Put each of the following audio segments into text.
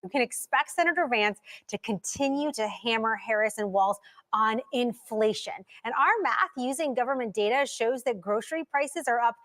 You can expect Senator Vance to continue to hammer Harris and WALZ on inflation. And our math using government data shows that grocery prices are up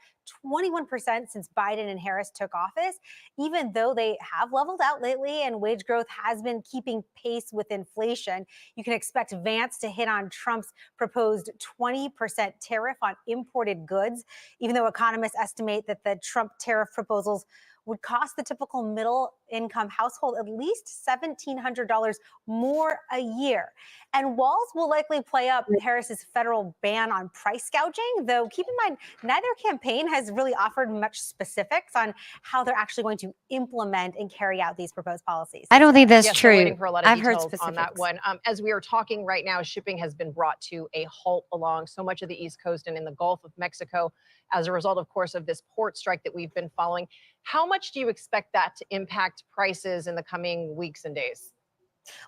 21% since Biden and Harris took office, even though they have leveled out lately and wage growth has been keeping pace with inflation. You can expect Vance to hit on Trump's proposed 20% tariff on imported goods, even though economists estimate that the Trump tariff proposals would cost the typical middle-income household at least $1,700 more a year. And WALZ will likely play up Harris's federal ban on price gouging, though keep in mind, neither campaign has really offered much specifics on how they're actually going to implement and carry out these proposed policies. I don't think that's true. We're waiting for a lot of I've heard details specifics on that one. As we are talking right now, shipping has been brought to a halt along so much of the East Coast and in the Gulf of Mexico as a result, of course, of this port strike that we've been following. How much do you expect that to impact prices in the coming weeks and days?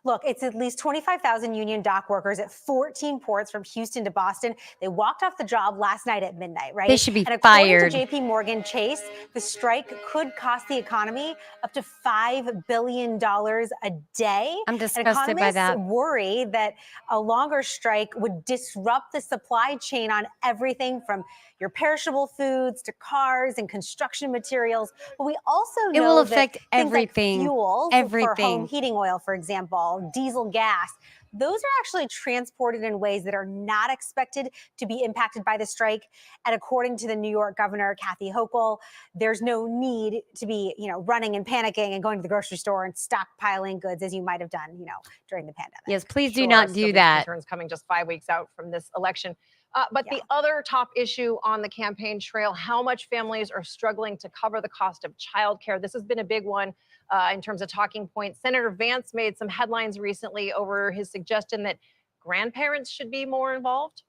Look, it's at least 25,000 union dock workers at 14 ports from Houston to Boston. They walked off the job last night at midnight, right? They should be and fired. According to JP Morgan Chase, the strike could cost the economy up to $5 billion a day. I'm disgusted by that. Economists worry that a longer strike would disrupt the supply chain on everything from your perishable foods to cars and construction materials. But we also know it will affect that everything. Like fuel everything. for home heating oil, for example, diesel gas, those are actually transported in ways that are not expected to be impacted by the strike. And according to the New York governor, Kathy Hochul, there's no need to be, running and panicking and going to the grocery store and stockpiling goods as you might have done, during the pandemic. Yes, please do not do that. Concerns coming just 5 weeks out from this election. But the other top issue on the campaign trail, how much families are struggling to cover the cost of childcare. This has been a big one in terms of talking points. Senator Vance made some headlines recently over his suggestion that grandparents should be more involved.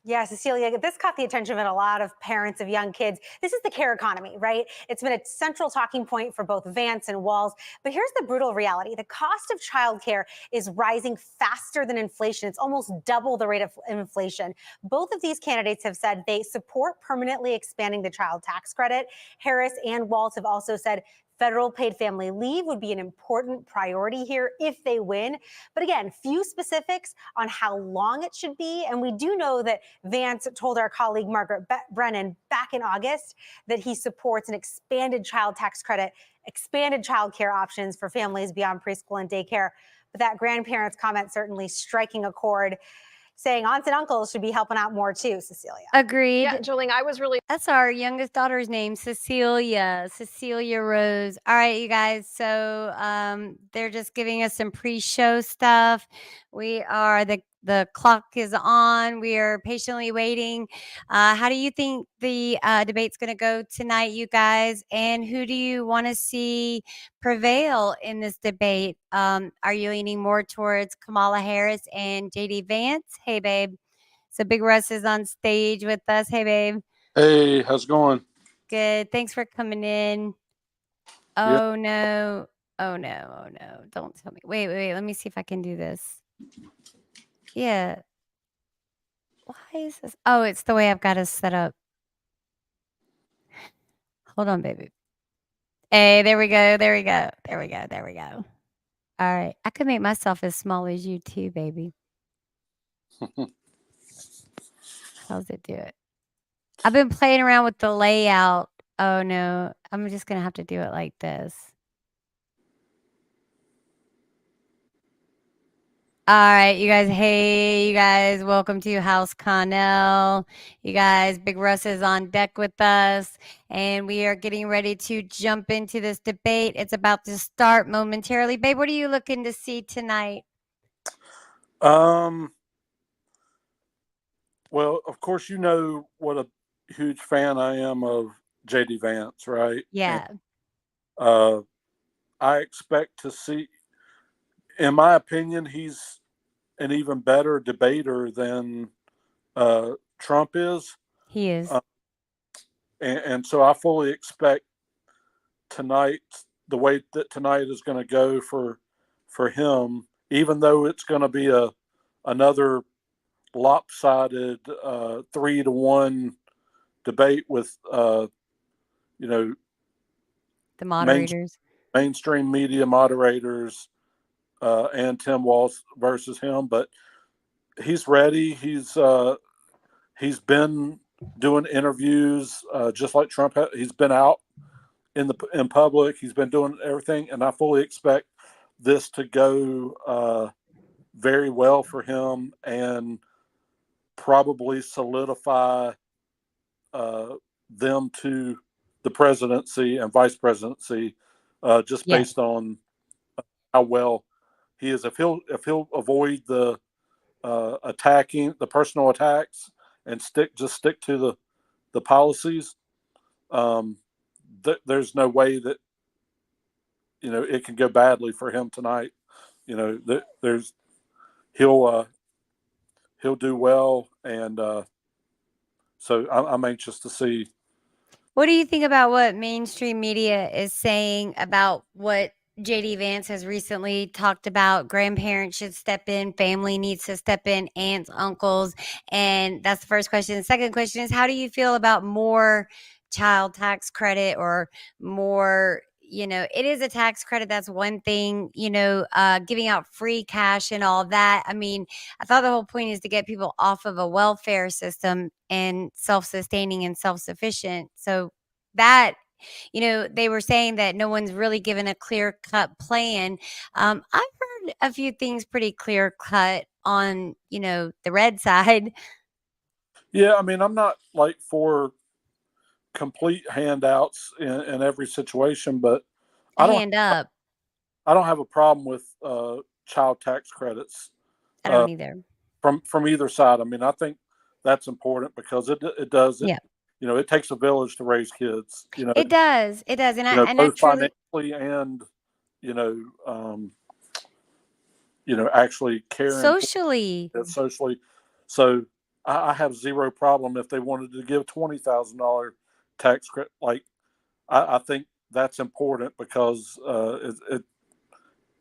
Yeah, Cecilia, this caught the attention of a lot of parents of young kids. This is the care economy, right? It's been a central talking point for both Vance and WALZ. But here's the brutal reality. The cost of childcare is rising faster than inflation. It's almost double the rate of inflation. Both of these candidates have said they support permanently expanding the child tax credit. Harris and WALZ have also said federal paid family leave would be an important priority here if they win. But again, few specifics on how long it should be. And we do know that Vance told our colleague Margaret Brennan back in August that he supports an expanded child tax credit, expanded child care options for families beyond preschool and daycare. But that grandparents comment certainly striking a chord, saying aunts and uncles should be helping out more too, Cecilia. Agreed. Yeah, Jolene, I was really... That's our youngest daughter's name, Cecilia Rose. All right, you guys. So they're just giving us some pre-show stuff. We are, the clock is on. We are patiently waiting. How do you think the debate's going to go tonight, you guys? And who do you want to see prevail in this debate? Are you leaning more towards Kamala Harris and JD Vance? Hey, babe. So Big Russ is on stage with us. Hey, babe. Hey, how's it going? Good. Thanks for coming in. Oh, no. Oh, no. Oh, no. Don't tell me. Wait. Let me see if I can do this. Yeah. Why is this? Oh, it's the way I've got it set up. Hold on, baby. Hey, there we go. All right. I could make myself as small as you too, baby. How's it do it? I've been playing around with the layout. Oh, no. I'm just going to have to do it like this. All right, you guys. Hey, you guys. Welcome to House Connell. You guys, Big Russ is on deck with us, and we are getting ready to jump into this debate. It's about to start momentarily. Babe, what are you looking to see tonight? Well, of course, you know what a huge fan I am of JD Vance, right? Yeah. And, I expect to see, in my opinion, he's an even better debater than Trump is. He is. And so I fully expect tonight, the way that tonight is going to go for him, even though it's going to be another lopsided 3-1 debate with, the moderators. mainstream media moderators and Tim Walz versus him, but he's ready. He's been doing interviews just like Trump. He's been out in public. He's been doing everything, and I fully expect this to go very well for him and probably solidify them to the presidency and vice presidency, just based on how well he is. If he'll avoid the attacking, the personal attacks, and stick to the policies, there's no way that it can go badly for him tonight. He'll do well, and so I'm anxious to see. What do you think about what mainstream media is saying about what JD Vance has recently talked about? Grandparents should step in, family needs to step in, aunts, uncles. And that's the first question. The second question is, how do you feel about more child tax credit or more, it is a tax credit. That's one thing, giving out free cash and all that. I mean, I thought the whole point is to get people off of a welfare system and self-sustaining and self-sufficient. So that, they were saying that no one's really given a clear-cut plan. I've heard a few things pretty clear-cut on, the red side. Yeah, I mean, I'm not like for complete handouts in every situation, but I don't have a problem with child tax credits. I don't either. From either side. I mean, I think that's important because it does. It takes a village to raise kids. It does. It does, and both financially and actually caring socially. Socially. So I have zero problem if they wanted to give $20,000 tax credit. Like I think that's important because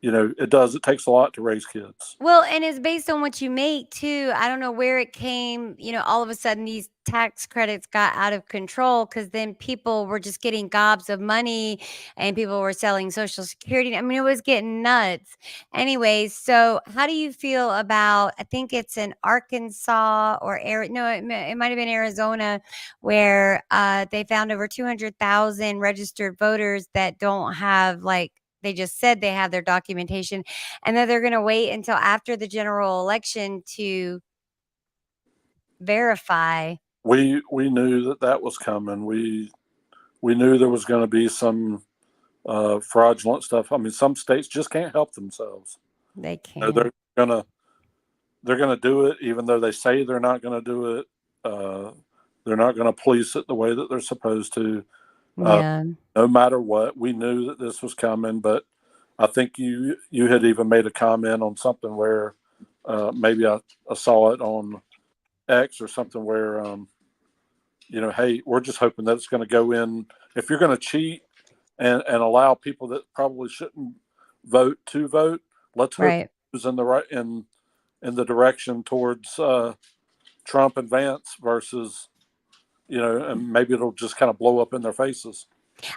it takes a lot to raise kids. Well, and it's based on what you make too. I don't know where it came, all of a sudden these tax credits got out of control because then people were just getting gobs of money and people were selling Social Security. I mean, it was getting nuts. Anyways, so how do you feel about, I think it's in Arkansas or it might have been Arizona, where they found over 200,000 registered voters that don't have they just said they have their documentation and that they're going to wait until after the general election to verify. We knew that was coming. We knew there was going to be some fraudulent stuff. I mean, some states just can't help themselves. They can't. They're gonna do it, even though they say they're not going to do it. They're not going to police it the way that they're supposed to. No matter what, we knew that this was coming, but I think you had even made a comment on something where maybe I saw it on X or something where hey, we're just hoping that it's going to go in. If you're going to cheat and allow people that probably shouldn't vote to vote, let's hope it was in the direction towards Trump and Vance versus and maybe it'll just kind of blow up in their faces.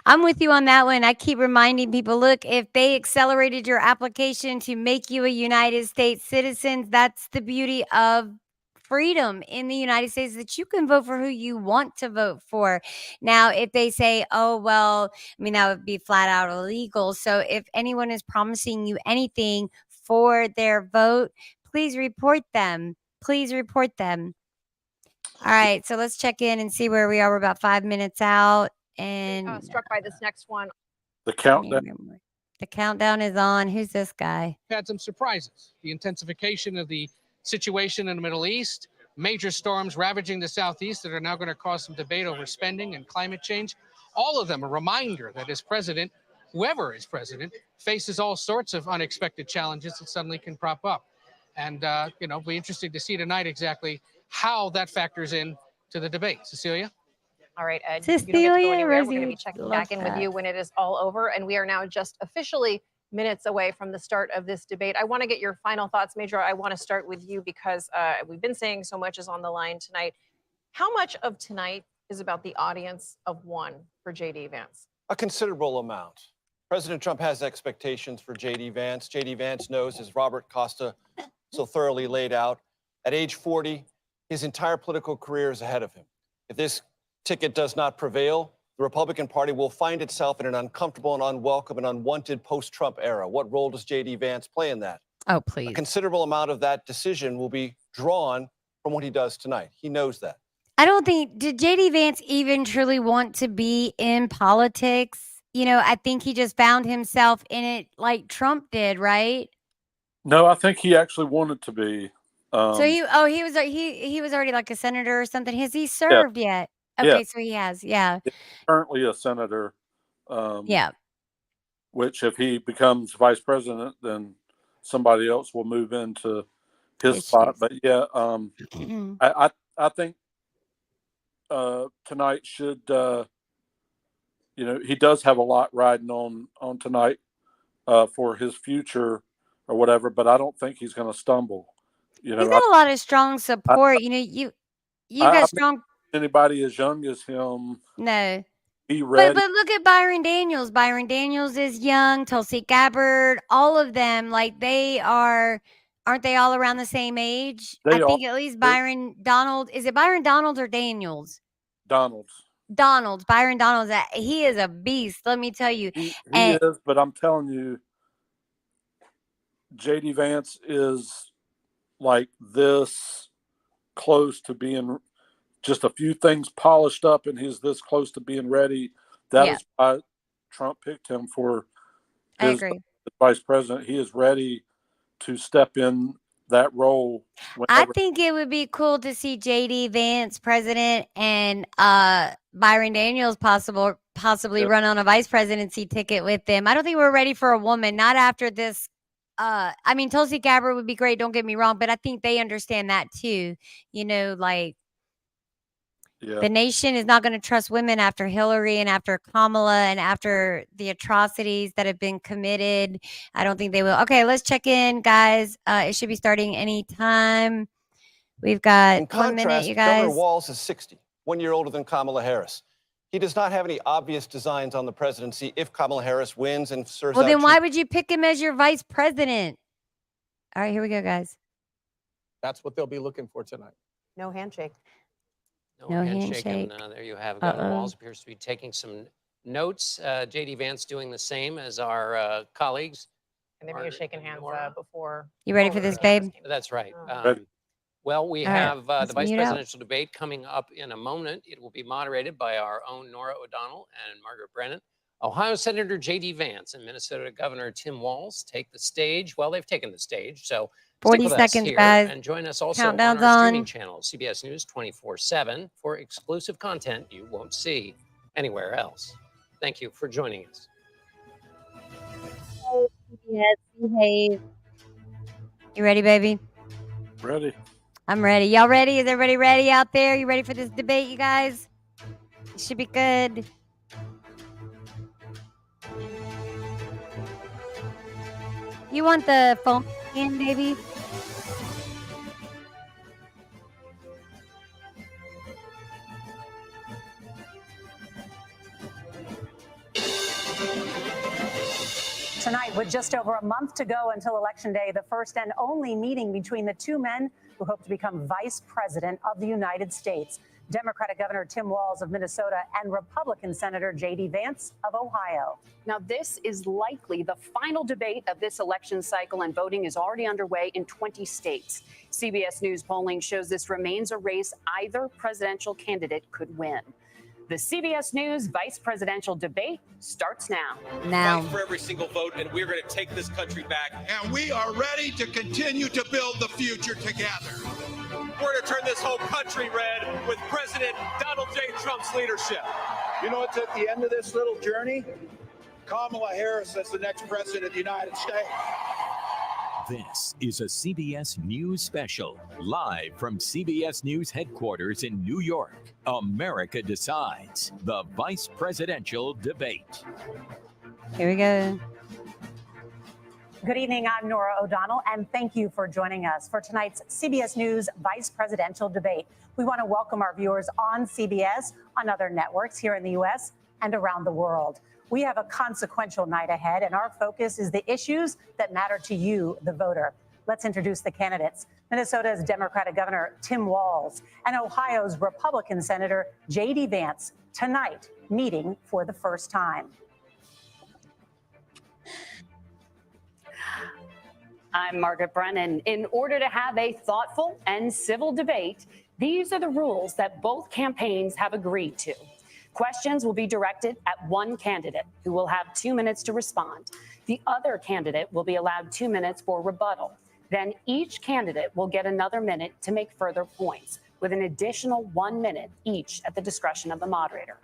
I'm with you on that one. I keep reminding people, look, if they accelerated your application to make you a United States citizen, that's the beauty of freedom in the United States, that you can vote for who you want to vote for. Now, if they say, oh, well, I mean, that would be flat out illegal. So if anyone is promising you anything for their vote, please report them. Please report them. All right, so let's check in and see where we are. We're about 5 minutes out. And struck by this next one. The countdown. The countdown is on. Who's this guy? Had some surprises. The intensification of the situation in the Middle East, major storms ravaging the Southeast that are now going to cause some debate over spending and climate change. All of them a reminder that as president, whoever is president, faces all sorts of unexpected challenges that suddenly can crop up. And, it'll be interesting to see tonight exactly how that factors in to the debate. Cecilia? All right, Ed, Cecilia, you don't get to go anywhere. We're going to be Rosie, checking back in with you when it is all over. And we are now just officially minutes away from the start of this debate. I want to get your final thoughts, Major. I want to start with you because we've been saying so much is on the line tonight. How much of tonight is about the audience of one for JD Vance? A considerable amount. President Trump has expectations for J.D. Vance. J.D. Vance knows, as Robert Costa so thoroughly laid out, at age 40, his entire political career is ahead of him. If this ticket does not prevail, the Republican Party will find itself in an uncomfortable and unwelcome and unwanted post-Trump era. What role does J.D. Vance play in that? Oh, A please. considerable amount of that decision will be drawn from what he does tonight. He knows that. I don't think, did JD Vance even truly want to be in politics? You know, I think he just found himself in it like Trump did, right? No, I think he actually wanted to be. So he was already like a senator or something. Has he Yeah, served yet? yeah. Okay, so he has. Yeah. He's currently a senator. Yeah. Which, if he becomes vice president, then somebody else will move into his His spot. shoes. But yeah, I think tonight should, he does have a lot riding on tonight for his future or whatever. But I don't think he's going to stumble. He's got a lot of strong support. You know, you got I've strong. anybody as young as him No. be But ready. look at Byron Daniels. Byron Daniels is young. Tulsi Gabbard, all of them, like aren't they all around the same age? I They are think at least Byron Donald. Is it Byron Donald or Daniels? Donalds. Donald, Byron Donalds. He is a beast. Let me tell you. He And is, but I'm telling you, J.D. Vance is like this close to being just a few things polished up, and he's this close to being ready. That yeah, is why Trump picked him for I his agree. vice president. He is ready to step in that role I whenever. think it would be cool to see JD Vance president and Byron Daniels possibly Yeah, run on a vice presidency ticket with them. I don't think we're ready for a woman, not after this. I mean, Tulsi Gabbard would be great, don't get me wrong, but I think they understand that too. You know, like yeah, the nation is not going to trust women after Hillary and after Kamala and after the atrocities that have been committed. I don't think they will. Okay, let's check in, guys. It should be starting anytime. We've got In 1 minute, contrast, you Governor guys. WALZ is 60, 1 year older than Kamala Harris. He does not have any obvious designs on the presidency if Kamala Harris wins and serves Well, out then two. why would you pick him as your vice president? All right, here we go, guys. That's what they'll be looking for tonight. No handshake. No handshake. handshake. And there you have Governor Uh-oh. WALZ appears to be taking some notes. J.D. Vance doing the same as our colleagues. And they were Margaret shaking and hands Nora. before. You ready for this, babe? That's right. ready. Well, we All right, have the let's vice mute out. presidential debate coming up in a moment. It will be moderated by our own Nora O'Donnell and Margaret Brennan. Ohio Senator J.D. Vance and Minnesota Governor Tim Walz take the stage. Well, they've taken the stage, so 40 stick with seconds, us here guys. and join us also on Countdown's our streaming on. channel, CBS News 24/7, for exclusive content you won't see anywhere else. Thank you for joining us. Yes, behave. You ready, baby? Ready. I'm ready. Y'all ready? Is everybody ready out there? You ready for this debate, you guys? It should be good. You want the phone in, baby? Tonight, with just over a month to go until Election Day, the first and only meeting between the two men who hope to become Vice President of the United States, Democratic Governor Tim Walz of Minnesota and Republican Senator J.D. Vance of Ohio. Now, this is likely the final debate of this election cycle, and voting is already underway in 20 states. CBS News polling shows this remains a race either presidential candidate could win. The CBS News vice presidential debate starts now. Fight for every single vote, and we're going to take this country back. And we are ready to continue to build the future together. We're going to turn this whole country red with President Donald J. Trump's leadership. You know what's at the end of this little journey? Kamala Harris as the next president of the United States. This is a CBS News special, live from CBS News headquarters in New York. America Decides, the vice presidential debate. Here we go. Good evening. I'm Nora O'Donnell, and thank you for joining us for tonight's CBS News vice presidential debate. We want to welcome our viewers on CBS, on other networks here in the U.S. and around the world. We have a consequential night ahead, and our focus is the issues that matter to you, the voter. Let's introduce the candidates. Minnesota's Democratic Governor Tim Walz and Ohio's Republican Senator J.D. Vance tonight meeting for the first time. I'm Margaret Brennan. In order to have a thoughtful and civil debate, these are the rules that both campaigns have agreed to. Questions will be directed at one candidate who will have 2 minutes to respond. The other candidate will be allowed 2 minutes for rebuttal. Then each candidate will get another minute to make further points, with an additional 1 minute each at the discretion of the moderator.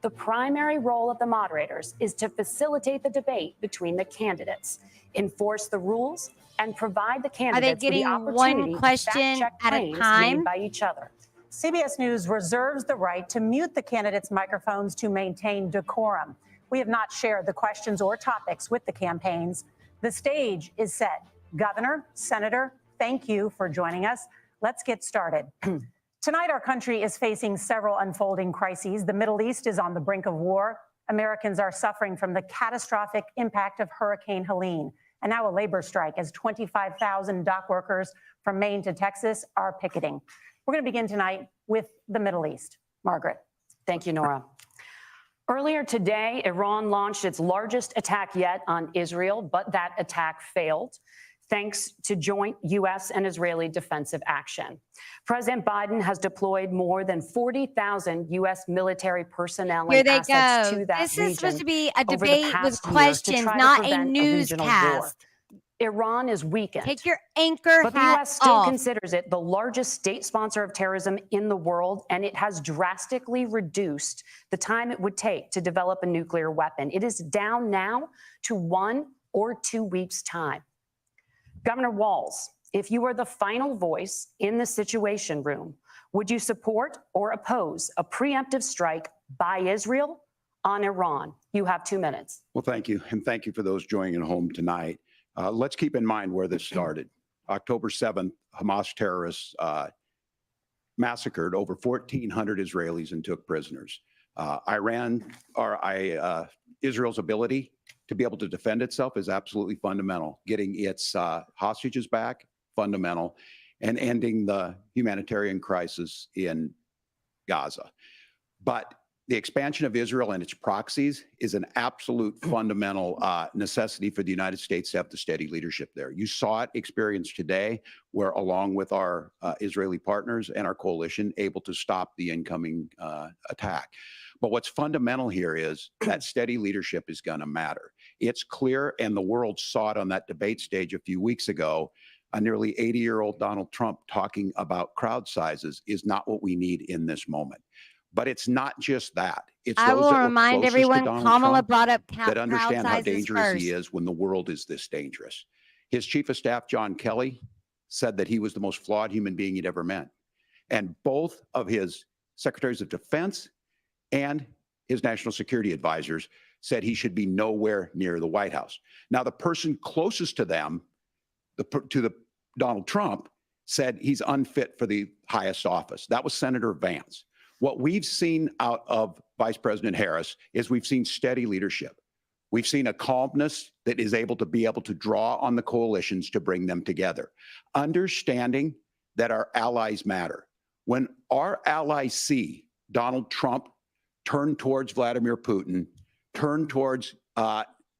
The primary role of the moderators is to facilitate the debate between the candidates, enforce the rules, and provide the candidates with the opportunity one question to fact-check at a claims time? made by each other. CBS News reserves the right to mute the candidates' microphones to maintain decorum. We have not shared the questions or topics with the campaigns. The stage is set. Governor, Senator, thank you for joining us. Let's get started. Tonight, our country is facing several unfolding crises. The Middle East is on the brink of war. Americans are suffering from the catastrophic impact of Hurricane Helene. And now a labor strike as 25,000 dock workers from Maine to Texas are picketing. We're going to begin tonight with the Middle East. Margaret. Thank you, Nora. Earlier today, Iran launched its largest attack yet on Israel, but that attack failed, thanks to joint U.S. and Israeli defensive action. President Biden has deployed more than 40,000 U.S. military personnel Here and they assets go. to that This region is supposed to be a over the debate with past year to questions, try to not a prevent a regional war. newscast. Iran is weakened. Take your anchor But the hat U.S. still off. considers it the largest state sponsor of terrorism in the world, and it has drastically reduced the time it would take to develop a nuclear weapon. It is down now to 1 or 2 weeks' time. Governor Walz, if you were the final voice in the Situation Room, would you support or oppose a preemptive strike by Israel on Iran? You have 2 minutes. Well, thank you. And thank you for those joining at home tonight. Let's keep in mind where this started. October 7th, Hamas terrorists massacred over 1,400 Israelis and took prisoners. Israel's ability to be able to defend itself is absolutely fundamental. Getting its hostages back, fundamental, and ending the humanitarian crisis in Gaza. But the expansion of Israel and its proxies is an absolute fundamental necessity for the United States to have the steady leadership there. You saw it experienced today, where along with our Israeli partners and our coalition, able to stop the incoming attack. But what's fundamental here is that steady leadership is going to matter. It's clear, and the world saw it on that debate stage a few weeks ago. A nearly 80-year-old Donald Trump talking about crowd sizes is not what we need in this moment. But it's not just that. It's I those will that were remind closest to everyone, Donald Kamala Trump brought up that understand how sizes dangerous first. he is when the world is this dangerous. His chief of staff, John Kelly, said that he was the most flawed human being he'd ever met. And both of his secretaries of defense and his national security advisors said he should be nowhere near the White House. Now, the person closest to them, Donald Trump, said he's unfit for the highest office. That was Senator Vance. What we've seen out of Vice President Harris is we've seen steady leadership. We've seen a calmness that is able to draw on the coalitions to bring them together, understanding that our allies matter. When our allies see Donald Trump turn towards Vladimir Putin, turn towards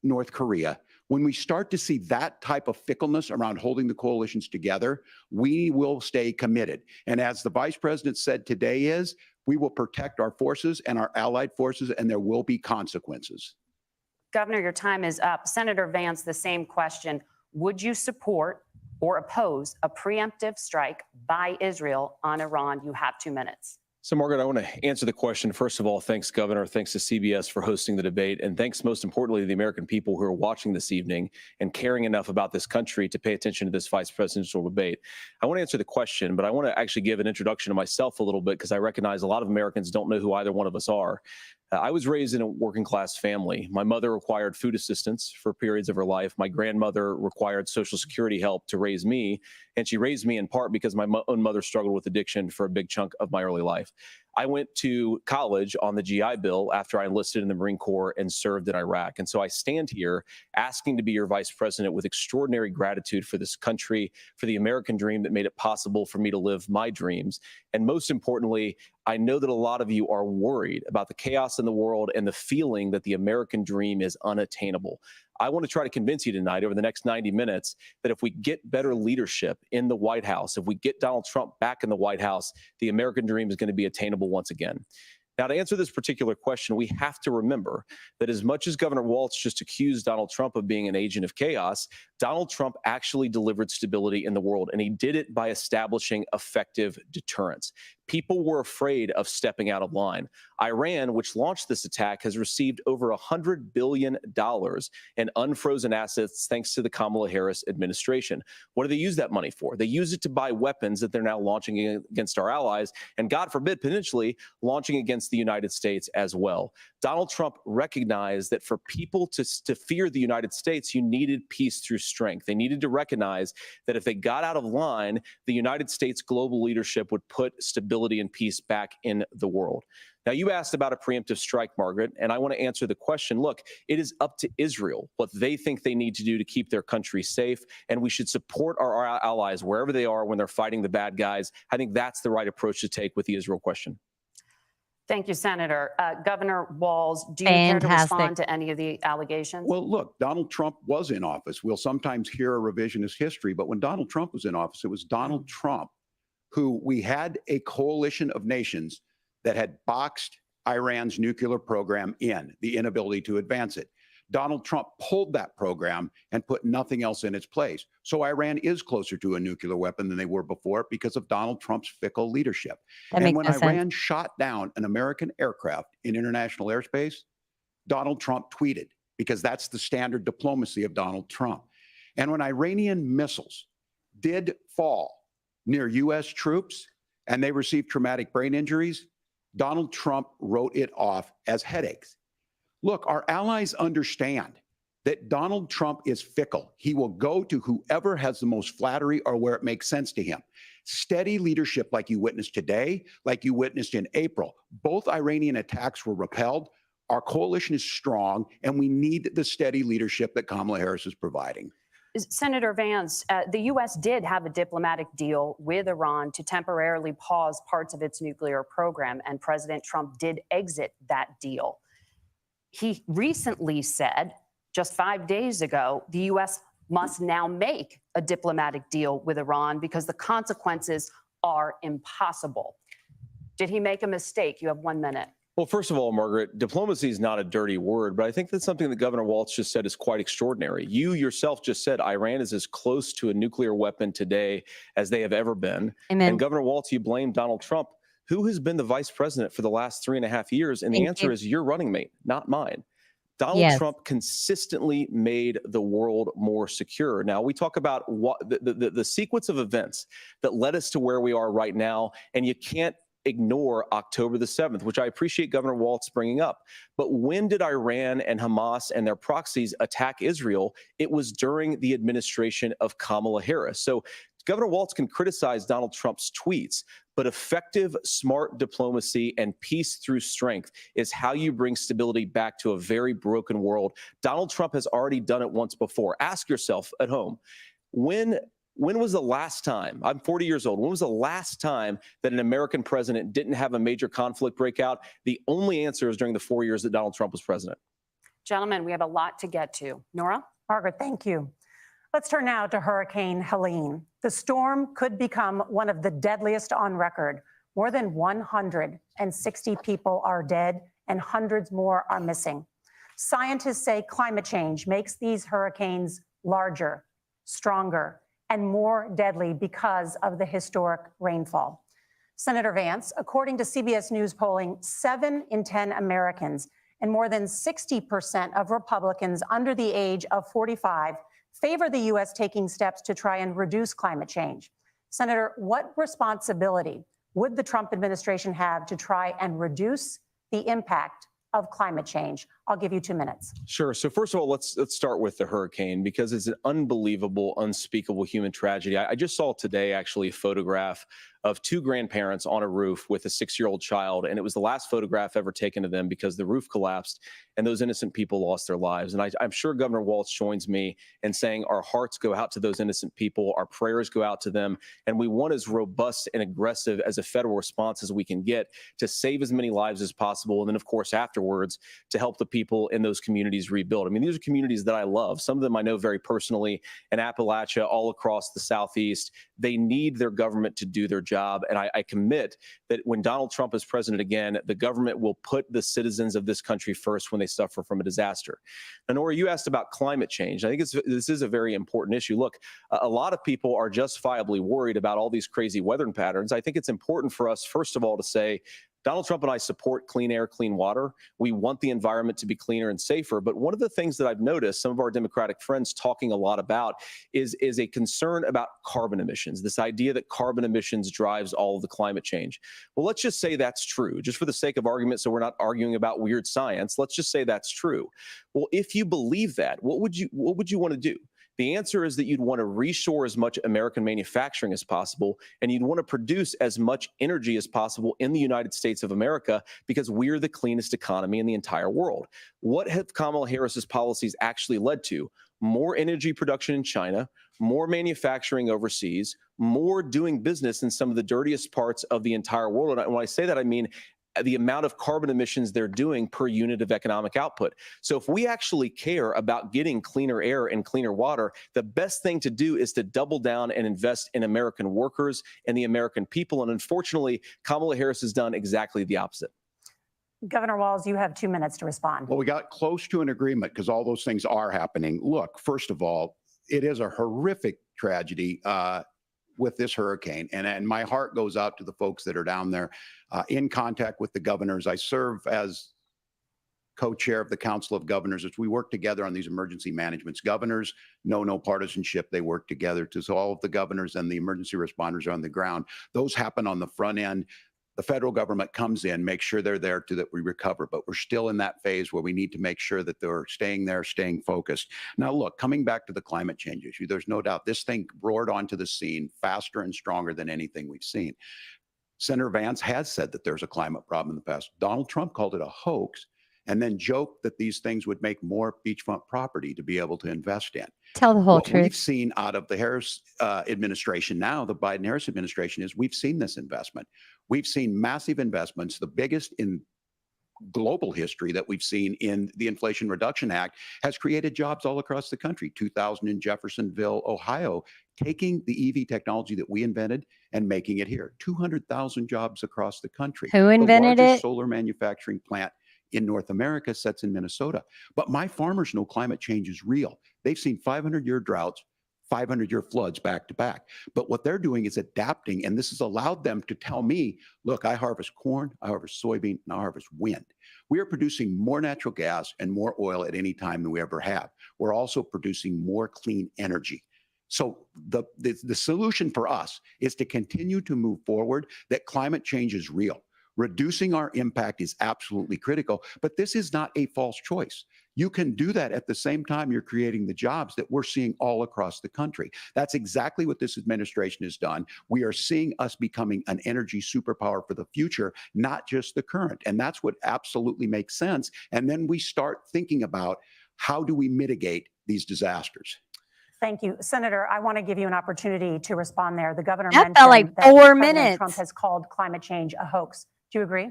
North Korea, when we start to see that type of fickleness around holding the coalitions together, we will stay committed. And as the vice president said today we will protect our forces and our allied forces, and there will be consequences. Governor, your time is up. Senator Vance, the same question. Would you support or oppose a preemptive strike by Israel on Iran? You have 2 minutes. So, Margaret, I want to answer the question. First of all, thanks, Governor. Thanks to CBS for hosting the debate. And thanks, most importantly, to the American people who are watching this evening and caring enough about this country to pay attention to this vice presidential debate. I want to answer the question, but I want to actually give an introduction to myself a little bit, because I recognize a lot of Americans don't know who either one of us are. I was raised in a working class family. My mother required food assistance for periods of her life. My grandmother required Social Security help to raise me. And she raised me in part because my own mother struggled with addiction for a big chunk of my early life. I went to college on the GI Bill after I enlisted in the Marine Corps and served in Iraq. And so I stand here asking to be your vice president with extraordinary gratitude for this country, for the American dream that made it possible for me to live my dreams. And most importantly, I know that a lot of you are worried about the chaos in the world and the feeling that the American dream is unattainable. I want to try to convince you tonight over the next 90 minutes that if we get better leadership in the White House, if we get Donald Trump back in the White House, the American dream is going to be attainable once again. Now, to answer this particular question, we have to remember that as much as Governor Walz just accused Donald Trump of being an agent of chaos, Donald Trump actually delivered stability in the world, and he did it by establishing effective deterrence. People were afraid of stepping out of line. Iran, which launched this attack, has received over $100 billion in unfrozen assets thanks to the Kamala Harris administration. What do they use that money for? They use it to buy weapons that they're now launching against our allies, and God forbid, potentially launching against the United States as well. Donald Trump recognized that for people to fear the United States, you needed peace through strength. They needed to recognize that if they got out of line, the United States global leadership would put stability and peace back in the world. Now, you asked about a preemptive strike, Margaret, and I want to answer the question. Look, it is up to Israel what they think they need to do to keep their country safe, and we should support our allies wherever they are when they're fighting the bad guys. I think that's the right approach to take with the Israel question. Thank you, Senator. Governor Walz, do you care to respond to any of the allegations? Well, look, Donald Trump was in office. We'll sometimes hear a revisionist history, but when Donald Trump was in office, it was Donald Trump who we had a coalition of nations that had boxed Iran's nuclear program in, the inability to advance it. Donald Trump pulled that program and put nothing else in its place. So Iran is closer to a nuclear weapon than they were before because of Donald Trump's fickle leadership. And when Iran shot down an American aircraft in international airspace, Donald Trump tweeted, because that's the standard diplomacy of Donald Trump. And when Iranian missiles did fall near U.S. troops and they received traumatic brain injuries, Donald Trump wrote it off as headaches. Look, our allies understand that Donald Trump is fickle. He will go to whoever has the most flattery or where it makes sense to him. Steady leadership like you witnessed today, like you witnessed in April. Both Iranian attacks were repelled. Our coalition is strong, and we need the steady leadership that Kamala Harris is providing. Senator Vance, the U.S. did have a diplomatic deal with Iran to temporarily pause parts of its nuclear program, and President Trump did exit that deal. He recently said, just 5 days ago, the U.S. must now make a diplomatic deal with Iran because the consequences are impossible. Did he make a mistake? You have 1 minute. Well, first of all, Margaret, diplomacy is not a dirty word, but I think that's something that Governor Walz just said is quite extraordinary. You yourself just said Iran is as close to a nuclear weapon today as they have ever been. Amen. And Governor Walz, you blame Donald Trump, who has been the vice president for the last 3.5 years. And the answer is your running mate, not mine. Donald Trump consistently made the world more secure. Now, we talk about what the sequence of events that led us to where we are right now, and you can't ignore October the 7th, which I appreciate Governor Walz bringing up. But when did Iran and Hamas and their proxies attack Israel? It was during the administration of Kamala Harris. So Governor Walz can criticize Donald Trump's tweets, but effective, smart diplomacy and peace through strength is how you bring stability back to a very broken world. Donald Trump has already done it once before. Ask yourself at home, when was the last time, I'm 40 years old, when was the last time that an American president didn't have a major conflict break out? The only answer is during the 4 years that Donald Trump was president. Gentlemen, we have a lot to get to. Nora? Margaret, thank you. Let's turn now to Hurricane Helene. The storm could become one of the deadliest on record. More than 160 people are dead and hundreds more are missing. Scientists say climate change makes these hurricanes larger, stronger, and more deadly because of the historic rainfall. Senator Vance, according to CBS News polling, 7 in 10 Americans and more than 60% of Republicans under the age of 45 favor the U.S. taking steps to try and reduce climate change. Senator, what responsibility would the Trump administration have to try and reduce the impact of climate change I'll give you 2 minutes. Sure. So first of all, let's start with the hurricane, because it's an unbelievable, unspeakable human tragedy. I just saw today actually a photograph of 2 grandparents on a roof with a 6-year-old child, and it was the last photograph ever taken of them because the roof collapsed and those innocent people lost their lives. And I'm sure Governor Walz joins me in saying our hearts go out to those innocent people, our prayers go out to them, and we want as robust and aggressive as a federal response as we can get to save as many lives as possible, and then of course afterwards to help the people in those communities rebuild. I mean, these are communities that I love. Some of them I know very personally in Appalachia, all across the Southeast. They need their government to do their job. And I commit that when Donald Trump is president again, the government will put the citizens of this country first when they suffer from a disaster. Now, Nora, you asked about climate change. I think this is a very important issue. Look, a lot of people are justifiably worried about all these crazy weather patterns. I think it's important for us, first of all, to say, Donald Trump and I support clean air, clean water. We want the environment to be cleaner and safer. But one of the things that I've noticed some of our Democratic friends talking a lot about is a concern about carbon emissions, this idea that carbon emissions drives all of the climate change. Well, let's just say that's true, just for the sake of argument, so we're not arguing about weird science. Let's just say that's true. Well, if you believe that, what would you want to do? The answer is that you'd want to reshore as much American manufacturing as possible, and you'd want to produce as much energy as possible in the United States of America, because we're the cleanest economy in the entire world. What have Kamala Harris's policies actually led to? More energy production in China, more manufacturing overseas, more doing business in some of the dirtiest parts of the entire world. And when I say that, I mean the amount of carbon emissions they're doing per unit of economic output. So if we actually care about getting cleaner air and cleaner water, the best thing to do is to double down and invest in American workers and the American people. And unfortunately, Kamala Harris has done exactly the opposite. Governor Walz, you have 2 minutes to respond. Well, we got close to an agreement because all those things are happening. Look, first of all, it is a horrific tragedy with this hurricane. And my heart goes out to the folks that are down there in contact with the governors. I serve as co-chair of the Council of Governors as we work together on these emergency managements. Governors know no partisanship. They work together to all of the governors and the emergency responders are on the ground. Those happen on the front end. The federal government comes in, makes sure they're there to that we recover, but we're still in that phase where we need to make sure that they're staying there, staying focused. Now, look, coming back to the climate change issue, there's no doubt this thing roared onto the scene faster and stronger than anything we've seen. Senator Vance has said that there's a climate problem in the past. Donald Trump called it a hoax and then joked that these things would make more beachfront property to be able to invest in. Tell the whole What truth. we've seen out of the Harris administration now, the Biden-Harris administration, is we've seen this investment. We've seen massive investments, the biggest in global history that we've seen in the Inflation Reduction Act, has created jobs all across the country. 2,000 in Jeffersonville, Ohio, taking the EV technology that we invented and making it here. 200,000 jobs across the country. Who invented the largest it? solar manufacturing plant in North America sits in Minnesota. But my farmers know climate change is real. They've seen 500-year droughts, 500-year floods back to back. But what they're doing is adapting, and this has allowed them to tell me, look, I harvest corn, I harvest soybean, and I harvest wind. We are producing more natural gas and more oil at any time than we ever have. We're also producing more clean energy. So the solution for us is to continue to move forward, that climate change is real. Reducing our impact is absolutely critical, but this is not a false choice. You can do that at the same time you're creating the jobs that we're seeing all across the country. That's exactly what this administration has done. We are seeing us becoming an energy superpower for the future, not just the current. And that's what absolutely makes sense. And then we start thinking about how do we mitigate these disasters. Thank you. Senator, I want to give you an opportunity to respond there. The governor That mentioned felt like that 4 President minutes. Trump has called climate change a hoax. Do you agree?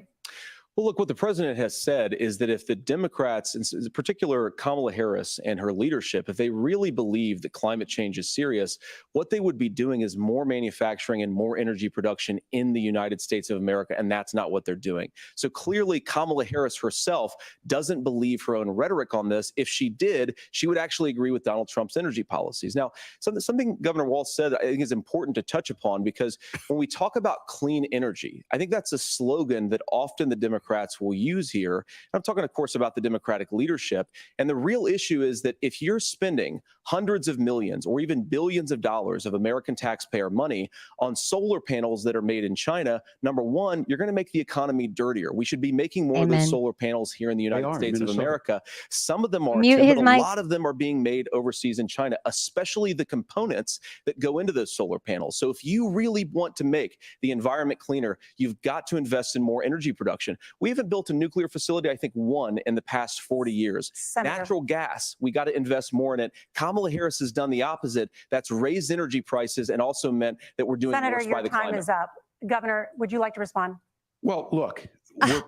Well, look, what the president has said is that if the Democrats, in particular Kamala Harris and her leadership, if they really believe that climate change is serious, what they would be doing is more manufacturing and more energy production in the United States of America, and that's not what they're doing. So clearly, Kamala Harris herself doesn't believe her own rhetoric on this. If she did, she would actually agree with Donald Trump's energy policies. Now, something Governor Walz said I think is important to touch upon, because when we talk about clean energy, I think that's a slogan that often the Democrats Democrats will use here. I'm talking, of course, about the Democratic leadership. And the real issue is that if you're spending hundreds of millions or even billions of dollars of American taxpayer money on solar panels that are made in China, number one, you're going to make the economy dirtier. We should be making more of those solar panels here in the United States of America. Some of them are, Mute Tim, his but a mic. lot of them are being made overseas in China, especially the components that go into those solar panels. So if you really want to make the environment cleaner, you've got to invest in more energy production. We haven't built a nuclear facility, I think, one in the past 40 years. Natural gas, we got to invest more in it. Kamala Harris has done the opposite. That's raised energy prices and also meant that we're doing Senator, worse by your the time climate. is up. Governor, would you like to respond? Well, look,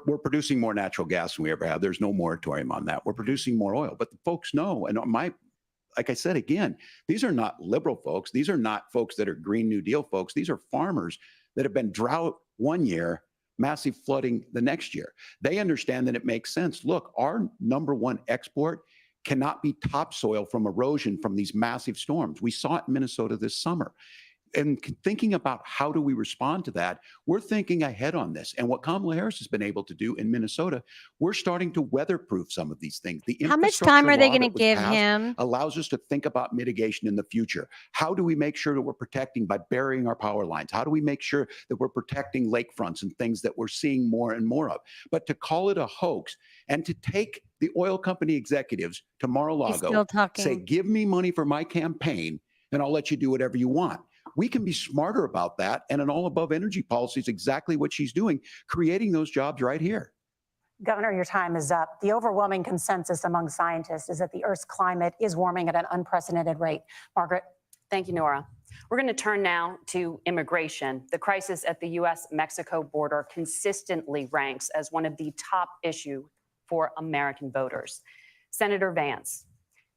we're producing more natural gas than we ever have. There's no moratorium on that. We're producing more oil, but the folks know, and like I said, again, these are not liberal folks. These are not folks that are Green New Deal folks. These are farmers that have been drought one year, massive flooding the next year. They understand that it makes sense. Look, our number one export cannot be topsoil from erosion from these massive storms. We saw it in Minnesota this summer. And thinking about how do we respond to that, we're thinking ahead on this. And what Kamala Harris has been able to do in Minnesota, we're starting to weatherproof some of these things. The How much time are they going to give him? allows us to think about mitigation in the future. How do we make sure that we're protecting by burying our power lines? How do we make sure that we're protecting lakefronts and things that we're seeing more and more of? But to call it a hoax and to take the oil company executives to Mar-a-Lago, say, give me money for my campaign and I'll let you do whatever you want. We can be smarter about that. And an all above energy policy is exactly what she's doing, creating those jobs right here. Governor, your time is up. The overwhelming consensus among scientists is that the Earth's climate is warming at an unprecedented rate. Margaret. Thank you, Nora. We're going to turn now to immigration. The crisis at the U.S.-Mexico border consistently ranks as one of the top issues for American voters. Senator Vance,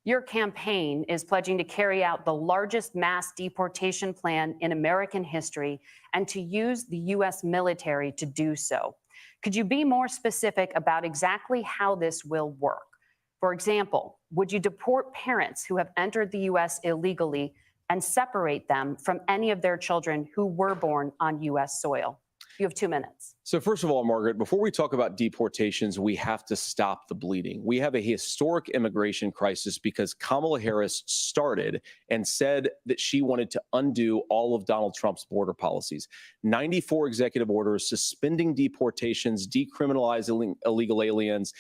your campaign is pledging to carry out the largest mass deportation plan in American history and to use the U.S. military to do so. Could you be more specific about exactly how this will work? For example, would you deport parents who have entered the U.S. illegally and separate them from any of their children who were born on U.S. soil? You have 2 minutes. So first of all, Margaret, before we talk about deportations, we have to stop the bleeding. We have a historic immigration crisis because Kamala Harris started and said that she wanted to undo all of Donald Trump's border policies. 94 executive orders suspending deportations, decriminalizing illegal aliens,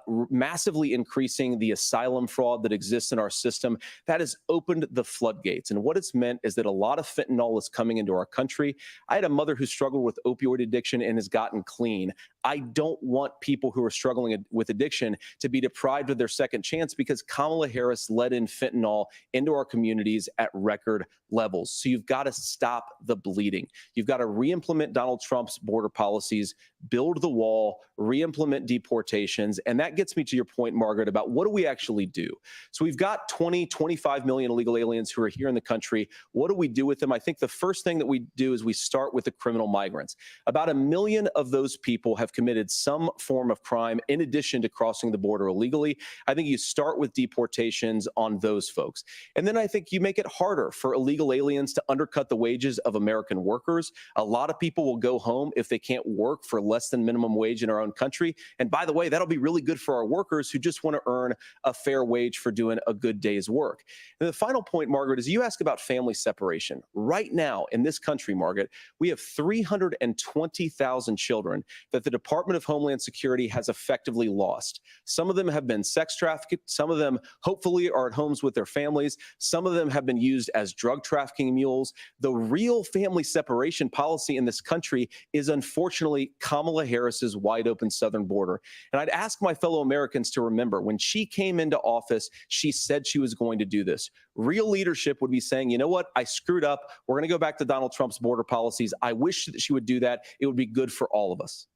massively increasing the asylum fraud that exists in our system. That has opened the floodgates. And what it's meant is that a lot of fentanyl is coming into our country. I had a mother who struggled with opioid addiction and has gotten clean. I don't want people who are struggling with addiction to be deprived of their second chance because Kamala Harris let in fentanyl into our communities at record levels. So you've got to stop the bleeding. You've got to re-implement Donald Trump's border policies, build the wall, re-implement deportations. And that gets me to your point, Margaret, about what do we actually do? So we've got 25 million illegal aliens who are here in the country. What do we do with them? I think the first thing that we do is we start with the criminal migrants. About 1 million of those people have committed some form of crime in addition to crossing the border illegally. I think you start with deportations on those folks. And then I think you make it harder for illegal aliens to undercut the wages of American workers. A lot of people will go home if they can't work for less than minimum wage in our own country. And by the way, that'll be really good for our workers who just want to earn a fair wage for doing a good day's work. And the final point, Margaret, is you ask about family separation. Right now in this country, Margaret, we have 320,000 children that the Department of Homeland Security has effectively lost. Some of them have been sex trafficked. Some of them hopefully are at homes with their families. Some of them have been used as drug trafficking mules. The real family separation policy in this country is unfortunately Kamala Harris's wide open southern border. And I'd ask my fellow Americans to remember when she came into office, she said she was going to do this. Real leadership would be saying, you know what, I screwed up. We're going to go back to Donald Trump's border policies. I wish that she would do that. It would be good for all of us.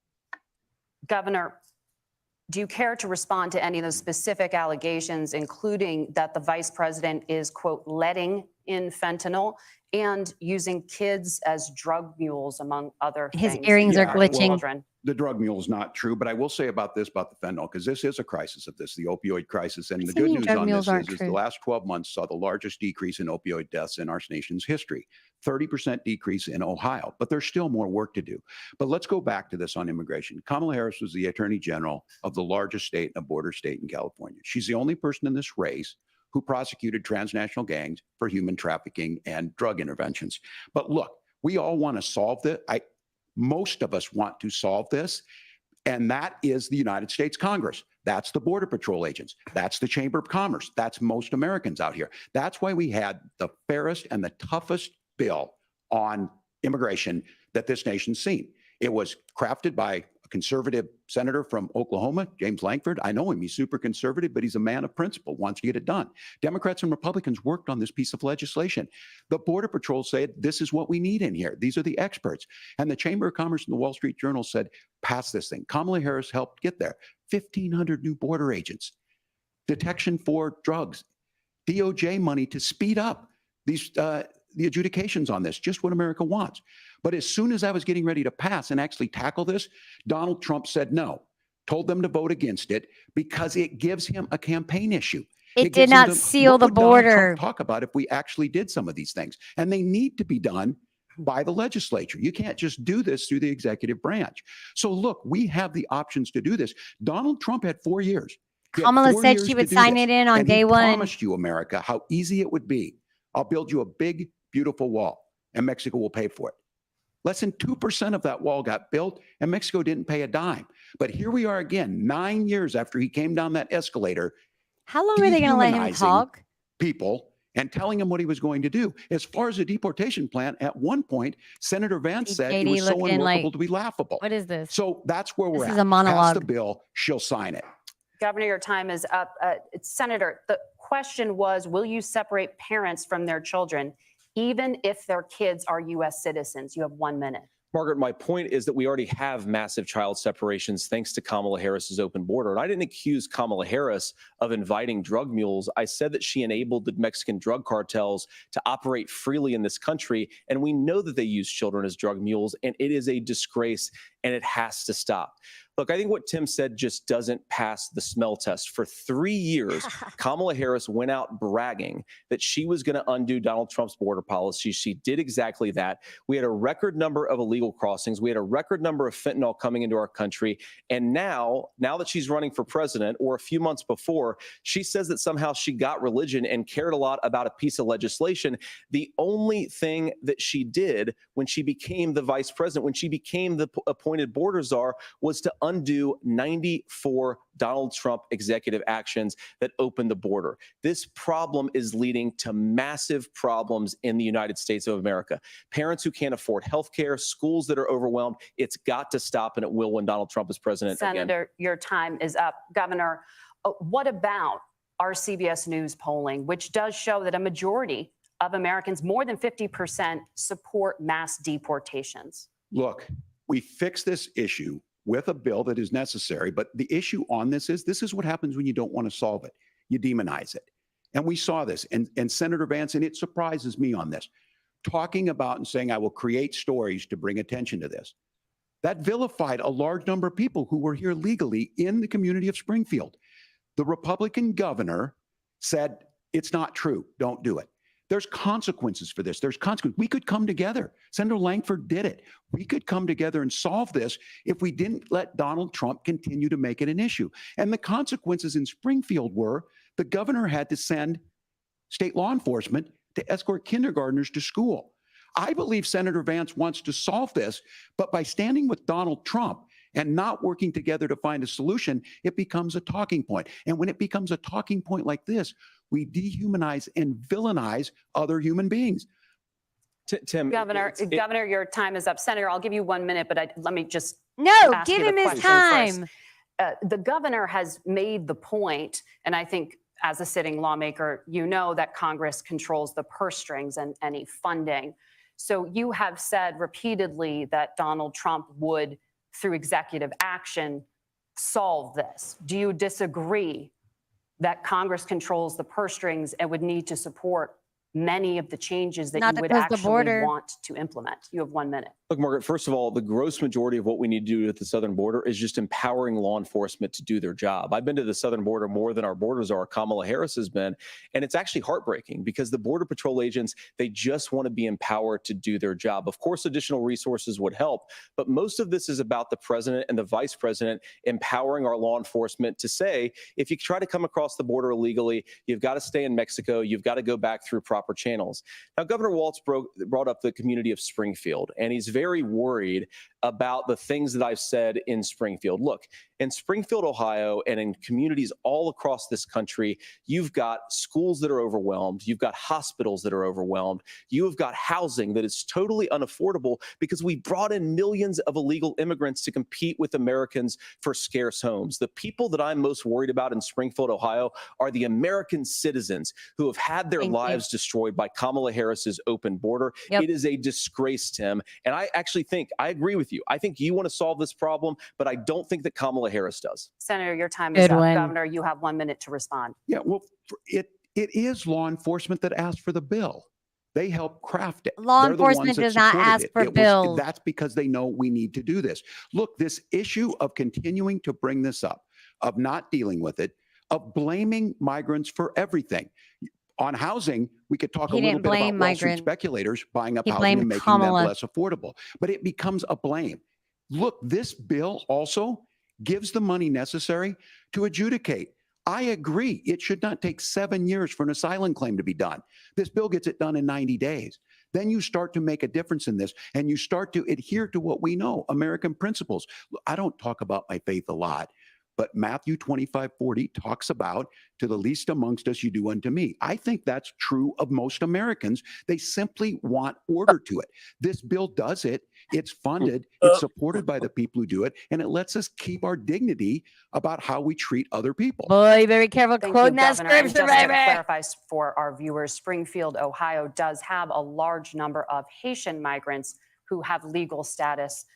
Governor, do you care to respond to any of those specific allegations, including that the vice president is, quote, letting in fentanyl and using kids as drug mules, among other His things. earrings are Yeah, glitching. Children. The drug mule is not true, but I will say about this, about the fentanyl, because this is a crisis of this, the opioid crisis. And What the does he good mean news drug on mules this aren't is the true? last 12 months saw the largest decrease in opioid deaths in our nation's history, 30% decrease in Ohio, but there's still more work to do. But let's go back to this on immigration. Kamala Harris was the attorney general of the largest state and a border state in California. She's the only person in this race who prosecuted transnational gangs for human trafficking and drug interventions. But look, we all want to solve this. Most of us want to solve this. And that is the United States Congress. That's the Border Patrol agents. That's the Chamber of Commerce. That's most Americans out here. That's why we had the fairest and the toughest bill on immigration that this nation's seen. It was crafted by a conservative senator from Oklahoma, James Lankford. I know him. He's super conservative, but he's a man of principle, wants to get it done. Democrats and Republicans worked on this piece of legislation. The Border Patrol said, this is what we need in here. These are the experts. And the Chamber of Commerce and the Wall Street Journal said, pass this thing. Kamala Harris helped get there. 1,500 new border agents, detection for drugs, DOJ money to speed up these the adjudications on this, just what America wants. But as soon as I was getting ready to pass and actually tackle this, Donald Trump said no, told them to vote against it because it gives him a campaign issue. It did gives him not the- seal what the would Donald border. Trump talk about if we actually did some of these things? And they need to be done by the legislature. You can't just do this through the executive branch. So look, we have the options to do this. Donald Trump had 4 years. He had Kamala 4 said years she to would do sign this. it in on And he day one. promised you, America, how easy it would be. I'll build you a big, beautiful wall, and Mexico will pay for it. Less than 2% of that wall got built, and Mexico didn't pay a dime. But here we are again, 9 years after he came down that escalator, How long are they going to let him dehumanizing talk? people and telling him what he was going to do. As far as the deportation plan, at one point, Senator Vance See said it JD was so looking unworkable like, to be laughable. what is this? So that's where we're This at. is a monologue. Pass the bill, she'll sign it. Governor, your time is up. Senator, the question was, will you separate parents from their children, even if their kids are U.S. citizens? You have 1 minute. Margaret, my point is that we already have massive child separations thanks to Kamala Harris's open border. And I didn't accuse Kamala Harris of inviting drug mules. I said that she enabled the Mexican drug cartels to operate freely in this country. And we know that they use children as drug mules, and it is a disgrace, and it has to stop. Look, I think what Tim said just doesn't pass the smell test. For 3 years, Kamala Harris went out bragging that she was going to undo Donald Trump's border policy. She did exactly that. We had a record number of illegal crossings. We had a record number of fentanyl coming into our country. And now that she's running for president, or a few months before, she says that somehow she got religion and cared a lot about a piece of legislation. The only thing that she did when she became the vice president, when she became the appointed border czar, was to undo 94 Donald Trump executive actions that opened the border. This problem is leading to massive problems in the United States of America. Parents who can't afford health care, schools that are overwhelmed. It's got to stop, and it will when Donald Trump is president again. Senator, your time is up. Governor, what about our CBS News polling, which does show that a majority of Americans, more than 50%, support mass deportations? Look, we fix this issue with a bill that is necessary, but the issue on this is what happens when you don't want to solve it. You demonize it. And we saw this, and Senator Vance, and it surprises me on this, talking about and saying, I will create stories to bring attention to this. That vilified a large number of people who were here legally in the community of Springfield. The Republican governor said, it's not true, don't do it. There's consequences for this. There's consequences. We could come together. Senator Lankford did it. We could come together and solve this if we didn't let Donald Trump continue to make it an issue. And the consequences in Springfield were the governor had to send state law enforcement to escort kindergartners to school. I believe Senator Vance wants to solve this, but by standing with Donald Trump and not working together to find a solution, it becomes a talking point. And when it becomes a talking point like this, we dehumanize and villainize other human beings. Tim, Governor, your time is up. Senator, I'll give you 1 minute, but let me just ask give you the him his question time. first. The governor has made the point, and I think as a sitting lawmaker, you know that Congress controls the purse strings and any funding. So you have said repeatedly that Donald Trump would, through executive action, solve this. Do you disagree that Congress controls the purse strings and would need to support many of the changes that Not you to would close the actually border. want to implement? You have 1 minute. Look, Margaret, first of all, the gross majority of what we need to do at the southern border is just empowering law enforcement to do their job. I've been to the southern border more than our borders are. Kamala Harris has been, and it's actually heartbreaking because the Border Patrol agents, they just want to be empowered to do their job. Of course, additional resources would help, but most of this is about the president and the vice president empowering our law enforcement to say, if you try to come across the border illegally, you've got to stay in Mexico, you've got to go back through proper channels. Now, Governor WALZ brought up the community of Springfield, and he's very worried about the things that I've said in Springfield. Look, in Springfield, Ohio, and in communities all across this country, you've got schools that are overwhelmed. You've got hospitals that are overwhelmed. You have got housing that is totally unaffordable because we brought in millions of illegal immigrants to compete with Americans for scarce homes. The people that I'm most worried about in Springfield, Ohio, are the American citizens who have had their lives destroyed by Kamala Harris's open border. It is a disgrace, Tim. And I actually think, I agree with you. I think you want to solve this problem, but I don't think that Kamala Harris does. Senator, your time is up. Governor, you have 1 minute to respond. Yeah, well, it is law enforcement that asked for the bill. They helped craft it. Law They're the ones enforcement that does not supported ask it. for bills. That's because they know we need to do this. Look, this issue of continuing to bring this up, of not dealing with it, of blaming migrants for everything. On housing, we could talk a little bit about Wall Street speculators buying up housing and making them less affordable, but it becomes a blame. Look, this bill also gives the money necessary to adjudicate. I agree. It should not take 7 years for an asylum claim to be done. This bill gets it done in 90 days. Then you start to make a difference in this and you start to adhere to what we know, American principles. I don't talk about my faith a lot, but Matthew 25:40 talks about, to the least amongst us, you do unto me. I think that's true of most Americans. They simply want order to it. This bill does it. It's funded. It's supported by the people who do it. And it lets us keep our dignity about how we treat other people. Boy, very careful Thank quoting you, that Governor. And scripture, just to baby. clarify for our viewers, Springfield, Ohio does have a large number of Haitian migrants who have legal status,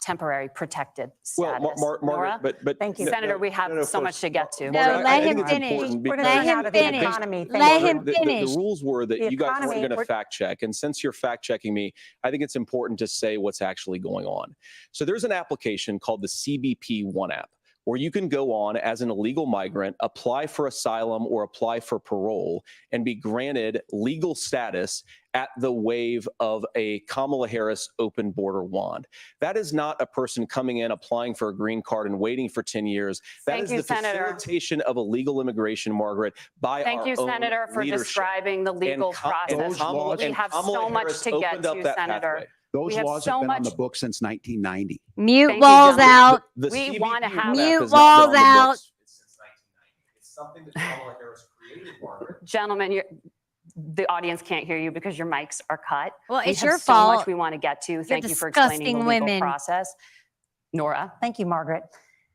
temporary protected status. Well, Nora? Margaret, but Thank you. Senator, we have so much to get to. No, let him finish. Let him finish. Let him finish. The rules were that you guys weren't going to fact check. And since you're fact checking me, I think it's important to say what's actually going on. So there's an application called the CBP One app, where you can go on as an illegal migrant, apply for asylum or apply for parole, and be granted legal status at the wave of a Kamala Harris open border wand. That is not a person coming in, applying for a green card and waiting for 10 years. That is the facilitation of illegal immigration, Margaret, by our own Thank you, Senator, for leadership. describing the legal process. We have so much to get to, Senator. Those laws have been on the books since 1990. Mute WALZ out. We want to have mute WALZ out. It's something that Kamala Harris created, Margaret. Gentlemen, the audience can't hear you because your mics are cut. Well, it's we have your so fault. much we want to get to. Thank you for disgusting explaining the legal women. process. Nora. Thank you, Margaret.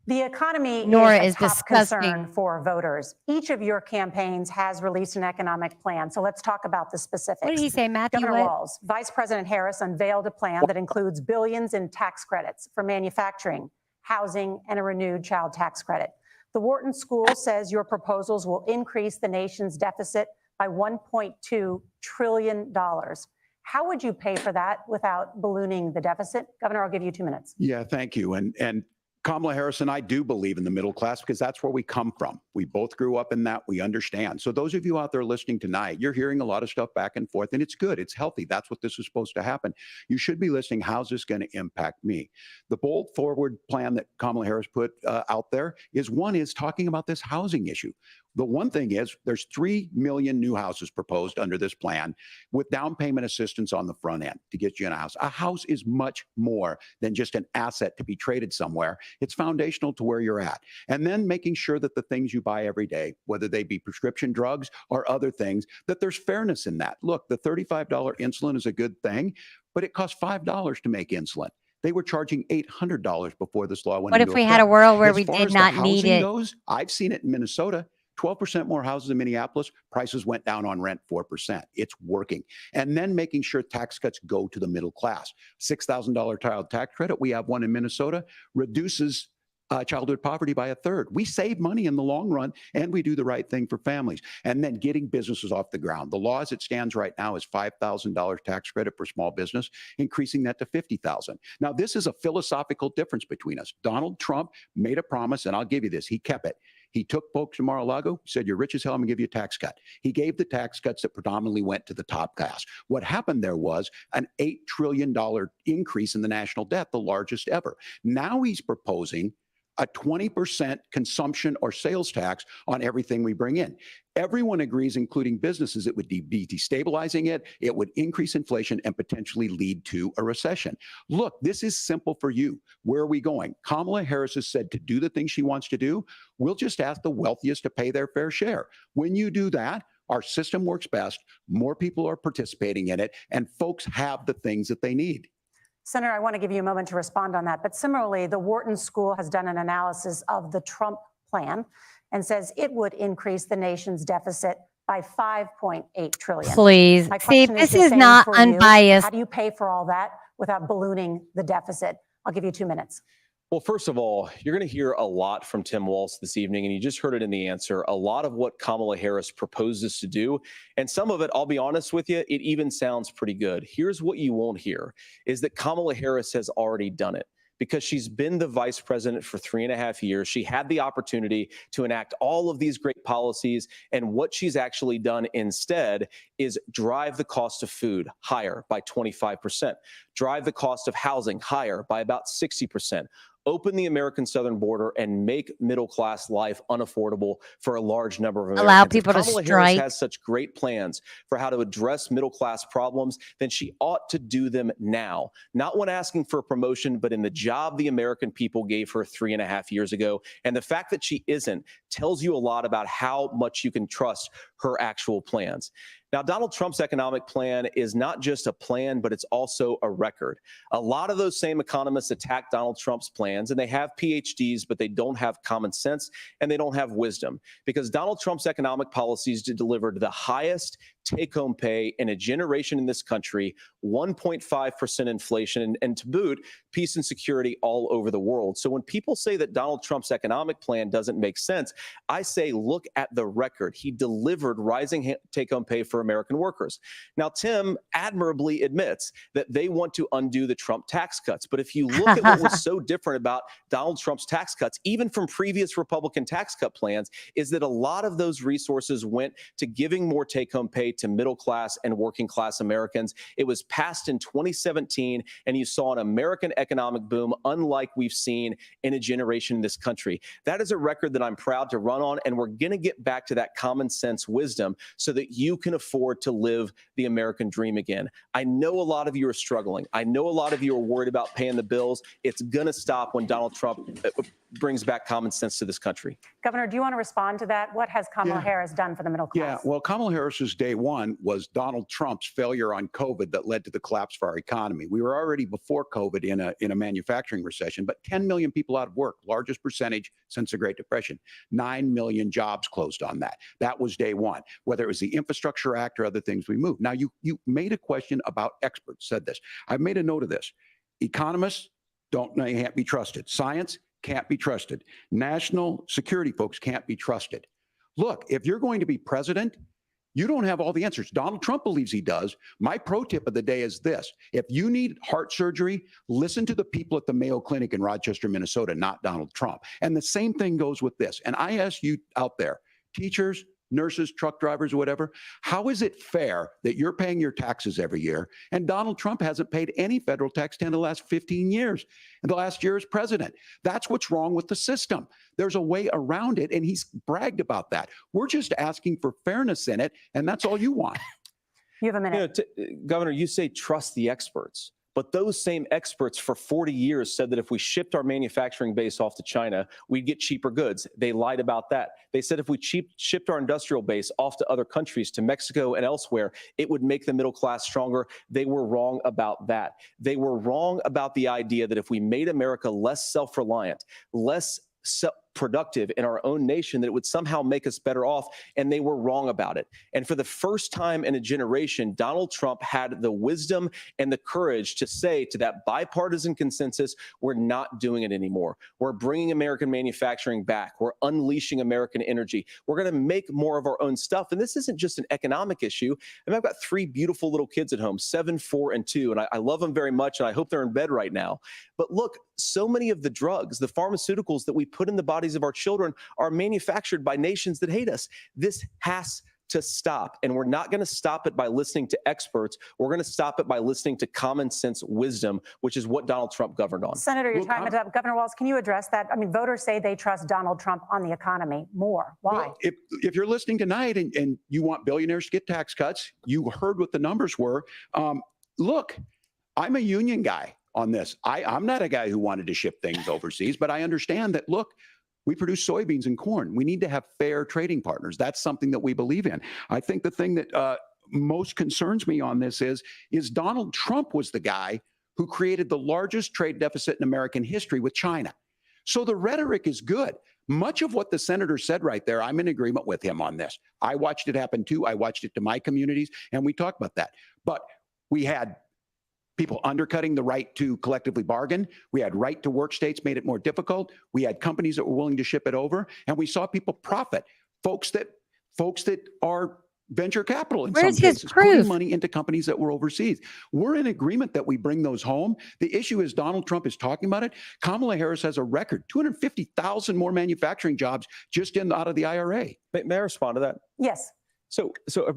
The economy Nora is is a top disgusting. concern for voters. Each of your campaigns has released an economic plan. So let's talk about the specifics. What did he say, Matthew? Governor What? WALZ, Vice President Harris unveiled a plan that includes billions in tax credits for manufacturing, housing, and a renewed child tax credit. The Wharton School says your proposals will increase the nation's deficit by $1.2 trillion. How would you pay for that without ballooning the deficit? Governor, I'll give you 2 minutes. Yeah, thank you. And Kamala Harris and I do believe in the middle class because that's where we come from. We both grew up in that. We understand. So those of you out there listening tonight, you're hearing a lot of stuff back and forth, and it's good. It's healthy. That's what this is supposed to happen. You should be listening. How's this going to impact me? The bold forward plan that Kamala Harris put out there is talking about this housing issue. The one thing is there's 3 million new houses proposed under this plan with down payment assistance on the front end to get you in a house. A house is much more than just an asset to be traded somewhere. It's foundational to where you're at. And then making sure that the things you buy every day, whether they be prescription drugs or other things, that there's fairness in that. Look, the $35 insulin is a good thing, but it costs $5 to make insulin. They were charging $800 before this law went into effect. What if we had a world where As we far did as the not need housing it? goes, I've seen it in Minnesota. 12% more houses in Minneapolis, prices went down on rent 4%. It's working. And then making sure tax cuts go to the middle class. $6,000 child tax credit, we have one in Minnesota, reduces childhood poverty by a third. We save money in the long run, and we do the right thing for families. And then getting businesses off the ground. The law as it stands right now is $5,000 tax credit for small business, increasing that to $50,000. Now, this is a philosophical difference between us. Donald Trump made a promise, and I'll give you this. He kept it. He took folks to Mar-a-Lago, said, you're rich as hell, I'm gonna give you a tax cut. He gave the tax cuts that predominantly went to the top class. What happened there was an $8 trillion increase in the national debt, the largest ever. Now he's proposing a 20% consumption or sales tax on everything we bring in. Everyone agrees, including businesses, it would be destabilizing it, it would increase inflation and potentially lead to a recession. Look, this is simple for you. Where are we going? Kamala Harris has said to do the things she wants to do, we'll just ask the wealthiest to pay their fair share. When you do that, our system works best, more people are participating in it, and folks have the things that they need. Senator, I want to give you a moment to respond on that. But similarly, the Wharton School has done an analysis of the Trump plan and says it would increase the nation's deficit by $5.8 trillion. Please. My See, question this the is same not for you. unbiased. How do you pay for all that without ballooning the deficit? I'll give you 2 minutes. Well, first of all, you're going to hear a lot from Tim Walz this evening, and you just heard it in the answer, a lot of what Kamala Harris proposes to do. And some of it, I'll be honest with you, it even sounds pretty good. Here's what you won't hear, is that Kamala Harris has already done it. Because she's been the vice president for 3.5 years. She had the opportunity to enact all of these great policies. And what she's actually done instead is drive the cost of food higher by 25%, drive the cost of housing higher by about 60%. Open the American southern border and make middle-class life unaffordable for a large number of Americans. Allow people to Kamala strike. Harris has such great plans for how to address middle-class problems, then she ought to do them now. Not when asking for a promotion, but in the job the American people gave her 3.5 years ago. And the fact that she isn't tells you a lot about how much you can trust her actual plans. Now, Donald Trump's economic plan is not just a plan, but it's also a record. A lot of those same economists attack Donald Trump's plans, and they have PhDs, but they don't have common sense and they don't have wisdom, because Donald Trump's economic policies delivered the highest take-home pay in a generation in this country, 1.5% inflation, and to boot, peace and security all over the world. So when people say that Donald Trump's economic plan doesn't make sense, I say, look at the record. He delivered rising take-home pay for American workers. Now, Tim admirably admits that they want to undo the Trump tax cuts. But if you look at what was so different about Donald Trump's tax cuts, even from previous Republican tax cut plans, is that a lot of those resources went to giving more take-home pay to middle class and working class Americans. It was passed in 2017, and you saw an American economic boom unlike we've seen in a generation in this country. That is a record that I'm proud to run on, and we're going to get back to that common sense wisdom so that you can afford to live the American dream again. I know a lot of you are struggling. I know a lot of you are worried about paying the bills. It's going to stop when Donald Trump brings back common sense to this country. Governor, do you want to respond to that? What has Kamala Harris done for the middle class? Yeah, well, Kamala Harris's day one was Donald Trump's failure on COVID that led to the collapse of our economy. We were already before COVID in a manufacturing recession, but 10 million people out of work, largest percentage since the Great Depression. 9 million jobs closed on that. That was day one, whether it was the Infrastructure Act or other things we moved. Now, you made a question about experts, said this. I've made a note of this. Economists can't be trusted. Science can't be trusted. National security folks can't be trusted. Look, if you're going to be president, you don't have all the answers. Donald Trump believes he does. My pro tip of the day is this. If you need heart surgery, listen to the people at the Mayo Clinic in Rochester, Minnesota, not Donald Trump. And the same thing goes with this. And I ask you out there, teachers, nurses, truck drivers, whatever, how is it fair that you're paying your taxes every year and Donald Trump hasn't paid any federal tax in the last 15 years, and the last year as president? That's what's wrong with the system. There's a way around it, and he's bragged about that. We're just asking for fairness in it, and that's all you want. You have a minute. Governor, you say trust the experts. But those same experts for 40 years said that if we shipped our manufacturing base off to China, we'd get cheaper goods. They lied about that. They said if we shipped our industrial base off to other countries, to Mexico and elsewhere, it would make the middle class stronger. They were wrong about that. They were wrong about the idea that if we made America less self-reliant, less productive in our own nation, that it would somehow make us better off, and they were wrong about it. And for the first time in a generation, Donald Trump had the wisdom and the courage to say to that bipartisan consensus, we're not doing it anymore. We're bringing American manufacturing back. We're unleashing American energy. We're going to make more of our own stuff. And this isn't just an economic issue. I mean, I've got 3 beautiful little kids at home, 7, 4, and 2, and I love them very much, and I hope they're in bed right now. But look, so many of the drugs, the pharmaceuticals that we put in the bodies of our children are manufactured by nations that hate us. This has to stop, and we're not going to stop it by listening to experts. We're going to stop it by listening to common sense wisdom, which is what Donald Trump governed on. Senator, your time is up. Governor Walz, can you address that? I mean, voters say they trust Donald Trump on the economy more. Why? Well, if you're listening tonight and you want billionaires to get tax cuts, you heard what the numbers were. Look, I'm a union guy on this. I'm not a guy who wanted to ship things overseas, but I understand that, look, we produce soybeans and corn. We need to have fair trading partners. That's something that we believe in. I think the thing that most concerns me on this is Donald Trump was the guy who created the largest trade deficit in American history with China. So the rhetoric is good. Much of what the senator said right there, I'm in agreement with him on this. I watched it happen too. I watched it to my communities, and we talked about that. But we had people undercutting the right to collectively bargain. We had right to work states made it more difficult. We had companies that were willing to ship it over, and we saw people profit. Folks that are venture capital in some cases, putting money into companies that were overseas. We're in agreement that we bring those home. The issue is Donald Trump is talking about it. Kamala Harris has a record, 250,000 more manufacturing jobs just out of the IRA. May I respond to that? Yes. So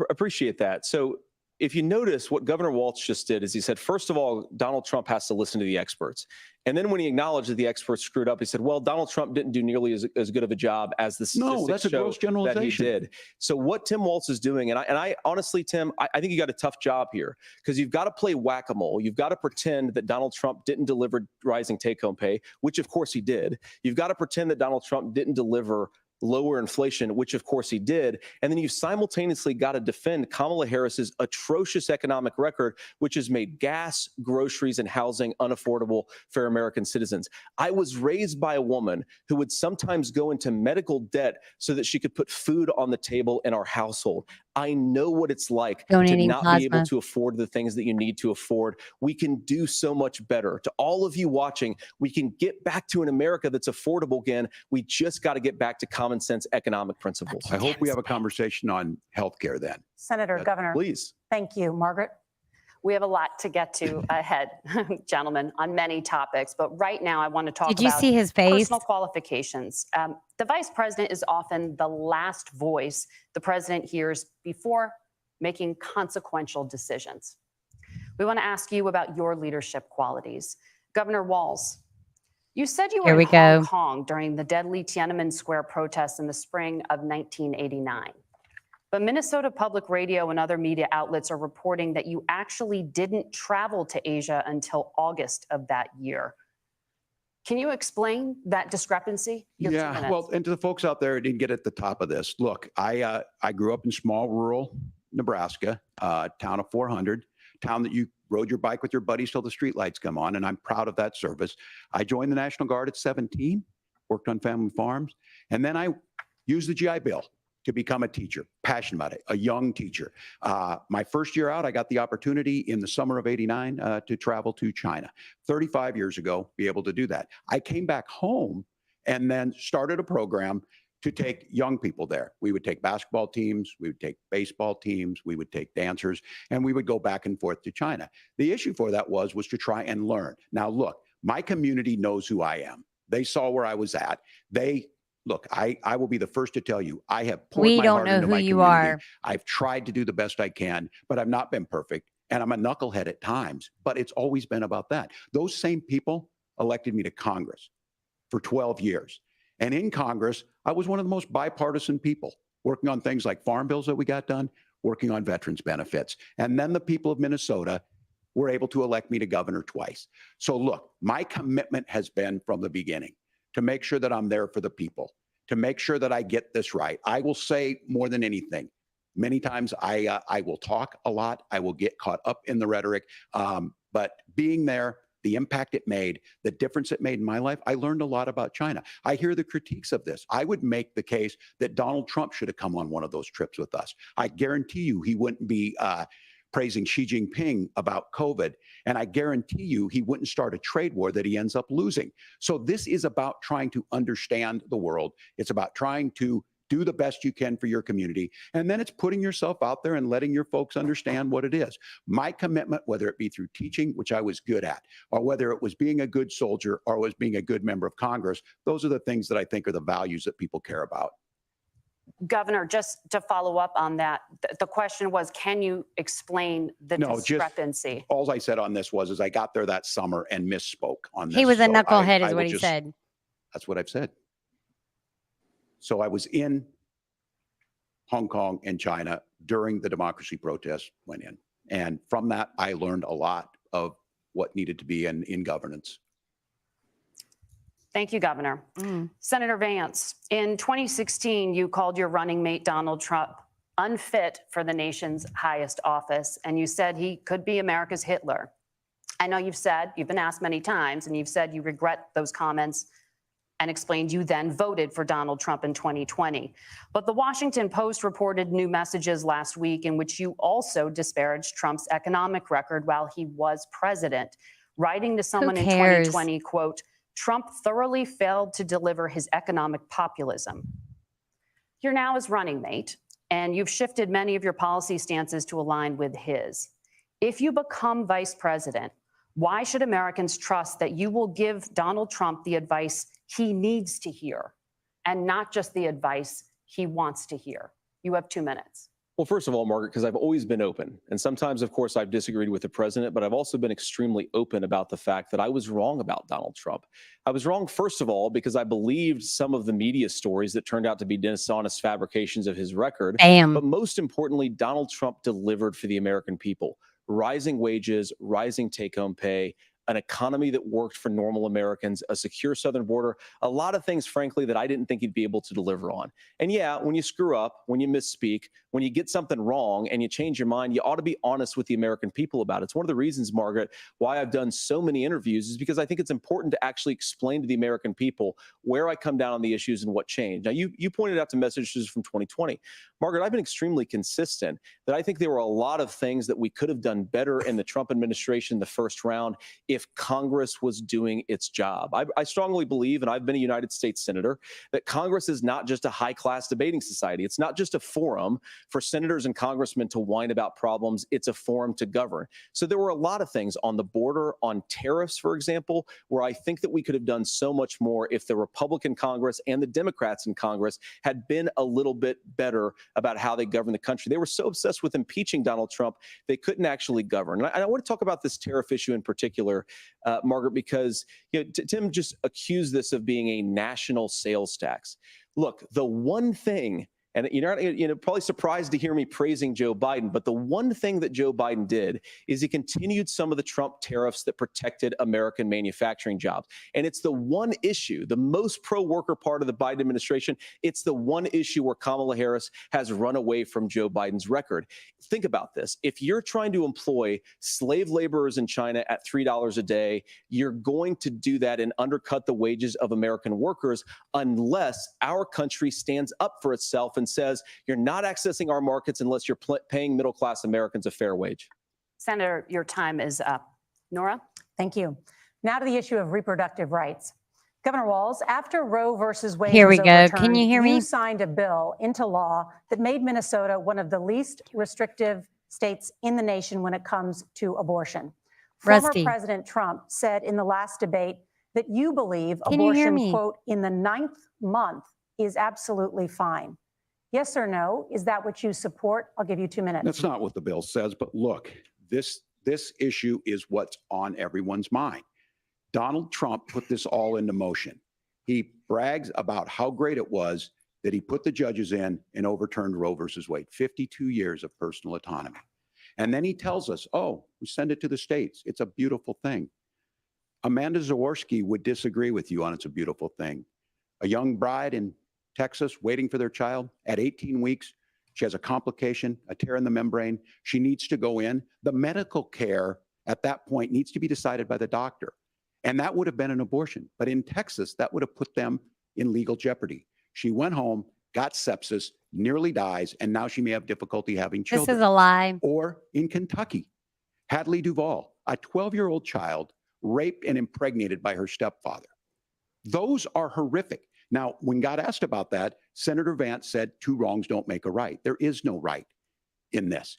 appreciate that. So if you notice, what Governor Walz just did is he said, first of all, Donald Trump has to listen to the experts. And then when he acknowledged that the experts screwed up, he said, well, Donald Trump didn't do nearly as good of a job as the statistics No, that's a gross generalization. that he did. So what Tim Walz is doing, and I honestly, Tim, I think you got a tough job here, because you've got to play whack-a-mole. You've got to pretend that Donald Trump didn't deliver rising take-home pay, which of course he did. You've got to pretend that Donald Trump didn't deliver lower inflation, which of course he did. And then you've simultaneously got to defend Kamala Harris's atrocious economic record, which has made gas, groceries, and housing unaffordable for American citizens. I was raised by a woman who would sometimes go into medical debt so that she could put food on the table in our household. I know what it's like to not be able to afford the things that you need to afford. We can do so much better. To all of you watching, we can get back to an America that's affordable again. We just got to get back to common sense economic principles. I hope we have a conversation on healthcare then. Senator, Governor. Please. Thank you. Margaret? We have a lot to get to ahead, gentlemen, on many topics. But right now, I want to talk about Did you see his face? Personal qualifications. The vice president is often the last voice the president hears before making consequential decisions. We want to ask you about your leadership qualities. Governor Walz, you said you were in Hong Kong during the deadly Tiananmen Square protests in the spring of 1989. But Minnesota Public Radio and other media outlets are reporting that you actually didn't travel to Asia until August of that year. Can you explain that discrepancy? Yeah, well, and to the folks out there who didn't get at the top of this, look, I grew up in small rural Nebraska, town of 400, town that you rode your bike with your buddies till the streetlights come on, and I'm proud of that service. I joined the National Guard at 17, worked on family farms, and then I used the GI Bill to become a teacher, passionate about it, a young teacher. My first year out, I got the opportunity in the summer of '89 to travel to China. 35 years ago, be able to do that. I came back home and then started a program to take young people there. We would take basketball teams, we would take baseball teams, we would take dancers, and we would go back and forth to China. The issue for that was to try and learn. Now, look, my community knows who I am. They saw where I was at. Look, I will be the first to tell you, I have poured my heart into my community. I've tried to do the best I can, but I've not been perfect. And I'm a knucklehead at times, but it's always been about that. Those same people elected me to Congress for 12 years. And in Congress, I was one of the most bipartisan people, working on things like farm bills that we got done, working on veterans benefits. And then the people of Minnesota were able to elect me to governor twice. So look, my commitment has been from the beginning to make sure that I'm there for the people, to make sure that I get this right. I will say more than anything, many times I will talk a lot. I will get caught up in the rhetoric, but being there the impact it made, the difference it made in my life, I learned a lot about China. I hear the critiques of this. I would make the case that Donald Trump should have come on one of those trips with us. I guarantee you he wouldn't be praising Xi Jinping about COVID. And I guarantee you he wouldn't start a trade war that he ends up losing. So this is about trying to understand the world. It's about trying to do the best you can for your community. And then it's putting yourself out there and letting your folks understand what it is. My commitment, whether it be through teaching, which I was good at, or whether it was being a good soldier or was being a good member of Congress, those are the things that I think are the values that people care about. Governor, just to follow up on that, the question was, can you explain the discrepancy? All I said on this is I got there that summer and misspoke on this. He was a So knucklehead, I is will what he said. That's what I've said. So I was in Hong Kong and China during the democracy protests went in. And from that, I learned a lot of what needed to be in governance. Thank you, Governor. Senator Vance, in 2016, you called your running mate, Donald Trump, unfit for the nation's highest office, and you said he could be America's Hitler. I know you've been asked many times, and you've said you regret those comments and explained you then voted for Donald Trump in 2020. But the Washington Post reported new messages last week in which you also disparaged Trump's economic record while he was president, writing to someone in 2020, quote, Trump thoroughly failed to deliver his economic populism. You're now his running mate, and you've shifted many of your policy stances to align with his. If you become vice president, why should Americans trust that you will give Donald Trump the advice he needs to hear and not just the advice he wants to hear? You have 2 minutes. Well, first of all, Margaret, because I've always been open. And sometimes, of course, I've disagreed with the president, but I've also been extremely open about the fact that I was wrong about Donald Trump. I was wrong, first of all, because I believed some of the media stories that turned out to be dishonest fabrications of his record. Damn. But most importantly, Donald Trump delivered for the American people. Rising wages, rising take-home pay, an economy that worked for normal Americans, a secure southern border, a lot of things, frankly, that I didn't think he'd be able to deliver on. And yeah, when you screw up, when you misspeak, when you get something wrong and you change your mind, you ought to be honest with the American people about it. It's one of the reasons, Margaret, why I've done so many interviews is because I think it's important to actually explain to the American people where I come down on the issues and what changed. Now, you pointed out the messages from 2020. Margaret, I've been extremely consistent that I think there were a lot of things that we could have done better in the Trump administration the first round if Congress was doing its job. I strongly believe, and I've been a United States Senator, that Congress is not just a high-class debating society. It's not just a forum for senators and congressmen to whine about problems. It's a forum to govern. So there were a lot of things on the border, on tariffs, for example, where I think that we could have done so much more if the Republican Congress and the Democrats in Congress had been a little bit better about how they govern the country. They were so obsessed with impeaching Donald Trump, they couldn't actually govern. And I want to talk about this tariff issue in particular, Margaret, because Tim just accused this of being a national sales tax. Look, the one thing, and you're probably surprised to hear me praising Joe Biden, but the one thing that Joe Biden did is he continued some of the Trump tariffs that protected American manufacturing jobs. And it's the one issue, the most pro-worker part of the Biden administration, it's the one issue where Kamala Harris has run away from Joe Biden's record. Think about this. If you're trying to employ slave laborers in China at $3 a day, you're going to do that and undercut the wages of American workers unless our country stands up for itself and says, you're not accessing our markets unless you're paying middle-class Americans a fair wage. Senator, your time is up. Nora? Thank you. Now to the issue of reproductive rights. Governor WALZ, after Roe versus Wade Here we was go. overturned, Can you hear me? You signed a bill into law that made Minnesota one of the least restrictive states in the nation when it comes to abortion. Former Rusty. President Trump said in the last debate that you believe Can you hear abortion, me? quote, in the 9th month is absolutely fine. Yes or no? Is that what you support? I'll give you 2 minutes. That's not what the bill says, but look, this issue is what's on everyone's mind. Donald Trump put this all into motion. He brags about how great it was that he put the judges in and overturned Roe versus Wade, 52 years of personal autonomy. And then he tells us, oh, we send it to the states. It's a beautiful thing. Amanda Zaworski would disagree with you on it's a beautiful thing. A young bride in Texas waiting for their child at 18 weeks. She has a complication, a tear in the membrane. She needs to go in. The medical care at that point needs to be decided by the doctor. And that would have been an abortion. But in Texas, that would have put them in legal jeopardy. She went home, got sepsis, nearly dies, and now she may have difficulty having children. This is a lie. Or in Kentucky, Hadley Duvall, a 12-year-old child raped and impregnated by her stepfather. Those are horrific. Now, when God asked about that, Senator Vance said 2 wrongs don't make a right. There is no right in this.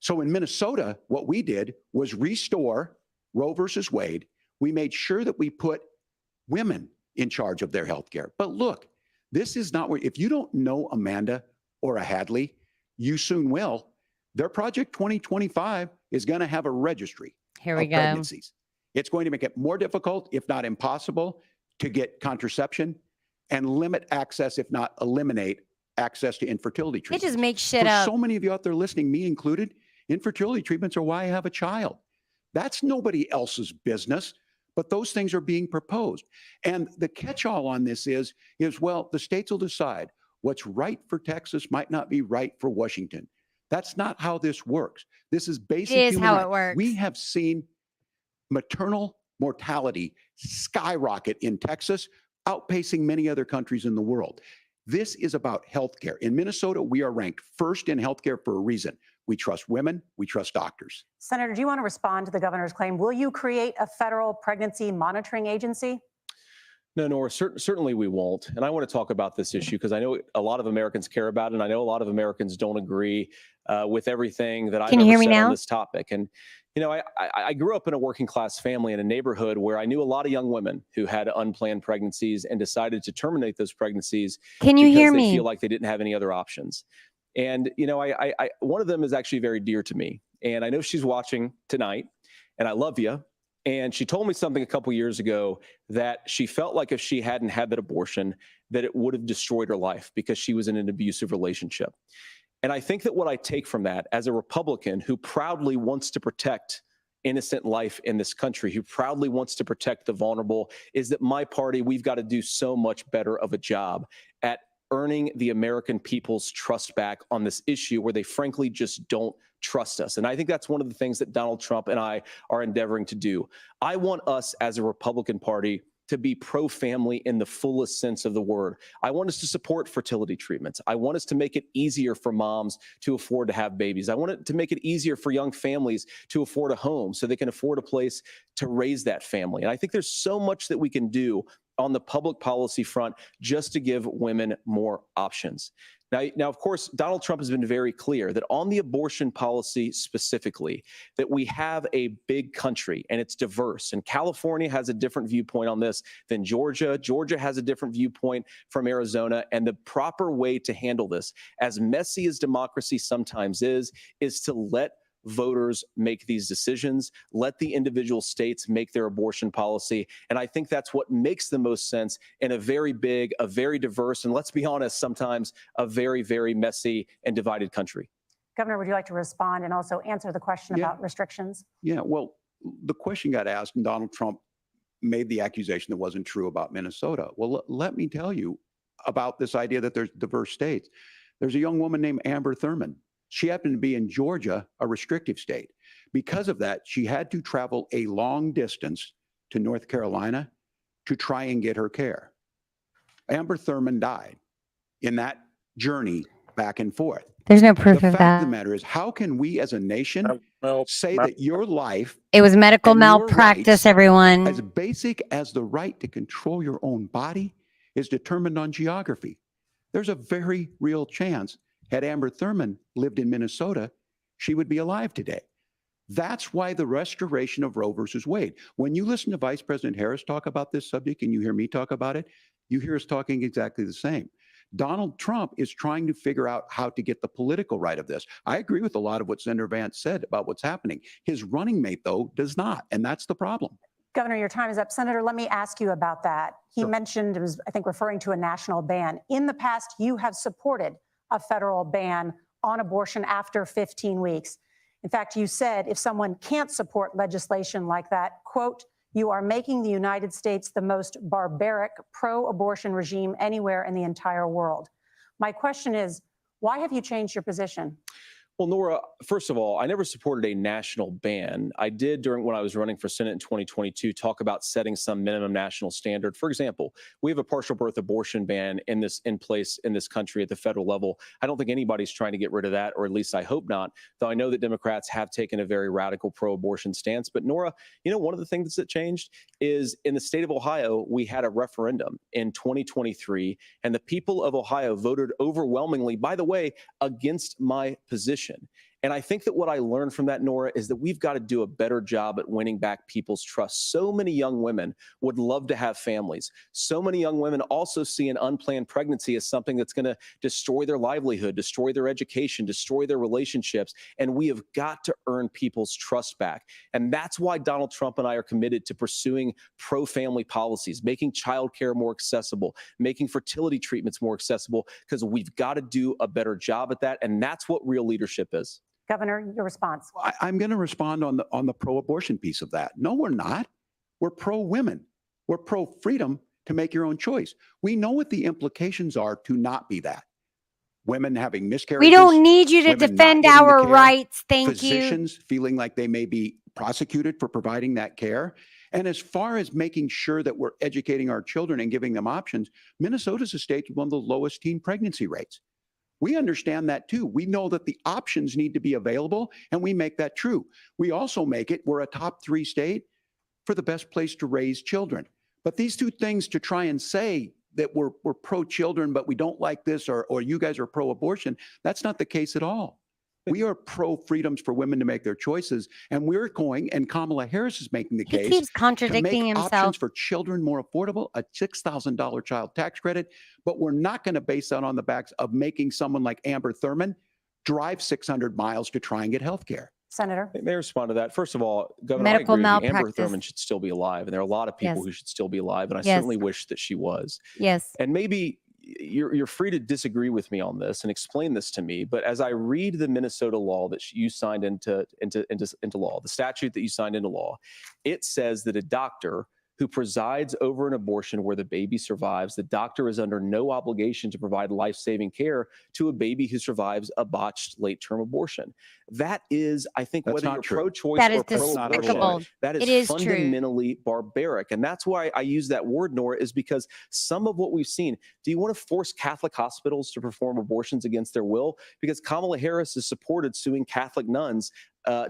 So in Minnesota, what we did was restore Roe versus Wade. We made sure that we put women in charge of their health care. But look, this is not where, if you don't know Amanda or a Hadley, you soon will. Their Project 2025 is going to have a registry Here we of go. pregnancies. It's going to make it more difficult, if not impossible, to get contraception and limit access, if not eliminate access to infertility They treatments. just make shit For up. so many of you out there listening, me included, infertility treatments are why I have a child. That's nobody else's business, but those things are being proposed. And the catch-all on this is, well, the states will decide what's right for Texas might not be right for Washington. That's not how this works. This is basic It is human how right. it works. We have seen maternal mortality skyrocket in Texas, outpacing many other countries in the world. This is about healthcare. In Minnesota, we are ranked first in healthcare for a reason. We trust women, we trust doctors. Senator, do you want to respond to the governor's claim? Will you create a federal pregnancy monitoring agency? No, Nora, certainly we won't. And I want to talk about this issue because I know a lot of Americans care about it, and I know a lot of Americans don't agree with everything that I've Can you ever hear me said now? on this topic. And, you know, I grew up in a working class family in a neighborhood where I knew a lot of young women who had unplanned pregnancies and decided to terminate those pregnancies Can you because hear they me? feel like they didn't have any other options. And, you know, one of them is actually very dear to me. And I know she's watching tonight, and I love you. And she told me something a couple years ago that she felt like if she hadn't had that abortion, that it would have destroyed her life because she was in an abusive relationship. And I think that what I take from that as a Republican who proudly wants to protect innocent life in this country, who proudly wants to protect the vulnerable, is that my party, we've got to do so much better of a job at earning the American people's trust back on this issue where they frankly just don't trust us. And I think that's one of the things that Donald Trump and I are endeavoring to do. I want us as a Republican Party to be pro-family in the fullest sense of the word. I want us to support fertility treatments. I want us to make it easier for moms to afford to have babies. I want it to make it easier for young families to afford a home so they can afford a place to raise that family. And I think there's so much that we can do on the public policy front just to give women more options. Now, of course, Donald Trump has been very clear that on the abortion policy specifically, that we have a big country and it's diverse. And California has a different viewpoint on this than Georgia. Georgia has a different viewpoint from Arizona. And the proper way to handle this, as messy as democracy sometimes is to let voters make these decisions, let the individual states make their abortion policy. And I think that's what makes the most sense in a very big, a very diverse, and let's be honest, sometimes a very, very messy and divided country. Governor, would you like to respond and also answer the question about restrictions? Yeah, well, the question got asked and Donald Trump made the accusation that wasn't true about Minnesota. Well, let me tell you about this idea that there's diverse states. There's a young woman named Amber Thurman. She happened to be in Georgia, a restrictive state. Because of that, she had to travel a long distance to North Carolina to try and get her care. Amber Thurman died in that journey back and forth. There's no proof The of fact that. of the matter is, how can we as a nation say that your life It was medical and your malpractice, rights, everyone. as basic as the right to control your own body, is determined on geography? There's a very real chance, had Amber Thurman lived in Minnesota, she would be alive today. That's why the restoration of Roe versus Wade. When you listen to Vice President Harris talk about this subject and you hear me talk about it, you hear us talking exactly the same. Donald Trump is trying to figure out how to get the political right of this. I agree with a lot of what Senator Vance said about what's happening. His running mate, though, does not, and that's the problem. Governor, your time is up. Senator, let me ask you about that. He mentioned, it was, I think, referring to a national ban. In the past, you have supported a federal ban on abortion after 15 weeks. In fact, you said if someone can't support legislation like that, quote, you are making the United States the most barbaric pro-abortion regime anywhere in the entire world. My question is, why have you changed your position? Well, Nora, first of all, I never supported a national ban. I did when I was running for Senate in 2022 talk about setting some minimum national standard. For example, we have a partial birth abortion ban in place in this country at the federal level. I don't think anybody's trying to get rid of that, or at least I hope not, though I know that Democrats have taken a very radical pro-abortion stance. But Nora, one of the things that changed is in the state of Ohio, we had a referendum in 2023, and the people of Ohio voted overwhelmingly, by the way, against my position. And I think that what I learned from that, Nora, is that we've got to do a better job at winning back people's trust. So many young women would love to have families. So many young women also see an unplanned pregnancy as something that's going to destroy their livelihood, destroy their education, destroy their relationships. And we have got to earn people's trust back. And that's why Donald Trump and I are committed to pursuing pro-family policies, making childcare more accessible, making fertility treatments more accessible, because we've got to do a better job at that. And that's what real leadership is. Governor, your response. I'm going to respond on the pro-abortion piece of that. No, we're not. We're pro-women. We're pro-freedom to make your own choice. We know what the implications are to not be that. Women having miscarriages. We don't need you to defend our rights. Thank you. Physicians feeling like they may be prosecuted for providing that care. And as far as making sure that we're educating our children and giving them options, Minnesota's a state with one of the lowest teen pregnancy rates. We understand that too. We know that the options need to be available, and we make that true. We also make it, we're a top 3 state for the best place to raise children. But these two things, to try and say that we're pro-children, but we don't like this, or you guys are pro-abortion, that's not the case at all. We are pro-freedoms for women to make their choices, and we're going, and Kamala Harris is making the case, He keeps to contradicting make himself. options for children more affordable, a $6,000 child tax credit, but we're not going to base that on the backs of making someone like Amber Thurman drive 600 miles to try and get health care. Senator. May I respond to that? First of all, Governor, Medical I agree with you. Amber malpractice. Thurman should still be alive, and there are a lot of people Yes. who should still be alive, and I Yes. certainly wish that she was. Yes. And maybe you're free to disagree with me on this and explain this to me, but as I read the Minnesota law that you signed into law, the statute that you signed into law, it says that a doctor who presides over an abortion where the baby survives, the doctor is under no obligation to provide life-saving care to a baby who survives a botched late-term abortion. That is, I think, That's whether not you're true. pro-choice That or is pro-abortion, despicable. that It is is true. fundamentally barbaric. And that's why I use that word, Nora, is because some of what we've seen, do you want to force Catholic hospitals to perform abortions against their will? Because Kamala Harris has supported suing Catholic nuns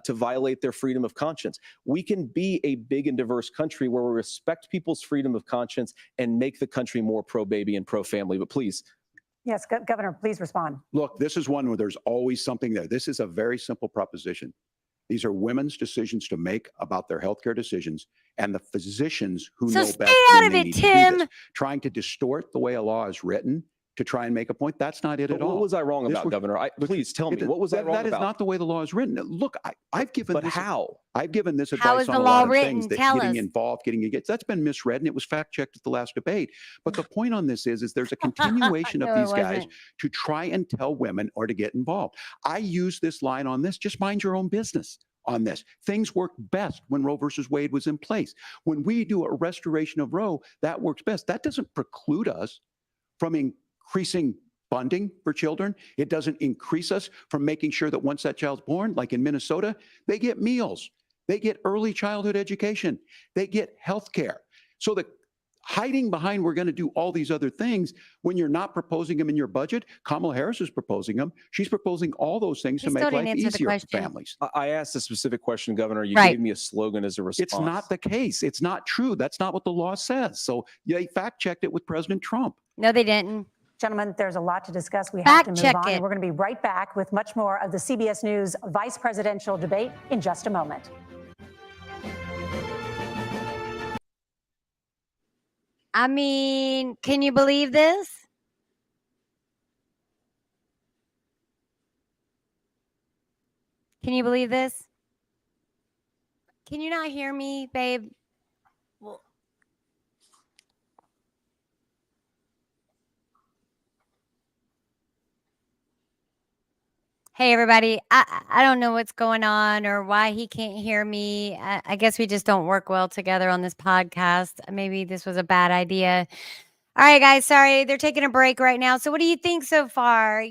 to violate their freedom of conscience. We can be a big and diverse country where we respect people's freedom of conscience and make the country more pro-baby and pro-family. But please. Yes, Governor, please respond. Look, this is one where there's always something there. This is a very simple proposition. These are women's decisions to make about their healthcare decisions, and the physicians who So know stay best out when of they it, need to do Tim. this. Trying to distort the way a law is written to try and make a point, that's not it at all. What was I wrong This about, was- Governor? Please tell me, what was I wrong That is about? not the way the law is written. Look, I've given But this. how? I've given this How advice is on the a law lot of written? things, that Tell getting us. involved, getting engaged. That's been misread, and it was fact-checked at the last debate. But the point on this is there's a continuation No, of it these guys wasn't. to try and tell women or to get involved. I use this line on this, just mind your own business on this. Things work best when Roe versus Wade was in place. When we do a restoration of Roe, that works best. That doesn't preclude us from increasing funding for children. It doesn't increase us from making sure that once that child's born, like in Minnesota, they get meals, they get early childhood education, they get health care. So the hiding behind we're going to do all these other things when you're not proposing them in your budget. Kamala Harris is proposing them. She's proposing all those things He to still make didn't life answer the easier for question. families. I asked a specific question, Governor. You Right. gave me a slogan as a response. It's not the case. It's not true. That's not what the law says. So they fact-checked it with President Trump. No, they didn't. Gentlemen, there's a lot to discuss. We have Fact to move check on. it. And we're going to be right back with much more of the CBS News vice presidential debate in just a moment. I mean, can you believe this? Can you believe this? Can you not hear me, babe? Well, hey, everybody. I don't know what's going on or why he can't hear me. I guess we just don't work well together on this podcast. Maybe this was a bad idea. All right, guys. Sorry, they're taking a break right now. So what do you think so far?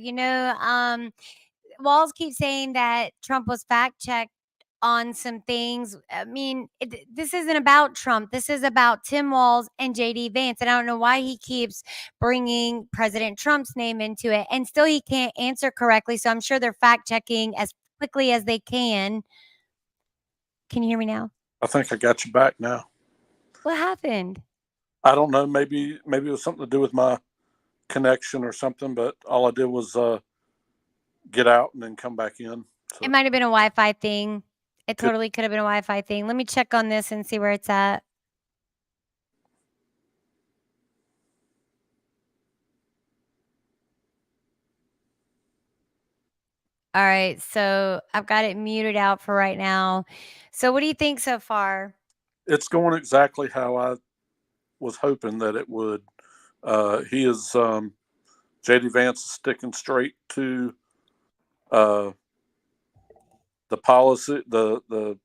Walz keeps saying that Trump was fact checked on some things. I mean, this isn't about Trump. This is about Tim Walz and JD Vance. And I don't know why he keeps bringing President Trump's name into it. And still he can't answer correctly. So I'm sure they're fact checking as quickly as they can. Can you hear me now? I think I got you back now. What happened? I don't know. Maybe it was something to do with my connection or something, but all I did was get out and then come back in. So. It might have been a Wi-Fi thing. It totally could have been a Wi-Fi thing. Let me check on this and see where it's at. All right, so I've got it muted out for right now. So what do you think so far? It's going exactly how I was hoping that it would. He is JD Vance is sticking straight to the policy, the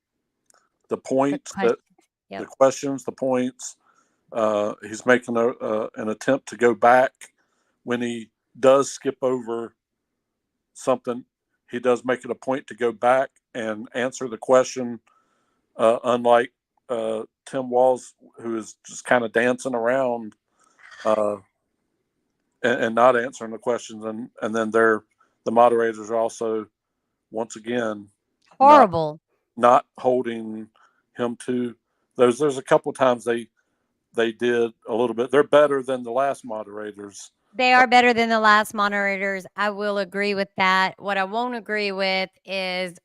points, the questions, the points. He's making an attempt to go back when he does skip over something. He does make it a point to go back and answer the question, unlike Tim Walz, who is just kind of dancing around and not answering the questions. And then the moderators are also, once again, horrible, not holding him to those. There's a couple times they did a little bit. They're better than the last moderators. They are better than the last moderators. I will agree with that. What I won't agree with is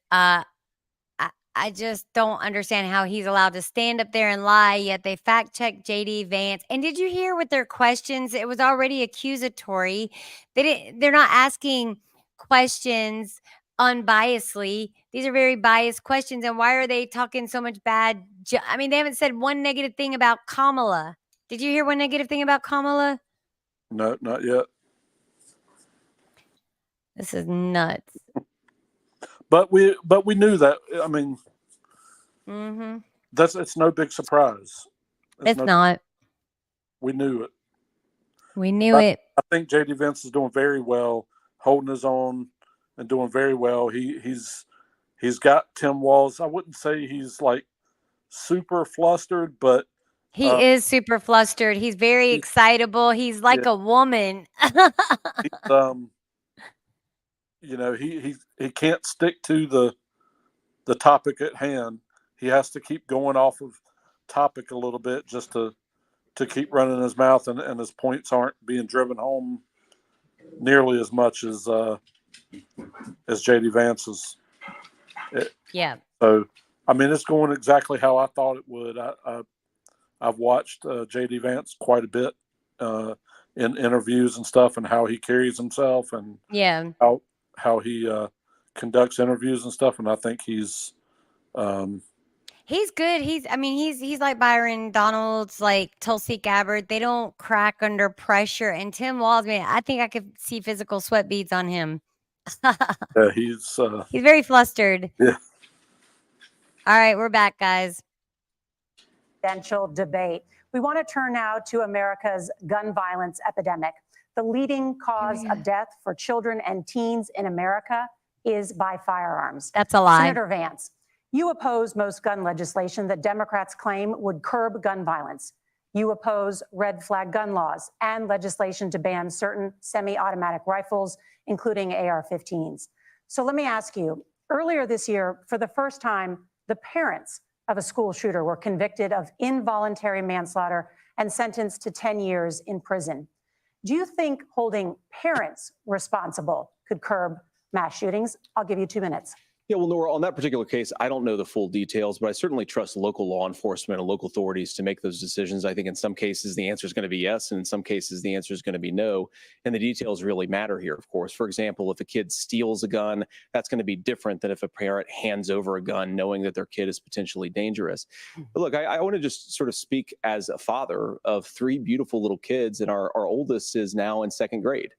I just don't understand how he's allowed to stand up there and lie, yet they fact check JD Vance. And did you hear with their questions? It was already accusatory. They're not asking questions unbiasedly. These are very biased questions. And why are they talking so much bad? I mean, they haven't said one negative thing about Kamala. Did you hear one negative thing about Kamala? No, not yet. This is nuts. But we knew that. I mean, it's no big surprise. It's not. We knew it. We knew it. I think JD Vance is doing very well, holding his own and doing very well. He's got Tim Walz. I wouldn't say he's like super flustered, but he is super flustered. He's very excitable. He's like a woman. You know, he can't stick to the topic at hand. He has to keep going off of topic a little bit just to keep running his mouth, and his points aren't being driven home nearly as much as JD Vance's. Yeah. So, I mean, it's going exactly how I thought it would. I've watched JD Vance quite a bit in interviews and stuff, and how he carries himself, and how he conducts interviews and stuff. And I think he's good. He's like Byron Donalds, like Tulsi Gabbard. They don't crack under pressure. And Tim Walz, man, I think I could see physical sweat beads on him. Yeah, he's very flustered. Yeah. All right, we're back, guys. Presidential debate. We want to turn now to America's gun violence epidemic. The leading cause of death for children and teens in America is by firearms. That's a lie. Senator Vance, you oppose most gun legislation that Democrats claim would curb gun violence. You oppose red flag gun laws and legislation to ban certain semi-automatic rifles, including AR-15s. So let me ask you, earlier this year, for the first time, the parents of a school shooter were convicted of involuntary manslaughter and sentenced to 10 years in prison. Do you think holding parents responsible could curb mass shootings? I'll give you 2 minutes. Yeah, well, Nora, on that particular case, I don't know the full details, but I certainly trust local law enforcement and local authorities to make those decisions. I think in some cases the answer is going to be yes, and in some cases the answer is going to be no. And the details really matter here, of course. For example, if a kid steals a gun, that's going to be different than if a parent hands over a gun knowing that their kid is potentially dangerous. But look, I want to just sort of speak as a father of 3 beautiful little kids, and our oldest is now in 2nd grade.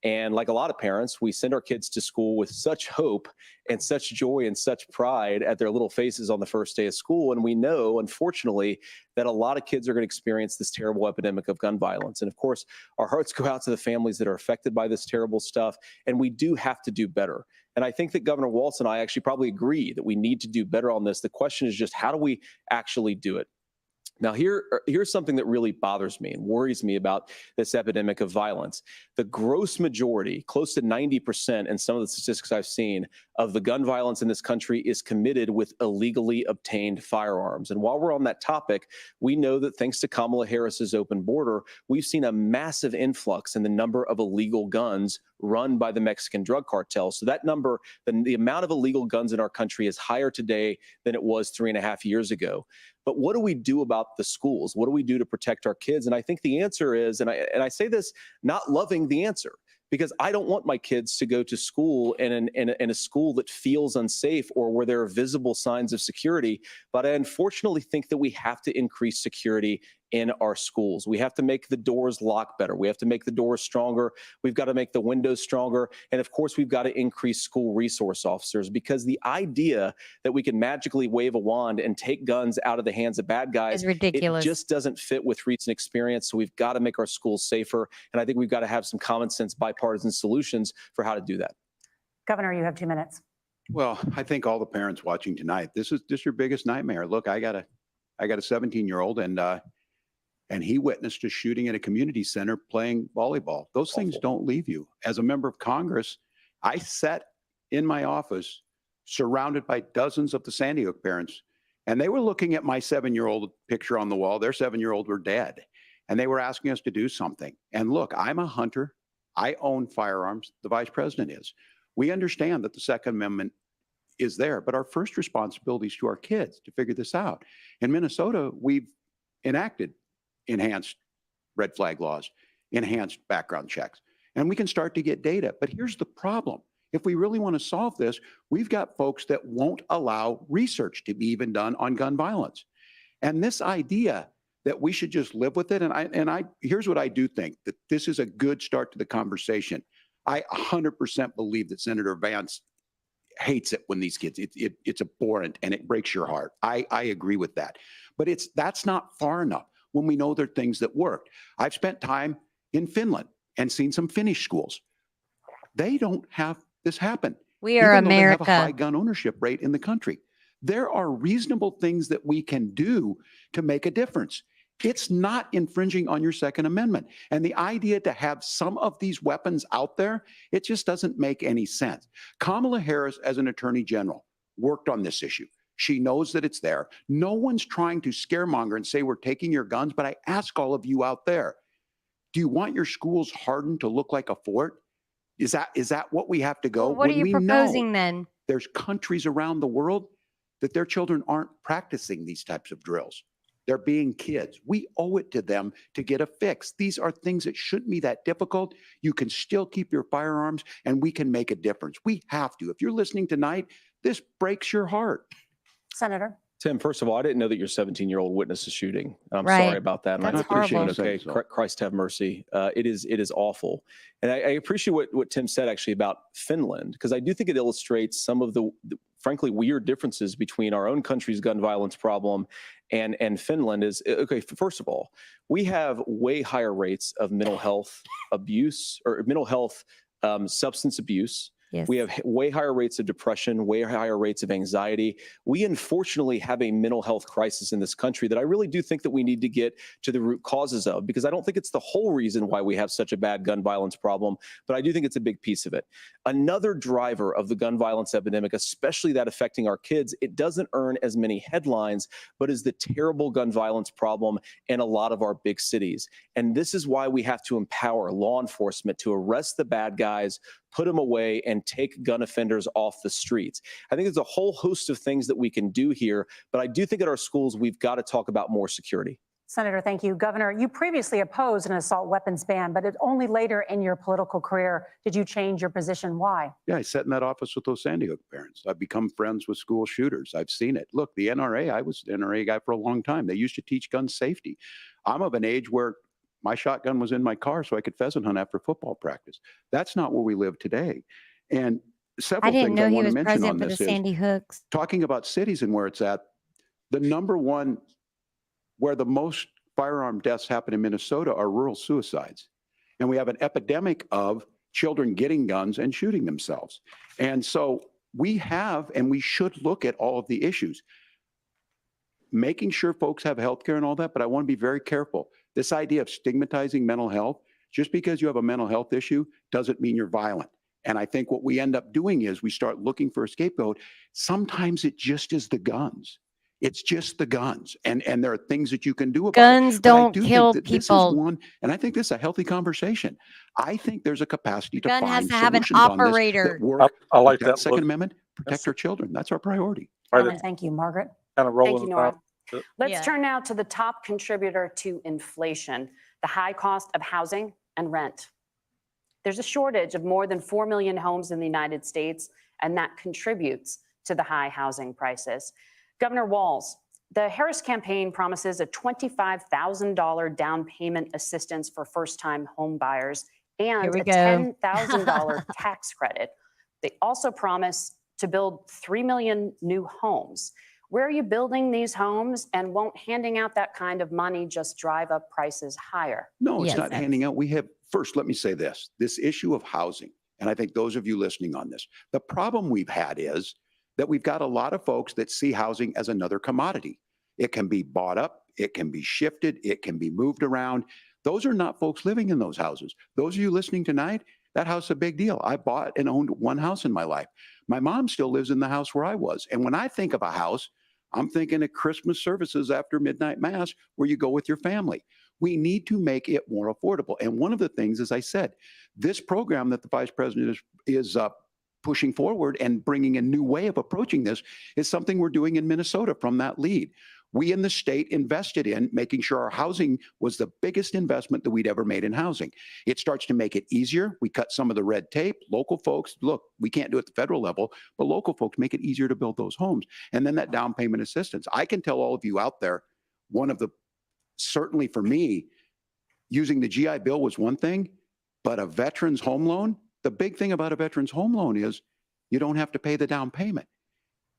And like a lot of parents, we send our kids to school with such hope and such joy and such pride at their little faces on the first day of school. And we know, unfortunately, that a lot of kids are going to experience this terrible epidemic of gun violence. And of course, our hearts go out to the families that are affected by this terrible stuff. And we do have to do better. And I think that Governor Walz and I actually probably agree that we need to do better on this. The question is just how do we actually do it? Now, here's something that really bothers me and worries me about this epidemic of violence. The gross majority, close to 90%, and some of the statistics I've seen, of the gun violence in this country is committed with illegally obtained firearms. And while we're on that topic, we know that thanks to Kamala Harris's open border, we've seen a massive influx in the number of illegal guns run by the Mexican drug cartel. So that number, the amount of illegal guns in our country is higher today than it was 3.5 years ago. But what do we do about the schools? What do we do to protect our kids? And I think the answer is, and I say this not loving the answer, because I don't want my kids to go to school in a school that feels unsafe or where there are visible signs of security. But I unfortunately think that we have to increase security in our schools. We have to make the doors lock better. We have to make the doors stronger. We've got to make the windows stronger. And of course, we've got to increase school resource officers, because the idea that we can magically wave a wand and take guns out of the hands of bad guys is ridiculous. It just doesn't fit with recent experience. So we've got to make our schools safer. And I think we've got to have some common sense bipartisan solutions for how to do that. Governor, you have 2 minutes. Well, I think all the parents watching tonight, this is just your biggest nightmare. Look, I got a 17-year-old, and he witnessed a shooting at a community center playing volleyball. Those things don't leave you. As a member of Congress, I sat in my office surrounded by dozens of the Sandy Hook parents, and they were looking at my 7-year-old picture on the wall. Their 7-year-old were dead, and they were asking us to do something. And look, I'm a hunter. I own firearms. The vice president is. We understand that the Second Amendment is there, but our first responsibility is to our kids to figure this out. In Minnesota, we've enacted enhanced red flag laws, enhanced background checks, and we can start to get data. But here's the problem. If we really want to solve this, we've got folks that won't allow research to be even done on gun violence. And this idea that we should just live with it, here's what I do think, that this is a good start to the conversation. I 100% believe that Senator Vance hates it when these kids, it's abhorrent and it breaks your heart. I agree with that. But that's not far enough when we know there are things that work. I've spent time in Finland and seen some Finnish schools. They don't have this happen. We are even though America. they have a high gun ownership rate in the country. There are reasonable things that we can do to make a difference. It's not infringing on your Second Amendment. And the idea to have some of these weapons out there, it just doesn't make any sense. Kamala Harris, as an attorney general, worked on this issue. She knows that it's there. No one's trying to scaremonger and say we're taking your guns, but I ask all of you out there, do you want your schools hardened to look like a fort? Is that what we have to go? Well, what are you proposing then? There's countries around the world that their children aren't practicing these types of drills. They're being kids. We owe it to them to get a fix. These are things that shouldn't be that difficult. You can still keep your firearms and we can make a difference. We have to. If you're listening tonight, this breaks your heart. Senator. Tim, first of all, I didn't know that your 17-year-old witnessed a shooting. I'm Right. sorry about that. And That's I appreciate horrible. it. Okay, Christ have mercy. It is awful. And I appreciate what Tim said actually about Finland, because I do think it illustrates some of the frankly weird differences between our own country's gun violence problem and Finland. Is okay, first of all, we have way higher rates of mental health abuse or mental health substance abuse. Yes. We have way higher rates of depression, way higher rates of anxiety. We unfortunately have a mental health crisis in this country that I really do think that we need to get to the root causes of, because I don't think it's the whole reason why we have such a bad gun violence problem, but I do think it's a big piece of it. Another driver of the gun violence epidemic, especially that affecting our kids, it doesn't earn as many headlines, but is the terrible gun violence problem in a lot of our big cities. And this is why we have to empower law enforcement to arrest the bad guys, put them away, and take gun offenders off the streets. I think there's a whole host of things that we can do here, but I do think at our schools, we've got to talk about more security. Senator, thank you. Governor, you previously opposed an assault weapons ban, but it only later in your political career did you change your position. Why? Yeah, I sat in that office with those Sandy Hook parents. I've become friends with school shooters. I've seen it. Look, the NRA, I was an NRA guy for a long time. They used to teach gun safety. I'm of an age where my shotgun was in my car so I could pheasant hunt after football practice. That's not where we live today. And several I didn't things know I he want to was mention president on for the this is Sandy Hooks. talking about cities and where it's at. The number one where the most firearm deaths happen in Minnesota are rural suicides. And we have an epidemic of children getting guns and shooting themselves. And so we have, and we should look at all of the issues, making sure folks have health care and all that. But I want to be very careful. This idea of stigmatizing mental health, just because you have a mental health issue doesn't mean you're violent. And I think what we end up doing is we start looking for a scapegoat. Sometimes it just is the guns. It's just the guns. And there are things that you can do about Guns it. But I don't do kill think that this is people. one, and I think this is a healthy conversation. I think there's a capacity to Gun has find to have an solutions on this operator. that work. I like Protect that Second look. Amendment, protect our children. That's our priority. Right, Gentlemen, thank you. Margaret? kind of Thank rolling you, it Nora. out. Let's Yeah. turn now to the top contributor to inflation, the high cost of housing and rent. There's a shortage of more than 4 million homes in the United States, and that contributes to the high housing prices. Governor WALZ, the Harris campaign promises a $25,000 down payment assistance for first-time home buyers Here and we a go. $10,000 tax credit. They also promise to build 3 million new homes. Where are you building these homes, and won't handing out that kind of money just drive up prices higher? No, it's Yes, not that's- handing out. We have, first, let me say this issue of housing, and I think those of you listening on this, the problem we've had is that we've got a lot of folks that see housing as another commodity. It can be bought up, it can be shifted, it can be moved around. Those are not folks living in those houses. Those of you listening tonight, that house is a big deal. I bought and owned one house in my life. My mom still lives in the house where I was. And when I think of a house, I'm thinking of Christmas services after midnight mass where you go with your family. We need to make it more affordable. And one of the things, as I said, this program that the vice president is pushing forward and bringing a new way of approaching this is something we're doing in Minnesota from that lead. We in the state invested in making sure our housing was the biggest investment that we'd ever made in housing. It starts to make it easier. We cut some of the red tape. Local folks, look, we can't do it at the federal level, but local folks make it easier to build those homes. And then that down payment assistance. I can tell all of you out there, one of the, certainly for me, using the GI Bill was one thing, but a veteran's home loan, the big thing about a veteran's home loan is you don't have to pay the down payment.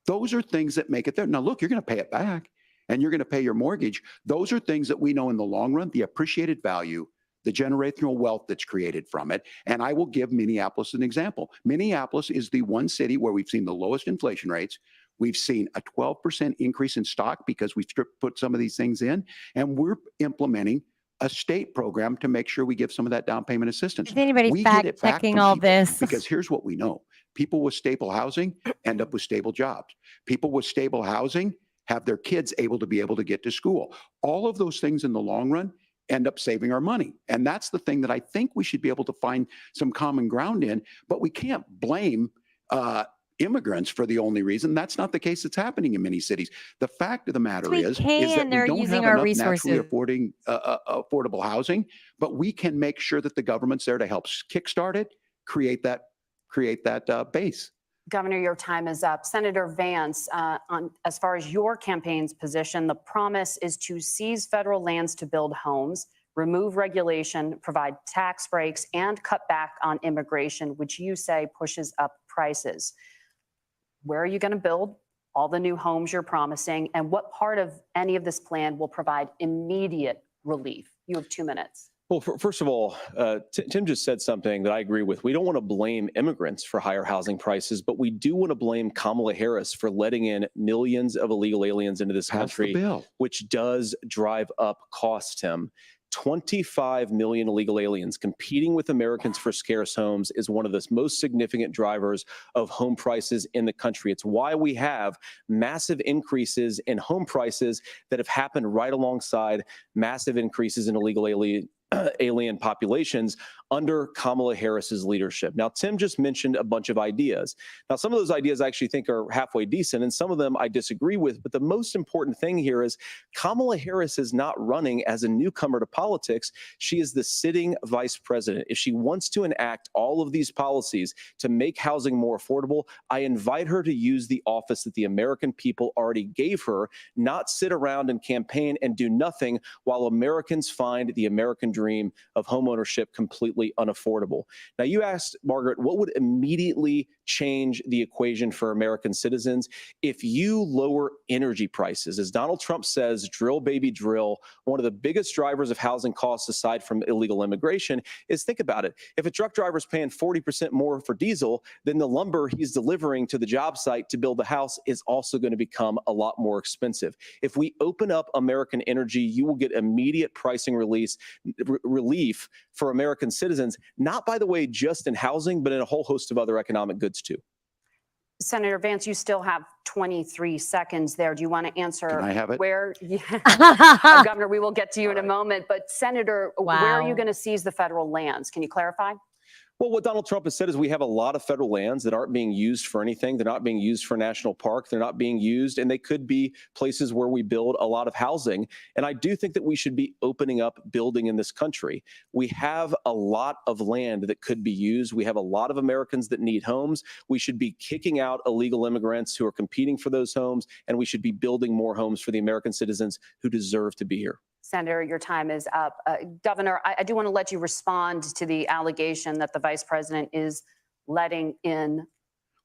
Those are things that make it there. Now, look, you're going to pay it back and you're going to pay your mortgage. Those are things that we know in the long run, the appreciated value, the generational wealth that's created from it. And I will give Minneapolis an example. Minneapolis is the one city where we've seen the lowest inflation rates. We've seen a 12% increase in stock because we've put some of these things in, and we're implementing a state program to make sure we give some of that down payment assistance. Is anybody We get it back fact-checking from all people, this? because here's what we know. People with stable housing end up with stable jobs. People with stable housing have their kids able to get to school. All of those things in the long run end up saving our money. And that's the thing that I think we should be able to find some common ground in, but we can't blame immigrants for the only reason. That's not the case that's happening in many cities. The fact of the matter is that we don't have enough naturally affordable housing, but we can make sure that the government's there to help kickstart it, create that base. Governor, your time is up. Senator Vance, as far as your campaign's position, the promise is to seize federal lands to build homes, remove regulation, provide tax breaks, and cut back on immigration, which you say pushes up prices. Where are you going to build all the new homes you're promising, and what part of any of this plan will provide immediate relief? You have 2 minutes. Well, first of all, Tim just said something that I agree with. We don't want to blame immigrants for higher housing prices, but we do want to blame Kamala Harris for letting in millions of illegal aliens into this country, which does drive up costs, Tim. 25 million illegal aliens competing with Americans for scarce homes is one of the most significant drivers of home prices in the country. It's why we have massive increases in home prices that have happened right alongside massive increases in illegal alien populations under Kamala Harris's leadership. Now, Tim just mentioned a bunch of ideas. Now, some of those ideas I actually think are halfway decent, and some of them I disagree with. But the most important thing here is Kamala Harris is not running as a newcomer to politics. She is the sitting vice president. If she wants to enact all of these policies to make housing more affordable, I invite her to use the office that the American people already gave her, not sit around and campaign and do nothing while Americans find the American dream of homeownership completely unaffordable. Now, you asked, Margaret, what would immediately change the equation for American citizens. If you lower energy prices, as Donald Trump says, drill, baby, drill, one of the biggest drivers of housing costs aside from illegal immigration is, think about it. If a truck driver is paying 40% more for diesel, then the lumber he's delivering to the job site to build the house is also going to become a lot more expensive. If we open up American energy, you will get immediate pricing relief for American citizens, not, by the way, just in housing, but in a whole host of other economic goods too. Senator Vance, you still have 23 seconds there. Do you want to answer? Can I have it? Where, Governor, we will get to you in a moment. But Senator, where are you going to seize the federal lands? Can you clarify? Well, what Donald Trump has said is we have a lot of federal lands that aren't being used for anything. They're not being used for national park. They're not being used, and they could be places where we build a lot of housing. And I do think that we should be opening up building in this country. We have a lot of land that could be used. We have a lot of Americans that need homes. We should be kicking out illegal immigrants who are competing for those homes, and we should be building more homes for the American citizens who deserve to be here. Senator, your time is up. Governor, I do want to let you respond to the allegation that the vice president is letting in.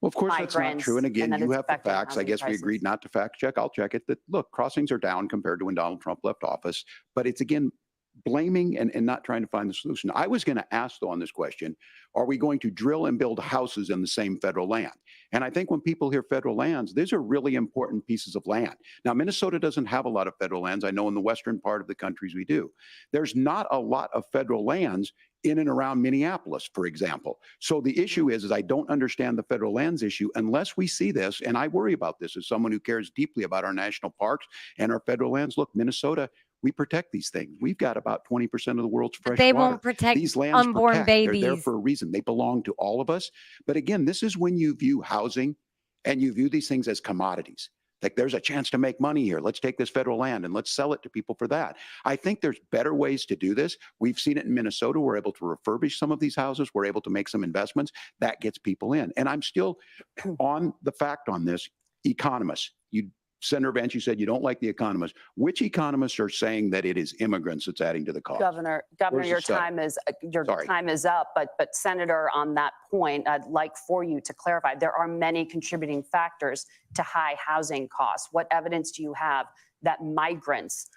Well, of course, that's not true. And again, that you it's have the affecting facts. I housing guess we prices. agreed not to fact check. I'll check it. That, look, crossings are down compared to when Donald Trump left office. But it's, again, blaming and not trying to find the solution. I was going to ask, though, on this question, are we going to drill and build houses in the same federal land? And I think when people hear federal lands, these are really important pieces of land. Now, Minnesota doesn't have a lot of federal lands. I know in the western part of the countries we do. There's not a lot of federal lands in and around Minneapolis, for example. So the issue is I don't understand the federal lands issue unless we see this, and I worry about this as someone who cares deeply about our national parks and our federal lands. Look, Minnesota, we protect these things. We've got about 20% of the world's fresh They water. won't protect These lands unborn protect. They're there babies. for a reason. They belong to all of us. But again, this is when you view housing and you view these things as commodities. Like, there's a chance to make money here. Let's take this federal land and let's sell it to people for that. I think there's better ways to do this. We've seen it in Minnesota. We're able to refurbish some of these houses. We're able to make some investments. That gets people in. And I'm still on the fact on this. Economists, Senator Vance, you said you don't like the economists. Which economists are saying that it is immigrants that's adding to the cost? Governor, Where's your the study? time is up. But Senator, on that point, I'd like for you to clarify. There are many contributing factors to high housing costs. What evidence do you have that migrants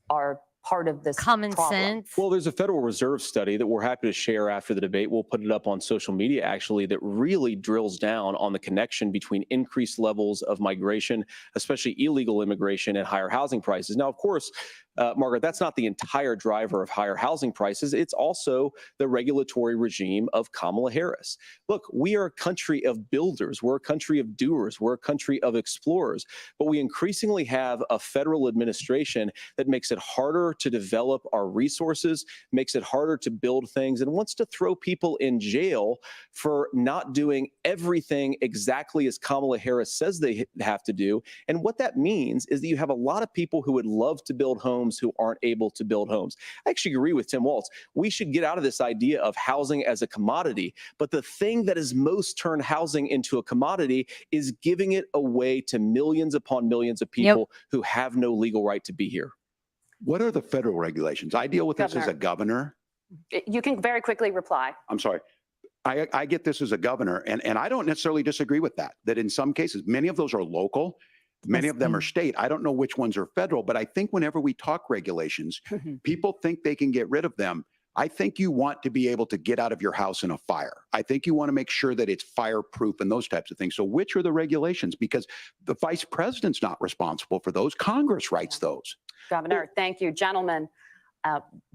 are part of this Common problem? sense. Well, there's a Federal Reserve study that we're happy to share after the debate. We'll put it up on social media, actually, that really drills down on the connection between increased levels of migration, especially illegal immigration, and higher housing prices. Now, of course, Margaret, that's not the entire driver of higher housing prices. It's also the regulatory regime of Kamala Harris. Look, we are a country of builders. We're a country of doers. We're a country of explorers. But we increasingly have a federal administration that makes it harder to develop our resources, makes it harder to build things, and wants to throw people in jail for not doing everything exactly as Kamala Harris says they have to do. And what that means is that you have a lot of people who would love to build homes who aren't able to build homes. I actually agree with Tim Walz. We should get out of this idea of housing as a commodity. But the thing that has most turned housing into a commodity is giving it away to millions upon millions of people who have no legal right to be here. What are the federal regulations? I deal with this as a governor. You can very quickly reply. I'm sorry. I get this as a governor, and I don't necessarily disagree with that, that in some cases, many of those are local. Many of them are state. I don't know which ones are federal, but I think whenever we talk regulations, people think they can get rid of them. I think you want to be able to get out of your house in a fire. I think you want to make sure that it's fireproof and those types of things. So which are the regulations? Because the vice president's not responsible for those. Congress writes those. Governor, thank you. Gentlemen,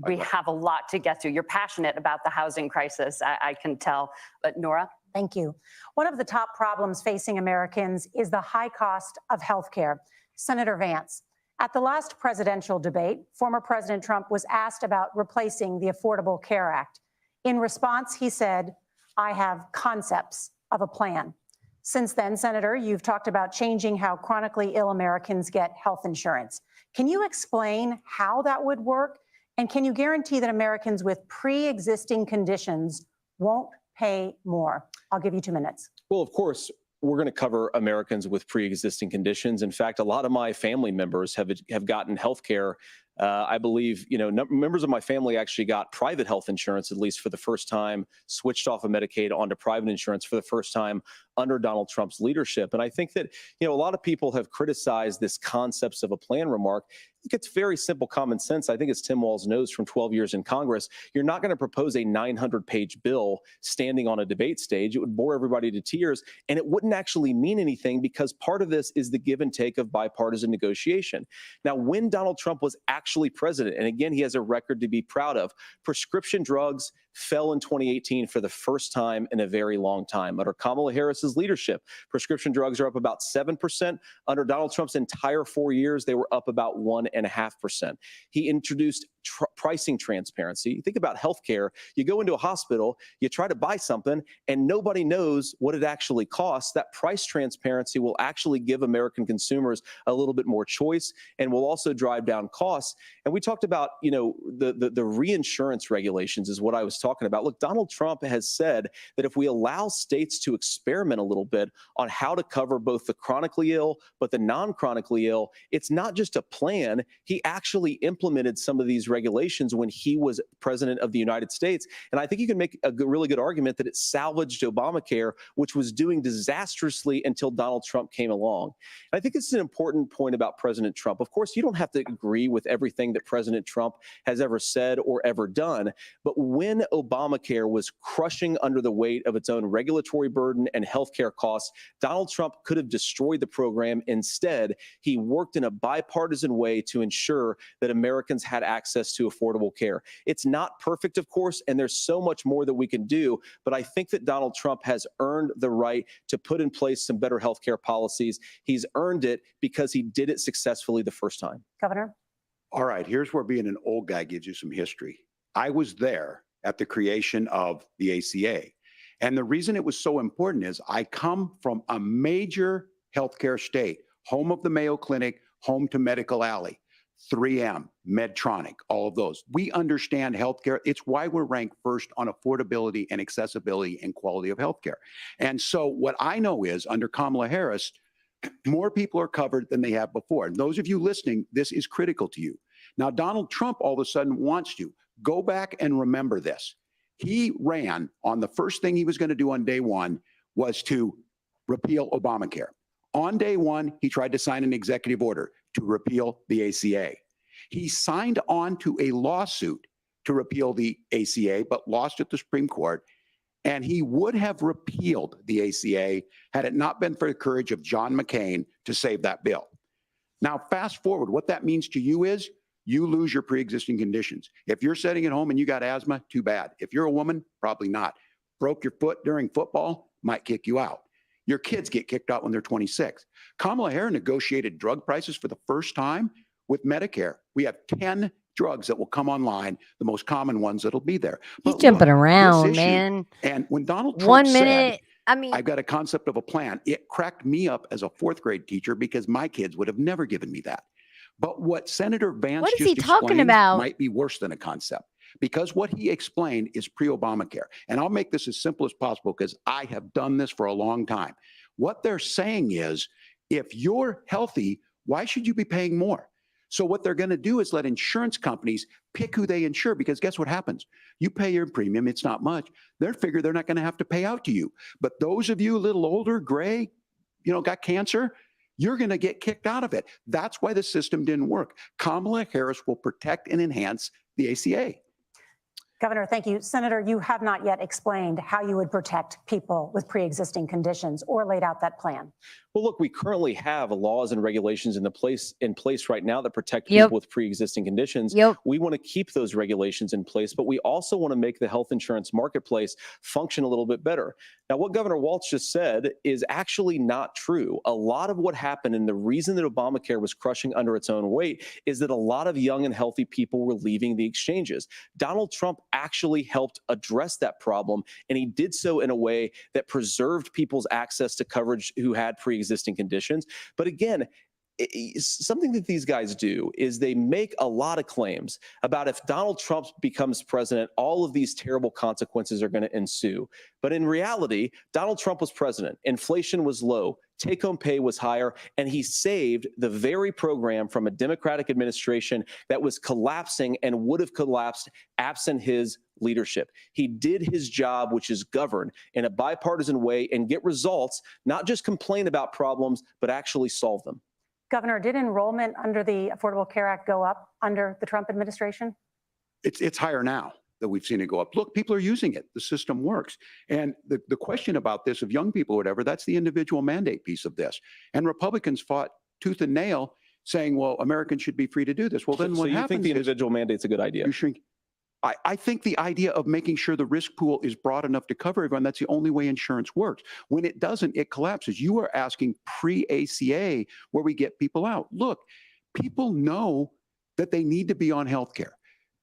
we have a lot to get to. You're passionate about the housing crisis, I can tell. But Nora? Thank you. One of the top problems facing Americans is the high cost of health care. Senator Vance, at the last presidential debate, former President Trump was asked about replacing the Affordable Care Act. In response, he said, "I have concepts of a plan." Since then, Senator, you've talked about changing how chronically ill Americans get health insurance. Can you explain how that would work? And can you guarantee that Americans with pre-existing conditions won't pay more? I'll give you 2 minutes. Well, of course, we're going to cover Americans with pre-existing conditions. In fact, a lot of my family members have gotten health care I believe, members of my family actually got private health insurance, at least for the first time, switched off of Medicaid onto private insurance for the first time under Donald Trump's leadership. And I think that, a lot of people have criticized this concepts of a plan remark. I think it's very simple common sense. I think as Tim Walz knows from 12 years in Congress, you're not going to propose a 900-page bill standing on a debate stage. It would bore everybody to tears, and it wouldn't actually mean anything because part of this is the give and take of bipartisan negotiation. Now, when Donald Trump was actually president, and again, he has a record to be proud of, prescription drugs fell in 2018 for the first time in a very long time. Under Kamala Harris's leadership, prescription drugs are up about 7%. Under Donald Trump's entire 4 years, they were up about 1.5%. He introduced pricing transparency. Think about healthcare. You go into a hospital, you try to buy something, and nobody knows what it actually costs. That price transparency will actually give American consumers a little bit more choice and will also drive down costs. And we talked about, the reinsurance regulations is what I was talking about. Look, Donald Trump has said that if we allow states to experiment a little bit on how to cover both the chronically ill, but the non-chronically ill, it's not just a plan. He actually implemented some of these regulations when he was president of the United States. And I think you can make a really good argument that it salvaged Obamacare, which was doing disastrously until Donald Trump came along. And I think this is an important point about President Trump. Of course, you don't have to agree with everything that President Trump has ever said or ever done. But when Obamacare was crushing under the weight of its own regulatory burden and healthcare costs, Donald Trump could have destroyed the program. Instead, he worked in a bipartisan way to ensure that Americans had access to affordable care. It's not perfect, of course, and there's so much more that we can do, but I think that Donald Trump has earned the right to put in place some better healthcare policies. He's earned it because he did it successfully the first time. Governor? All right, here's where being an old guy gives you some history. I was there at the creation of the ACA. And the reason it was so important is I come from a major healthcare state, home of the Mayo Clinic, home to Medical Alley, 3M, Medtronic, all of those. We understand healthcare. It's why we're ranked first on affordability and accessibility and quality of healthcare. And so what I know is under Kamala Harris, more people are covered than they have before. And those of you listening, this is critical to you. Now, Donald Trump all of a sudden wants to go back and remember this. He ran on the first thing he was going to do on day one was to repeal Obamacare. On day one, he tried to sign an executive order to repeal the ACA. He signed on to a lawsuit to repeal the ACA, but lost at the Supreme Court. And he would have repealed the ACA had it not been for the courage of John McCain to save that bill. Now, fast forward, what that means to you is you lose your pre-existing conditions. If you're sitting at home and you got asthma, too bad. If you're a woman, probably not. Broke your foot during football, might kick you out. Your kids get kicked out when they're 26. Kamala Harris negotiated drug prices for the first time with Medicare. We have 10 drugs that will come online, the most common ones that'll be there. He's But jumping look, around, this issue, man. And when Donald Trump 1 said, minute. I mean, I've got a concept of a plan, it cracked me up as a fourth grade teacher because my kids would have never given me that. But what Senator Vance what is just he talking explained about? might be worse than a concept, because what he explained is pre-Obamacare. And I'll make this as simple as possible because I have done this for a long time. What they're saying is, if you're healthy, why should you be paying more? So what they're going to do is let insurance companies pick who they insure, because guess what happens? You pay your premium, it's not much. They figure they're not going to have to pay out to you. But those of you a little older, gray, got cancer, you're going to get kicked out of it. That's why the system didn't work. Kamala Harris will protect and enhance the ACA. Governor, thank you. Senator, you have not yet explained how you would protect people with pre-existing conditions or laid out that plan. Well, look, we currently have laws and regulations in place right now that protect people with pre-existing conditions. We want to keep those regulations in place, but we also want to make the health insurance marketplace function a little bit better. Now, what Governor Walz just said is actually not true. A lot of what happened, and the reason that Obamacare was crushing under its own weight, is that a lot of young and healthy people were leaving the exchanges. Donald Trump actually helped address that problem, and he did so in a way that preserved people's access to coverage who had pre-existing conditions. But again, something that these guys do is they make a lot of claims about if Donald Trump becomes president, all of these terrible consequences are going to ensue. But in reality, Donald Trump was president. Inflation was low. Take-home pay was higher, and he saved the very program from a Democratic administration that was collapsing and would have collapsed absent his leadership. He did his job, which is govern in a bipartisan way and get results, not just complain about problems, but actually solve them. Governor, did enrollment under the Affordable Care Act go up under the Trump administration? It's higher now that we've seen it go up. Look, people are using it. The system works. And the question about this of young people or whatever, that's the individual mandate piece of this. And Republicans fought tooth and nail saying, well, Americans should be free to do this. Well, then so what you happens think the individual mandate's a good idea? You shrink. I think the idea of making sure the risk pool is broad enough to cover everyone, that's the only way insurance works. When it doesn't, it collapses. You are asking pre-ACA where we get people out. Look, people know that they need to be on health care.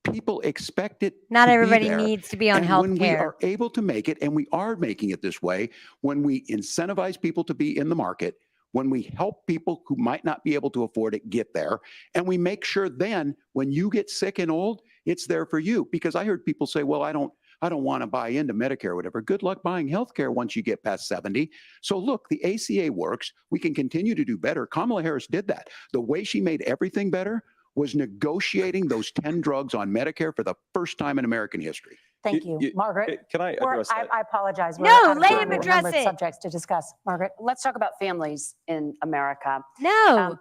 People expect it. Not to everybody be there. needs to be on And health when we care. are able to make it, and we are making it this way, when we incentivize people to be in the market, when we help people who might not be able to afford it get there, and we make sure then when you get sick and old, it's there for you. Because I heard people say, well, I don't want to buy into Medicare or whatever. Good luck buying health care once you get past 70. So look, the ACA works. We can continue to do better. Kamala Harris did that. The way she made everything better was negotiating those 10 drugs on Medicare for the first time in American history. Thank you, Margaret. Can I address that? I apologize. No, out of let time. him We're address numbered it. Subjects to discuss. Margaret. Let's talk about families in America. No,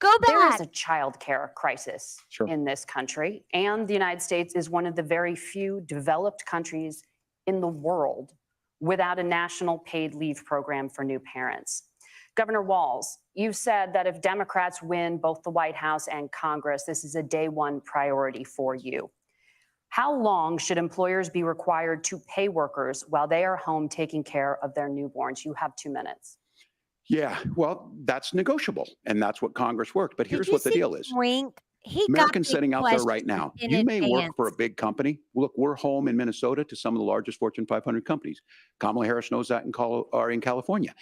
go There is back. a child care crisis Sure. in this country, and the United States is one of the very few developed countries in the world without a national paid leave program for new parents. Governor WALZ, you said that if Democrats win both the White House and Congress, this is a day one priority for you. How long should employers be required to pay workers while they are home taking care of their newborns? You have 2 minutes. Yeah, well, that's negotiable, and that's what Congress worked. But Did here's you what the see deal is. Wink? He Americans got the sitting out there right question now. in You may work for a advance. big company. Look, we're home in Minnesota to some of the largest Fortune 500 companies. Kamala Harris knows that in California.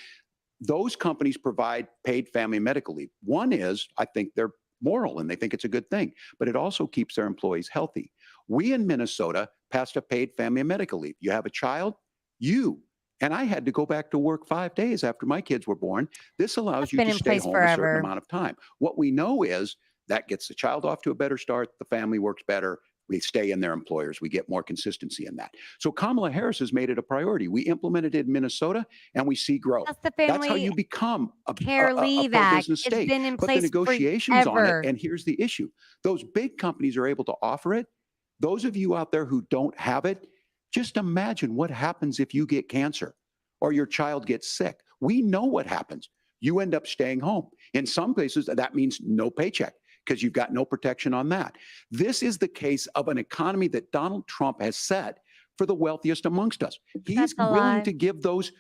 Those companies provide paid family medical leave. One is, I think they're moral and they think it's a good thing, but it also keeps their employees healthy. We in Minnesota passed a paid family medical leave. You have a child, and I had to go back to work 5 days after my kids were born. This allows That's you been to in stay place home a certain forever. amount of time. What we know is that gets the child off to a better start. The family works better. We stay in their employers. We get more consistency in that. So Kamala Harris has made it a priority. We implemented it in Minnesota, and we see growth. That's the That's how Family you become a Care Leave Act. pro-business It's state. been in But the place negotiations on forever. it, and here's the issue. Those big companies are able to offer it. Those of you out there who don't have it, just imagine what happens if you get cancer or your child gets sick. We know what happens. You end up staying home. In some places, that means no paycheck because you've got no protection on that. This is the case of an economy that Donald Trump has set for the wealthiest amongst us. He's That's a willing lie. to give those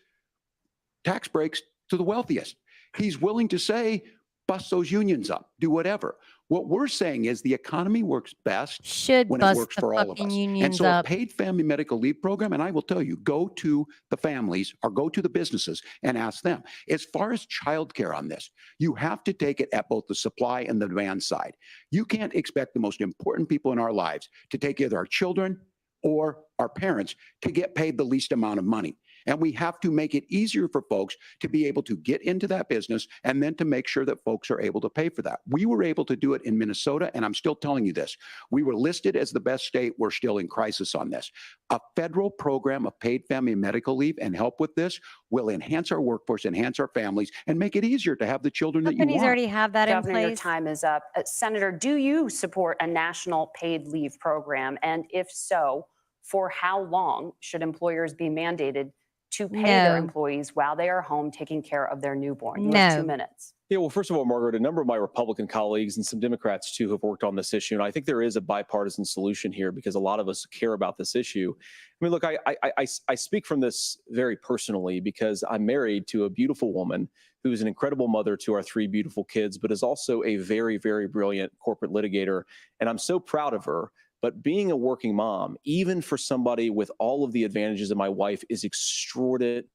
tax breaks to the wealthiest. He's willing to say, bust those unions up, do whatever. What we're saying is the economy works best Should when it bust works the for all of fucking us. And unions so a up. paid family medical leave program, and I will tell you, go to the families or go to the businesses and ask them. As far as childcare on this, you have to take it at both the supply and the demand side. You can't expect the most important people in our lives to take either our children or our parents to get paid the least amount of money. And we have to make it easier for folks to be able to get into that business and then to make sure that folks are able to pay for that. We were able to do it in Minnesota, and I'm still telling you this. We were listed as the best state. We're still in crisis on this. A federal program of paid family medical leave and help with this will enhance our workforce, enhance our families, and make it easier to have the children that you Companies want. already have that in Governor, your place. time is up. Senator, do you support a national paid leave program? And if so, for how long should employers be mandated to pay their No. employees while they are home taking care of their newborn? You have 2 No. minutes. Yeah, well, first of all, Margaret, a number of my Republican colleagues and some Democrats too have worked on this issue, and I think there is a bipartisan solution here because a lot of us care about this issue. I mean, look, I speak from this very personally because I'm married to a beautiful woman who is an incredible mother to our 3 beautiful kids, but is also a very, very brilliant corporate litigator, and I'm so proud of her. But being a working mom, even for somebody with all of the advantages of my wife, is extraordinarily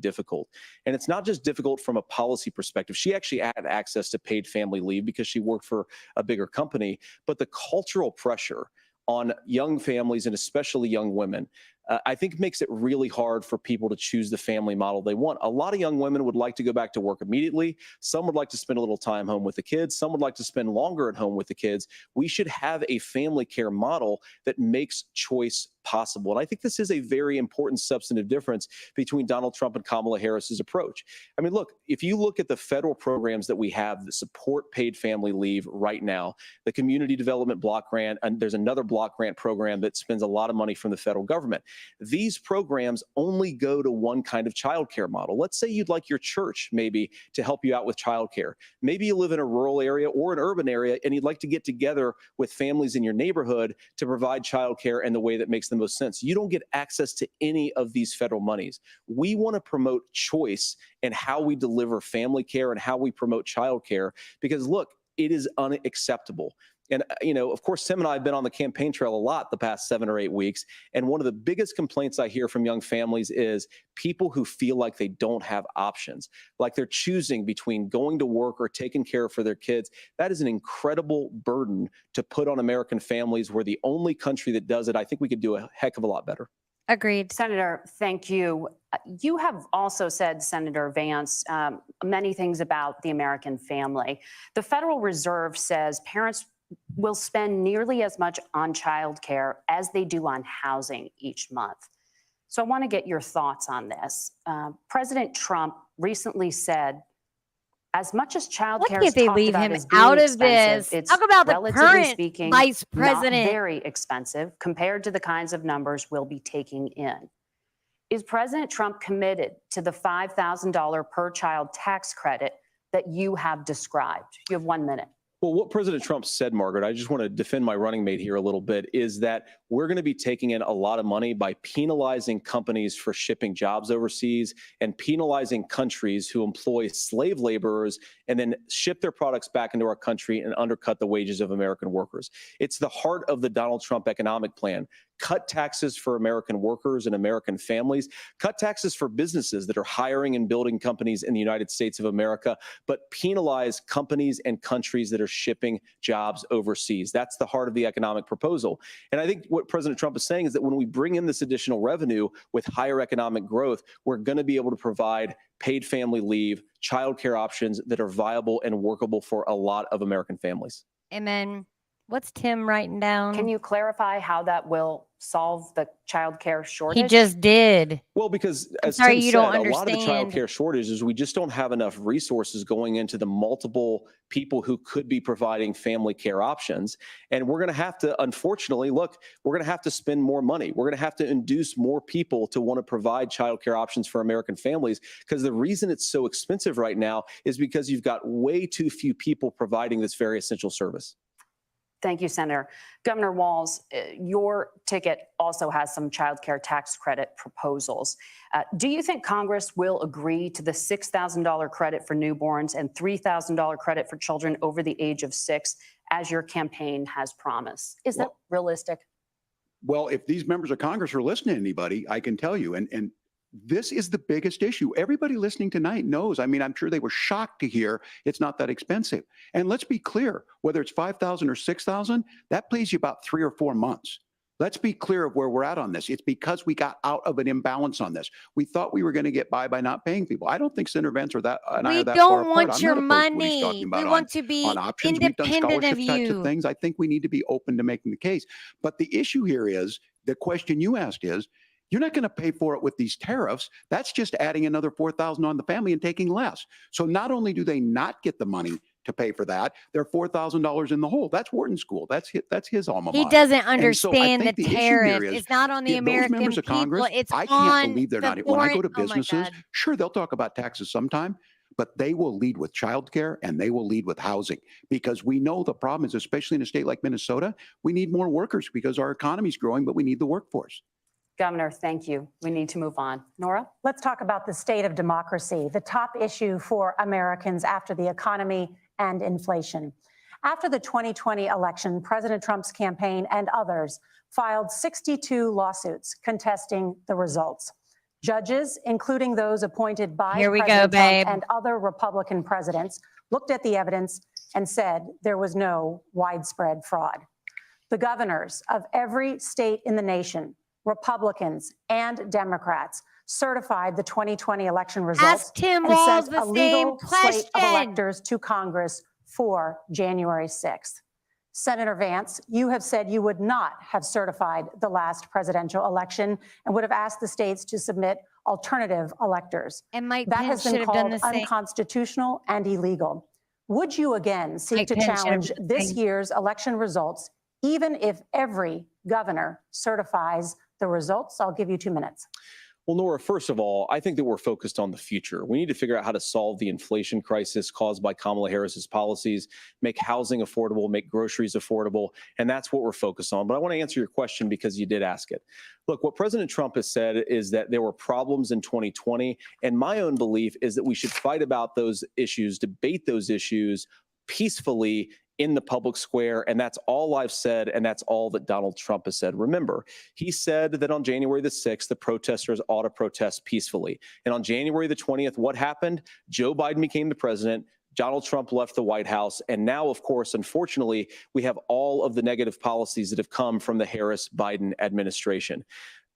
difficult. And it's not just difficult from a policy perspective. She actually had access to paid family leave because she worked for a bigger company, but the cultural pressure on young families and especially young women, I think makes it really hard for people to choose the family model they want. A lot of young women would like to go back to work immediately. Some would like to spend a little time home with the kids. Some would like to spend longer at home with the kids. We should have a family care model that makes choice possible. And I think this is a very important substantive difference between Donald Trump and Kamala Harris's approach. I mean, look, if you look at the federal programs that we have that support paid family leave right now, the Community Development Block Grant, and there's another block grant program that spends a lot of money from the federal government. These programs only go to one kind of childcare model. Let's say you'd like your church maybe to help you out with childcare. Maybe you live in a rural area or an urban area and you'd like to get together with families in your neighborhood to provide childcare in the way that makes the most sense. You don't get access to any of these federal monies. We want to promote choice in how we deliver family care and how we promote childcare because look, it is unacceptable. And, you know, of course, Tim and I have been on the campaign trail a lot the past 7 or 8 weeks. And one of the biggest complaints I hear from young families is people who feel like they don't have options, like they're choosing between going to work or taking care for their kids. That is an incredible burden to put on American families. We're the only country that does it. I think we could do a heck of a lot better. Agreed. Senator, thank you. You have also said, Senator Vance, many things about the American family. The Federal Reserve says parents will spend nearly as much on childcare as they do on housing each month. So I want to get your thoughts on this. President Trump recently said, as much as childcare Why can't they leave him out of this? it's Talk about the relatively current speaking, vice not president. very expensive compared to the kinds of numbers we'll be taking in. Is President Trump committed to the $5,000 per child tax credit that you have described? You have 1 minute. Well, what President Trump said, Margaret, I just want to defend my running mate here a little bit, is that we're going to be taking in a lot of money by penalizing companies for shipping jobs overseas and penalizing countries who employ slave laborers and then ship their products back into our country and undercut the wages of American workers. It's the heart of the Donald Trump economic plan. Cut taxes for American workers and American families, cut taxes for businesses that are hiring and building companies in the United States of America, but penalize companies and countries that are shipping jobs overseas. That's the heart of the economic proposal. And I think what President Trump is saying is that when we bring in this additional revenue with higher economic growth, we're going to be able to provide paid family leave, childcare options that are viable and workable for a lot of American families. Amen. What's Tim writing down? Can you clarify how that will solve the child care shortage? He just did. Well, because as sorry, Tim you said, don't a lot of the child understand. care shortages, we just don't have enough resources going into the multiple people who could be providing family care options. And we're going to have to, unfortunately, look, we're going to have to spend more money. We're going to have to induce more people to want to provide child care options for American families, because the reason it's so expensive right now is because you've got way too few people providing this very essential service. Thank you, Senator. Governor WALZ, your ticket also has some child care tax credit proposals. Do you think Congress will agree to the $6,000 credit for newborns and $3,000 credit for children over the age of 6, as your campaign has promised? Is that realistic? Well, if these members of Congress are listening to anybody, I can tell you, and this is the biggest issue. Everybody listening tonight knows. I mean, I'm sure they were shocked to hear it's not that expensive. And let's be clear, whether it's 5,000 or 6,000, that pays you about 3 or 4 months. Let's be clear of where we're at on this. It's because we got out of an imbalance on this. We thought we were going to get by not paying people. I don't think Senator Vance or that and I are that far apart. We don't want your I'm not opposed to what he's money. talking about We want to be on options. We've done independent scholarship of types of you. things. I think we need to be open to making the case. But the issue here is, the question you asked is, you're not going to pay for it with these tariffs. That's just adding another $4,000 on the family and taking less. So not only do they not get the money to pay for that, they're $4,000 in the hole. That's Wharton School. That's his alma mater. He doesn't And so I understand think the issue tariff. here is, It's not on the those American members of people. Congress, It's I on can't believe they're the not. When I go to foreign- oh my businesses, God. sure, they'll talk about taxes sometime, but they will lead with childcare and they will lead with housing, because we know the problem is, especially in a state like Minnesota, we need more workers because our economy is growing, but we need the workforce. Governor, thank you. We need to move on. Nora? Let's talk about the state of democracy, the top issue for Americans after the economy and inflation. After the 2020 election, President Trump's campaign and others filed 62 lawsuits contesting the results. Judges, including those appointed by Here we go, President Trump babe. and other Republican presidents, looked at the evidence and said there was no widespread fraud. The governors of every state in the nation, Republicans and Democrats, certified the 2020 election results Ask Tim and Walz sent the a legal same slate of question. electors to Congress for January 6th. Senator Vance, you have said you would not have certified the last presidential election and would have asked the states to submit alternative electors. And Mike That Pence has should been have done called the same. unconstitutional and illegal. Would you again seek Mike to Pence should have challenge done the this same. year's election results, even if every governor certifies the results? I'll give you 2 minutes. Well, Nora, first of all, I think that we're focused on the future. We need to figure out how to solve the inflation crisis caused by Kamala Harris's policies, make housing affordable, make groceries affordable, and that's what we're focused on. But I want to answer your question because you did ask it. Look, what President Trump has said is that there were problems in 2020, and my own belief is that we should fight about those issues, debate those issues peacefully in the public square, and that's all I've said, and that's all that Donald Trump has said. Remember, he said that on January the 6th, the protesters ought to protest peacefully. And on January the 20th, what happened? Joe Biden became the president. Donald Trump left the White House. And now, of course, unfortunately, we have all of the negative policies that have come from the Harris-Biden administration.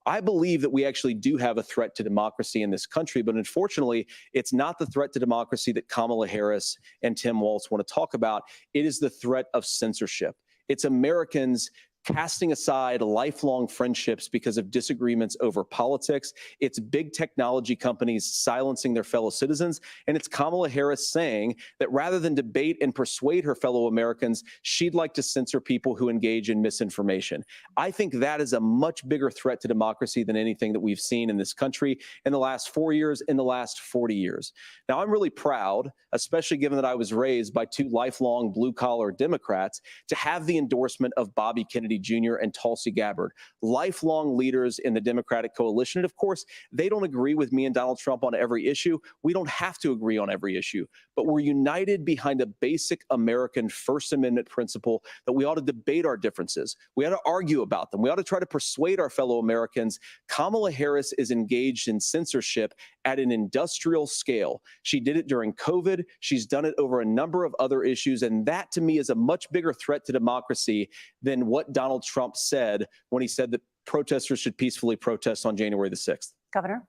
I believe that we actually do have a threat to democracy in this country, but unfortunately, it's not the threat to democracy that Kamala Harris and Tim Walz want to talk about. It is the threat of censorship. It's Americans casting aside lifelong friendships because of disagreements over politics. It's big technology companies silencing their fellow citizens. And it's Kamala Harris saying that rather than debate and persuade her fellow Americans, she'd like to censor people who engage in misinformation. I think that is a much bigger threat to democracy than anything that we've seen in this country in the last 4 years, in the last 40 years. Now, I'm really proud, especially given that I was raised by two lifelong blue-collar Democrats, to have the endorsement of Bobby Kennedy Jr. and Tulsi Gabbard, lifelong leaders in the Democratic coalition. And of course, they don't agree with me and Donald Trump on every issue. We don't have to agree on every issue, but we're united behind a basic American First Amendment principle that we ought to debate our differences. We ought to argue about them. We ought to try to persuade our fellow Americans. Kamala Harris is engaged in censorship at an industrial scale. She did it during COVID. She's done it over a number of other issues. And that, to me, is a much bigger threat to democracy than what Donald Trump said when he said that protesters should peacefully protest on January the 6th. Governor?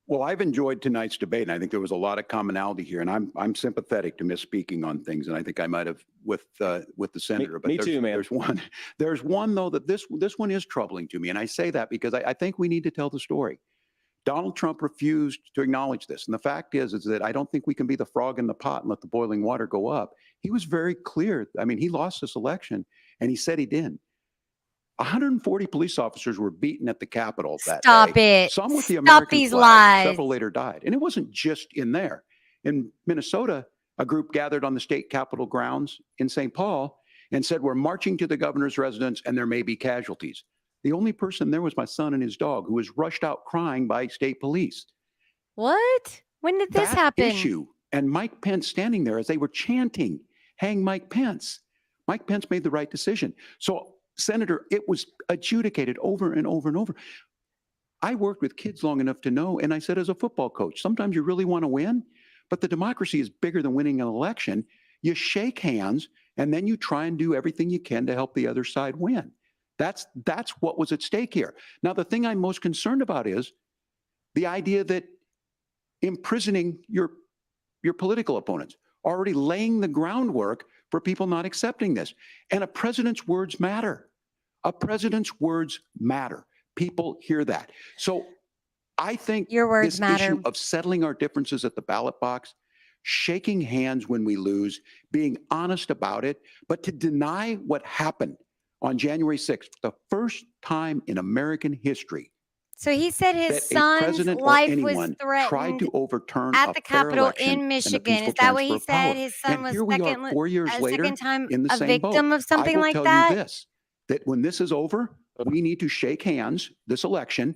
Well, I've enjoyed tonight's debate, and I think there was a lot of commonality here. And I'm sympathetic to misspeaking on things, and I think I might have with the senator. Me too, man. There's one though that this one is troubling to me, and I say that because I think we need to tell the story. Donald Trump refused to acknowledge this, and the fact is that I don't think we can be the frog in the pot and let the boiling water go up. He was very clear. I mean, he lost this election, and he said he didn't. 140 police officers were beaten at the Capitol that Stop day. it. Some with the Stop American these flag. lies. Several later died. And it wasn't just in there. In Minnesota, a group gathered on the state capitol grounds in St. Paul and said, we're marching to the governor's residence and there may be casualties. The only person there was my son and his dog, who was rushed out crying by state police. What? When did this That happen? issue, and Mike Pence standing there as they were chanting, hang Mike Pence. Mike Pence made the right decision. So, Senator, it was adjudicated over and over and over. I worked with kids long enough to know, and I said as a football coach, sometimes you really want to win, but the democracy is bigger than winning an election. You shake hands, and then you try and do everything you can to help the other side win. That's what was at stake here. Now, the thing I'm most concerned about is the idea that imprisoning your political opponents, already laying the groundwork for people not accepting this. And a president's words matter. A president's words matter. People hear that. So I think Your words this matter. issue of settling our differences at the ballot box, shaking hands when we lose, being honest about it, but to deny what happened on January 6th, the first time in American history So he said his that a son's president or life was anyone tried threatened to overturn at a the fair Capitol election in and a Michigan. peaceful Is that what transfer he of power. said? His son And was here we are 4 years a later second time in the a same victim boat. of something I will like tell that? you this, that when this is over, we need to shake hands this election,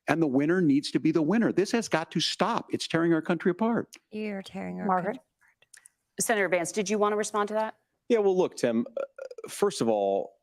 and the winner needs to be the winner. This has got to stop. It's tearing our country apart. You're tearing our Margaret? Senator Vance, did you want to respond to that? Yeah, well, look, Tim, first of all,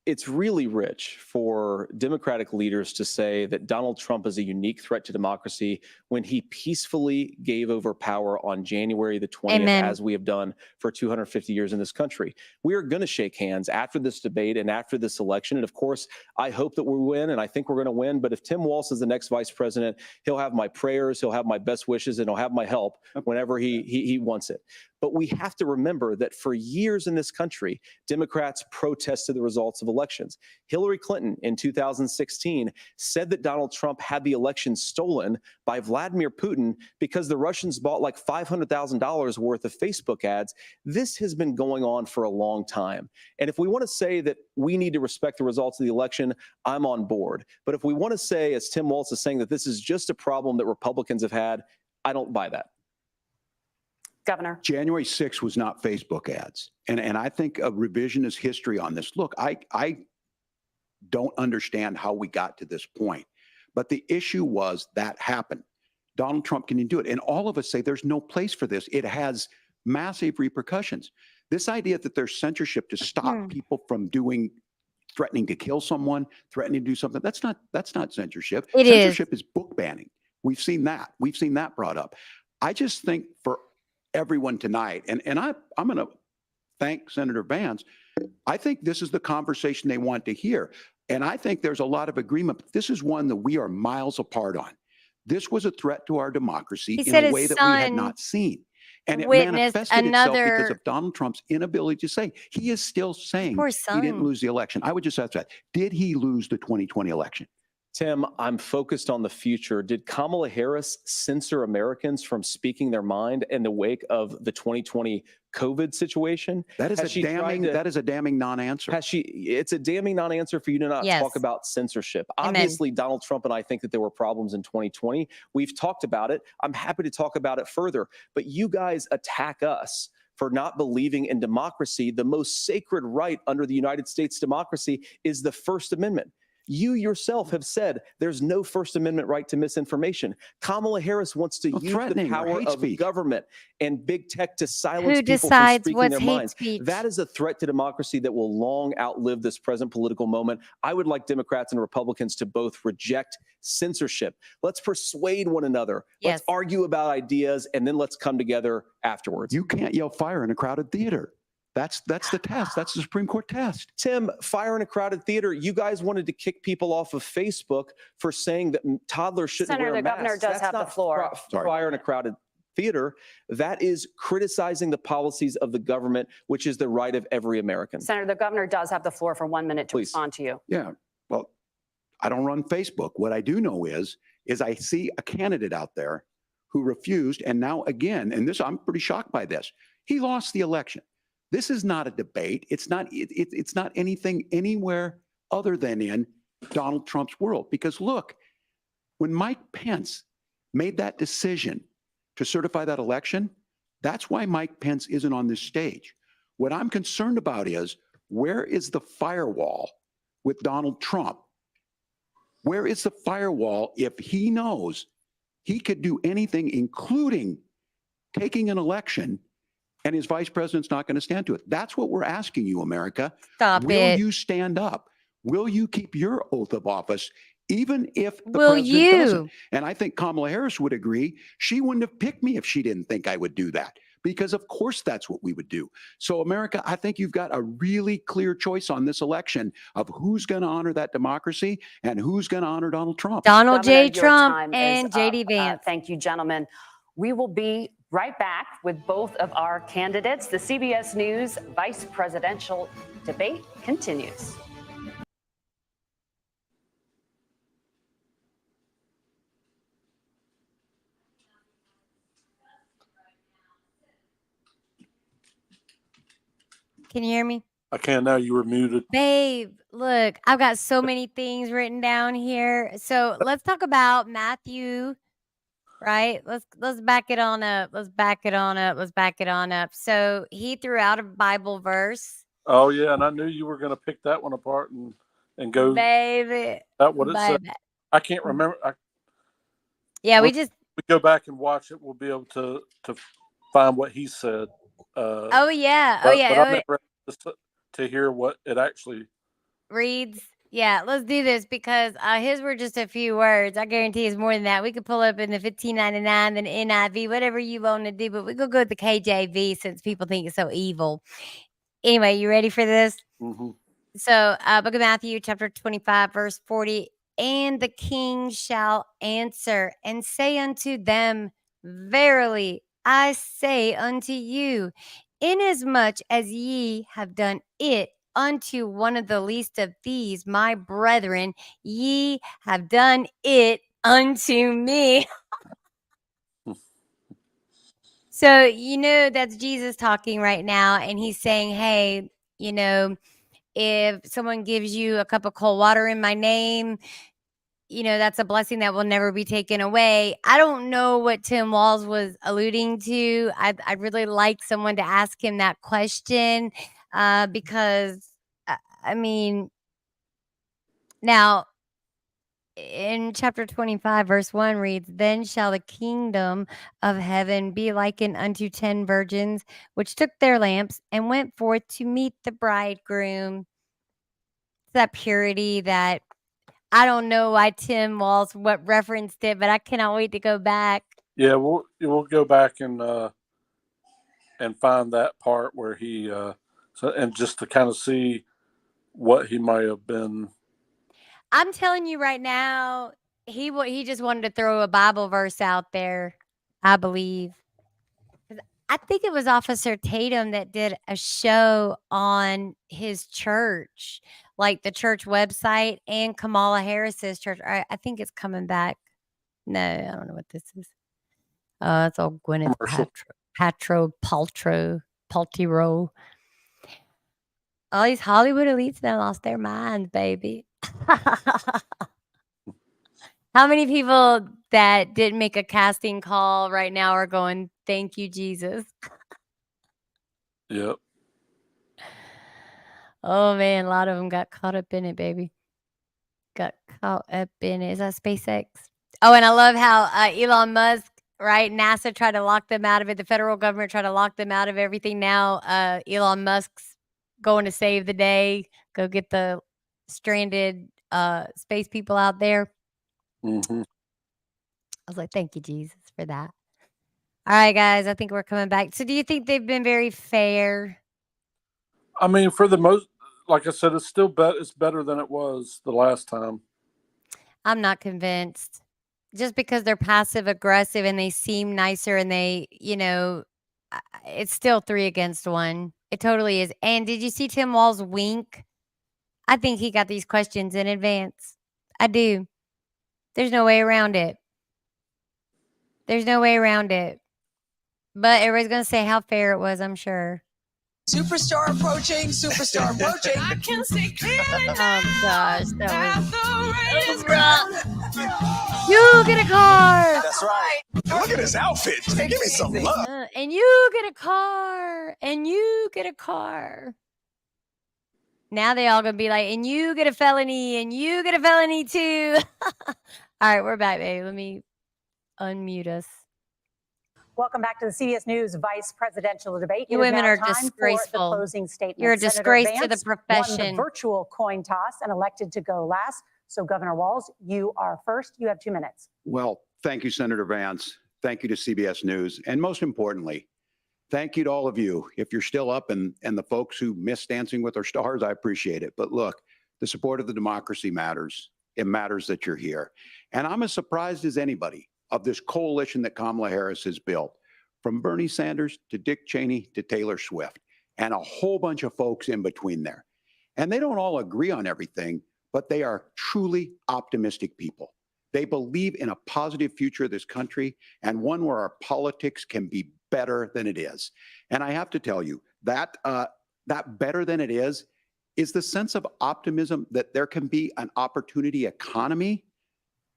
it's really rich for Democratic leaders to say that Donald Trump is a unique threat to democracy when he peacefully gave over power on January the 20th, Amen. as we have done for 250 years in this country. We are going to shake hands after this debate and after this election. And of course, I hope that we win, and I think we're going to win. But if Tim Walz is the next vice president, he'll have my prayers, he'll have my best wishes, and he'll have my help whenever he wants it. But we have to remember that for years in this country, Democrats protested the results of elections. Hillary Clinton in 2016 said that Donald Trump had the election stolen by Vladimir Putin because the Russians bought like $500,000 worth of Facebook ads. This has been going on for a long time. And if we want to say that we need to respect the results of the election, I'm on board. But if we want to say, as Tim Walz is saying, that this is just a problem that Republicans have had, I don't buy that. Governor. January 6th was not Facebook ads. And I think a revisionist history on this. Look, I don't understand how we got to this point. But the issue was that happened. Donald Trump can do it. And all of us say there's no place for this. It has massive repercussions. This idea that there's censorship to stop people from threatening to kill someone, threatening to do something, that's not censorship. Censorship is book banning. We've seen that. We've seen that brought up. I just think for everyone tonight, and I'm going to thank Senator Vance. I think this is the conversation they want to hear. And I think there's a lot of agreement. But this is one that we are miles apart on. This was a threat to our democracy in a way that we had not seen. And it manifested itself because of Donald Trump's inability to say. He is still saying he didn't lose the election. I would just ask that. Did he lose the 2020 election? Tim, I'm focused on the future. Did Kamala Harris censor Americans from speaking their mind in the wake of the 2020 COVID situation? That is a damning non-answer. It's a damning non-answer for you to not talk about censorship. Obviously, Donald Trump and I think that there were problems in 2020. We've talked about it. I'm happy to talk about it further. But you guys attack us for not believing in democracy. The most sacred right under the United States democracy is the First Amendment. You yourself have said there's no First Amendment right to misinformation. Kamala Harris wants to use the power of government and big tech to silence people from speaking their minds. That is a threat to democracy that will long outlive this present political moment. I would like Democrats and Republicans to both reject censorship. Let's persuade one another. Let's argue about ideas, and then let's come together afterwards. You can't yell fire in a crowded theater. That's the test. That's the Supreme Court test. Tim, fire in a crowded theater. You guys wanted to kick people off of Facebook for saying that toddlers shouldn't wear masks. Senator, the governor does have the floor. Fire in a crowded theater. That is criticizing the policies of the government, which is the right of every American. Senator, the governor does have the floor for 1 minute to respond to you. Yeah. Well, I don't run Facebook. What I do know is I see a candidate out there who refused, and now again, and this, I'm pretty shocked by this. He lost the election. This is not a debate. It's not anything anywhere other than in Donald Trump's world. Because look, when Mike Pence made that decision to certify that election, that's why Mike Pence isn't on this stage. What I'm concerned about is, where is the firewall with Donald Trump? Where is the firewall if he knows he could do anything, including taking an election, and his vice president's not going to stand to it? That's what we're asking you, America. Will you stand up? Will you keep your oath of office, even if the president doesn't? And I think Kamala Harris would agree. She wouldn't have picked me if she didn't think I would do that, because of course that's what we would do. So America, I think you've got a really clear choice on this election of who's going to honor that democracy and who's going to honor Donald Trump. Donald J. Trump and JD Vance. Thank you, gentlemen. We will be right back with both of our candidates. The CBS News vice presidential debate continues. Can you hear me? I can now. You were muted. Babe, look, I've got so many things written down here. So let's talk about Matthew, right? Let's back it on up. Let's back it on up. So he threw out a Bible verse. Oh yeah, and I knew you were going to pick that one apart and go. Baby. That what it said. I can't remember. Yeah, we go back and watch it. We'll be able to find what he said. Oh yeah. But I'm never to hear what it actually reads. Yeah, let's do this because his were just a few words. I guarantee it's more than that. We could pull up in the 1599, then NIV, whatever you want to do, but we could go with the KJV since people think it's so evil. Anyway, you ready for this? Mm-hmm. So, Book of Matthew, chapter 25, verse 40. And the king shall answer and say unto them, Verily, I say unto you, inasmuch as ye have done it unto one of the least of these, my brethren, ye have done it unto me. So, that's Jesus talking right now. And he's saying, hey, if someone gives you a cup of cold water in my name, that's a blessing that will never be taken away. I don't know what Tim Walz was alluding to. I'd really like someone to ask him that question because, I mean, now in chapter 25, verse 1 reads, Then shall the kingdom of heaven be likened unto 10 virgins, which took their lamps and went forth to meet the bridegroom. That purity that I don't know why Tim Walz what referenced it, but I cannot wait to go back. Yeah, we'll go back and find that part where he and just to kind of see what he might have been. I'm telling you right now, he just wanted to throw a Bible verse out there, I believe. I think it was Officer Tatum that did a show on his church, like the church website and Kamala Harris's church. I think it's coming back. No, I don't know what this is. It's all Gwyneth Paltrow. All these Hollywood elites now lost their minds, baby. How many people that didn't make a casting call right now are going, thank you, Jesus? Yep. Oh, man, a lot of them got caught up in it, baby. Got caught up in it. Is that SpaceX? Oh, and I love how Elon Musk, right? NASA tried to lock them out of it. The federal government tried to lock them out of everything. Now Elon Musk's going to save the day, go get the stranded space people out there. Mm-hmm. I was like, thank you, Jesus, for that. All right, guys, I think we're coming back. So do you think they've been very fair? I mean, for the most, like I said, it's still it's better than it was the last time. I'm not convinced. Just because they're passive aggressive and they seem nicer and they, it's still 3 against 1. It totally is. And did you see Tim Walz wink? I think he got these questions in advance. I do. There's no way around it. There's no way around it. But everybody's going to say how fair it was, I'm sure. Superstar approaching, superstar approaching. I can see clearly now. Oh, gosh. That was You get a car. That's right. Look at his outfit. Give me some love. And you get a car. And you get a car. Now they all going to be like, and you get a felony. And you get a felony too. All right, we're back, baby. Let me unmute us. Welcome back to the CBS News Vice Presidential Debate. You women are disgraceful. The closing statement. You're a disgrace to the Vance profession. won the virtual coin toss and elected to go last. So, Governor Walz, you are first. You have 2 minutes. Well, thank you, Senator Vance. Thank you to CBS News. And most importantly, thank you to all of you. If you're still up and the folks who miss Dancing with Our Stars, I appreciate it. But look, the support of the democracy matters. It matters that you're here. And I'm as surprised as anybody of this coalition that Kamala Harris has built, from Bernie Sanders to Dick Cheney to Taylor Swift, and a whole bunch of folks in between there. And they don't all agree on everything, but they are truly optimistic people. They believe in a positive future of this country and one where our politics can be better than it is. And I have to tell you, that better than it is the sense of optimism that there can be an opportunity economy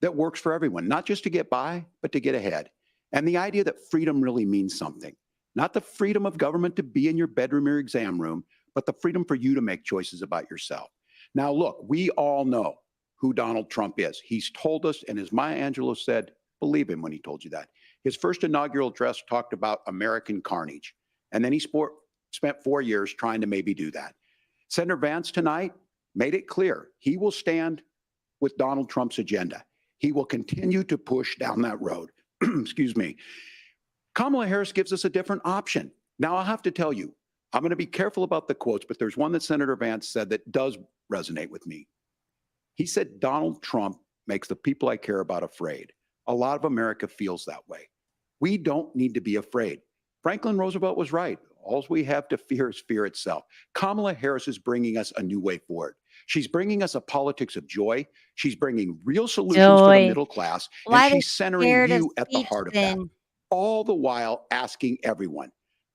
that works for everyone, not just to get by, but to get ahead. And the idea that freedom really means something, not the freedom of government to be in your bedroom or exam room, but the freedom for you to make choices about yourself. Now, look, we all know who Donald Trump is. He's told us, and as Maya Angelou said, believe him when he told you that. His first inaugural address talked about American carnage. And then he spent 4 years trying to maybe do that. Senator Vance tonight, made it clear he will stand with Donald Trump's agenda. He will continue to push down that road. Excuse me. Kamala Harris gives us a different option. Now, I'll have to tell you, I'm going to be careful about the quotes, but there's one that Senator Vance said that does resonate with me. He said, Donald Trump makes the people I care about afraid. A lot of America feels that way. We don't need to be afraid. Franklin Roosevelt was right. All we have to fear is fear itself. Kamala Harris is bringing us a new way forward. She's bringing us a politics of joy. She's bringing real solutions to the middle class. Why and they she's centering scared of you at the speech heart of then? that. All the while asking everyone,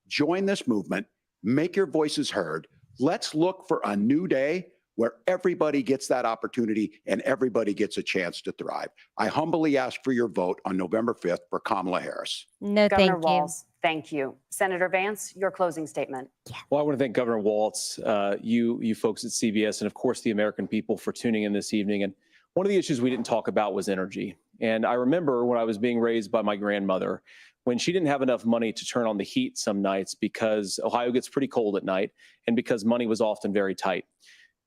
join this movement, make your voices heard. Let's look for a new day where everybody gets that opportunity and everybody gets a chance to thrive. I humbly ask for your vote on November 5th for Kamala Harris. No, Governor thank you. WALZ, thank you. Senator Vance, your closing statement. Well, I want to thank Governor WALZ, you folks at CBS, and of course the American people for tuning in this evening. And one of the issues we didn't talk about was energy. And I remember when I was being raised by my grandmother, when she didn't have enough money to turn on the heat some nights because Ohio gets pretty cold at night and because money was often very tight.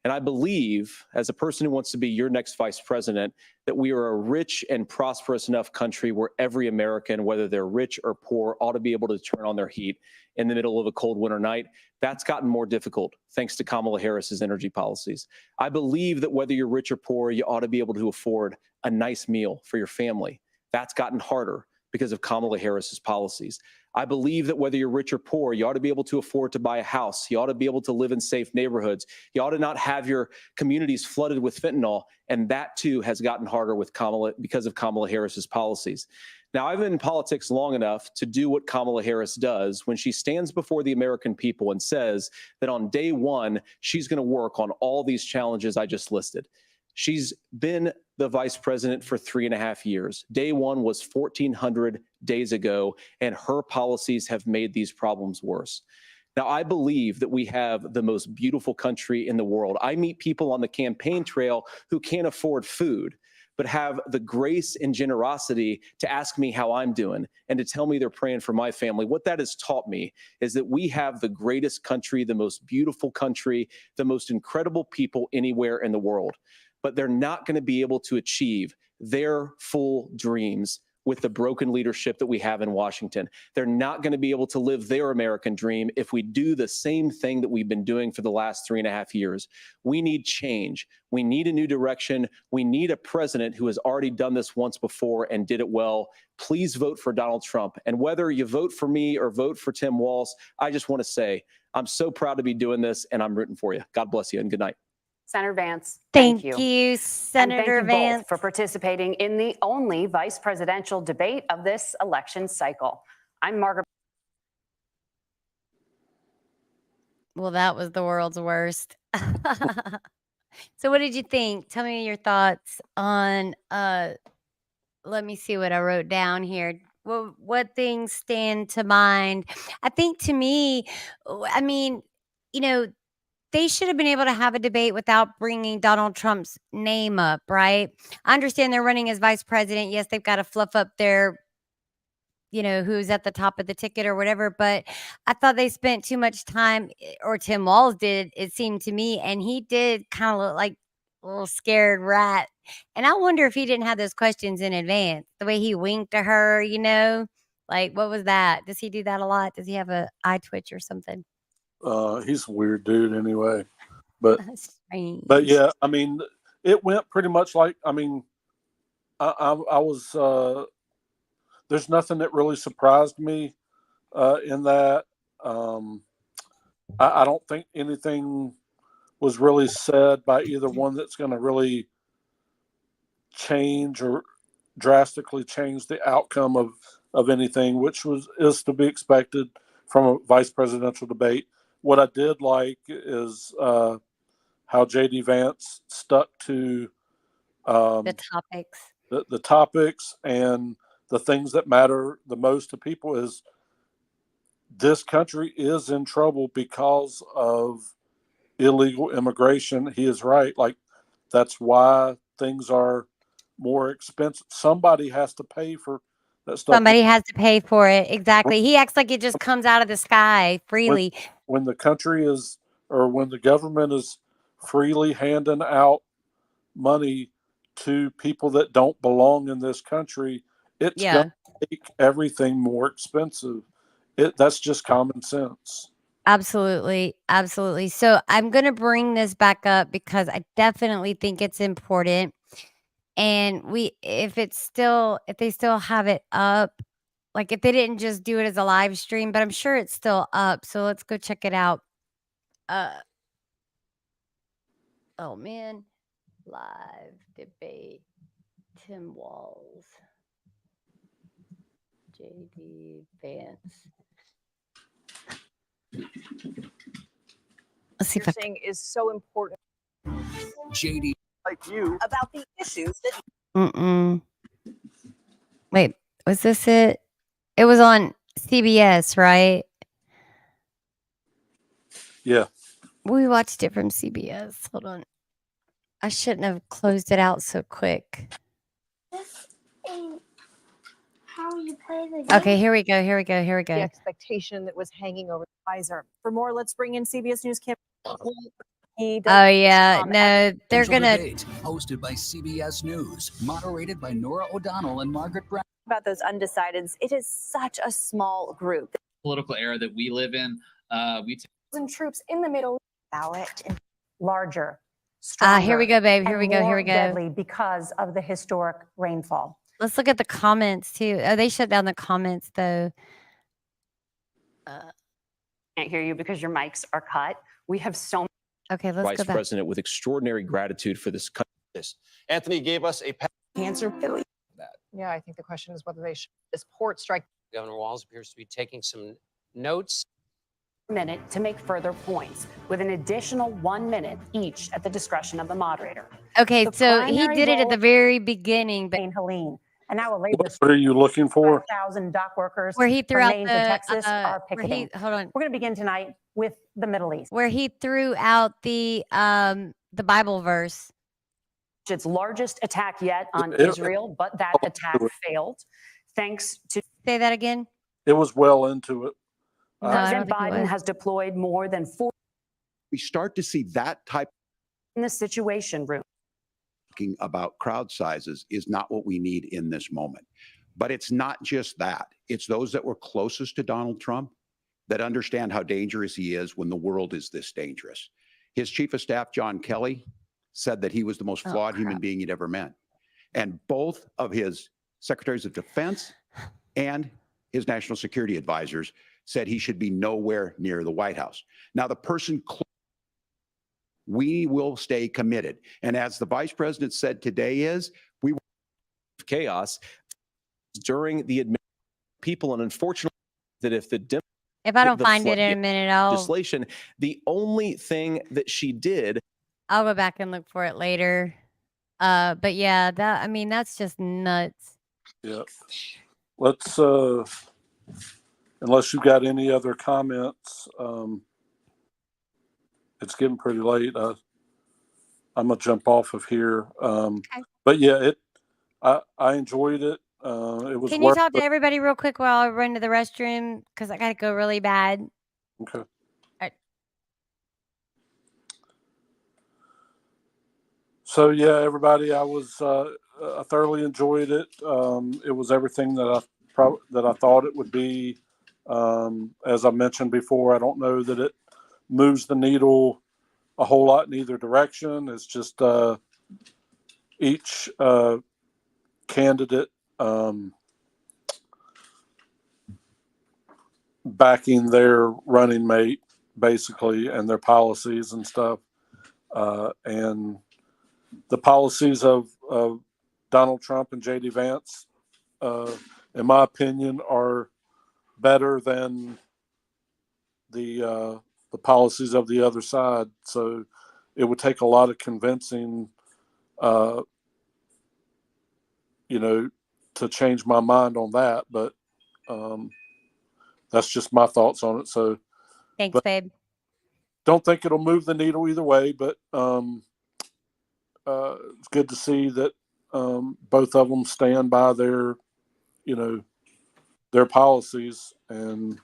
And I believe, as a person who wants to be your next vice president, that we are a rich and prosperous enough country where every American, whether they're rich or poor, ought to be able to turn on their heat in the middle of a cold winter night. That's gotten more difficult thanks to Kamala Harris's energy policies. I believe that whether you're rich or poor, you ought to be able to afford a nice meal for your family. That's gotten harder because of Kamala Harris's policies. I believe that whether you're rich or poor, you ought to be able to afford to buy a house. You ought to be able to live in safe neighborhoods. You ought to not have your communities flooded with fentanyl. And that too has gotten harder with Kamala because of Kamala Harris's policies. Now, I've been in politics long enough to do what Kamala Harris does when she stands before the American people and says that on day one, she's going to work on all these challenges I just listed. She's been the vice president for 3.5 years. Day one was 1,400 days ago, and her policies have made these problems worse. Now, I believe that we have the most beautiful country in the world. I meet people on the campaign trail who can't afford food, but have the grace and generosity to ask me how I'm doing and to tell me they're praying for my family. What that has taught me is that we have the greatest country, the most beautiful country, the most incredible people anywhere in the world. But they're not going to be able to achieve their full dreams with the broken leadership that we have in Washington. They're not going to be able to live their American dream if we do the same thing that we've been doing for the last 3.5 years. We need change. We need a new direction. We need a president who has already done this once before and did it well. Please vote for Donald Trump. And whether you vote for me or vote for Tim Walz, I just want to say I'm so proud to be doing this, and I'm rooting for you. God bless you, and good night. Senator Vance, Thank you. you, Senator and thank you Vance. both for participating in the only vice presidential debate of this election cycle. I'm Margaret. Well, that was the world's worst. So what did you think? Tell me your thoughts on, let me see what I wrote down here. What things stand to mind? I think to me, I mean, you know, they should have been able to have a debate without bringing Donald Trump's name up, right? I understand they're running as vice president. Yes, they've got to fluff up their, who's at the top of the ticket or whatever. But I thought they spent too much time, or Tim Walz did, it seemed to me. And he did kind of look like a little scared rat. And I wonder if he didn't have those questions in advance, the way he winked to her, like, what was that? Does he do that a lot? Does he have a eye twitch or something? He's a weird dude anyway, but Strange. yeah, I mean, it went pretty much like, I mean, I was, there's nothing that really surprised me in that. I don't think anything was really said by either one that's going to really change or drastically change the outcome of anything, which is to be expected from a vice presidential debate. What I did like is how JD Vance stuck to The topics. the topics and the things that matter the most to people. Is this country is in trouble because of illegal immigration. He is right. Like, that's why things are more expensive. Somebody has to pay for that stuff. Somebody has to pay for it. Exactly. He acts like it just comes out of the sky freely. When the country is, or when the government is freely handing out money to people that don't belong in this country, it's Yeah. going to make everything more expensive. That's just common sense. Absolutely. Absolutely. So I'm going to bring this back up because I definitely think it's important. And if they still have it up, like if they didn't just do it as a live stream, but I'm sure it's still up. So let's go check it out. Oh man, live debate, Tim Walz, JD Vance. Let's see if I can. Saying is so important. JD, Like you, about the issues that. Wait, was this it? It was on CBS, right? Yeah. We watched it from CBS. Hold on. I shouldn't have closed it out so quick. How you play the game. Okay, here we go. Here we go. Here we The go. expectation that was hanging over Pfizer. For more, let's bring in CBS News Kim. Oh yeah, no, they're gonna. Debate, hosted by CBS News, moderated by Nora O'Donnell and Margaret Brown. About those undecideds, it is such a small group. Political era that we live in, And troops in the Middle East ballot and larger, Here we go, babe. Here and we go. Here more we go. deadly because of the historic rainfall. Let's look at the comments too. Oh, they shut down the comments though. Can't hear you because your mics are cut. We have so many. Okay, let's Vice go back. President with extraordinary gratitude for this country. Anthony gave us a cancer. Yeah, I think the question is whether they should this port strike. Governor Walz appears to be taking some notes. Minute to make further points, with an additional 1 minute each at the discretion of the moderator. Okay, The so he primary did it at role the very beginning, but Hurricane Helene, and now a labor What are you looking for? 5,000 dock workers where he threw from out Maine the to Texas are where he picketing. hold on, We're going to begin tonight with the Middle East. where he threw out the Bible verse. Its largest attack yet on It- Israel, but that attack failed thanks to. Say that again. It was well into it. No, I don't President think it Biden was. has deployed more than 4 We start to see that type in the Situation Room. talking about crowd sizes is not what we need in this moment. But it's not just that. It's those that were closest to Donald Trump that understand how dangerous he is when the world is this dangerous. His chief of staff, John Kelly, said that he was the most flawed human being he'd ever met. And both of his secretaries of defense and his national security advisors said he should be nowhere near the White House. Now, the person, we will stay committed. And as the vice president said today is, we chaos during the people, and unfortunately, that if the If I don't find it in a minute, legislation, the only thing that she did. I'll go back and look for it later. But yeah, that's just nuts. Yeah. Let's unless you've got any other comments, it's getting pretty late. I'm gonna jump off of here. But yeah, I enjoyed it. It was. Can you talk to everybody real quick while I run to the restroom? Because I gotta go really bad. Okay. So yeah, everybody, I thoroughly enjoyed it. It was everything that I thought it would be. As I mentioned before, I don't know that it moves the needle a whole lot in either direction. It's just each candidate backing their running mate, basically, and their policies and stuff. And the policies of Donald Trump and JD Vance, in my opinion, are better than the policies of the other side. So it would take a lot of convincing, to change my mind on that. But that's just my thoughts on it. So thanks, babe. Don't think it'll move the needle either way, but it's good to see that both of them stand by their policies, and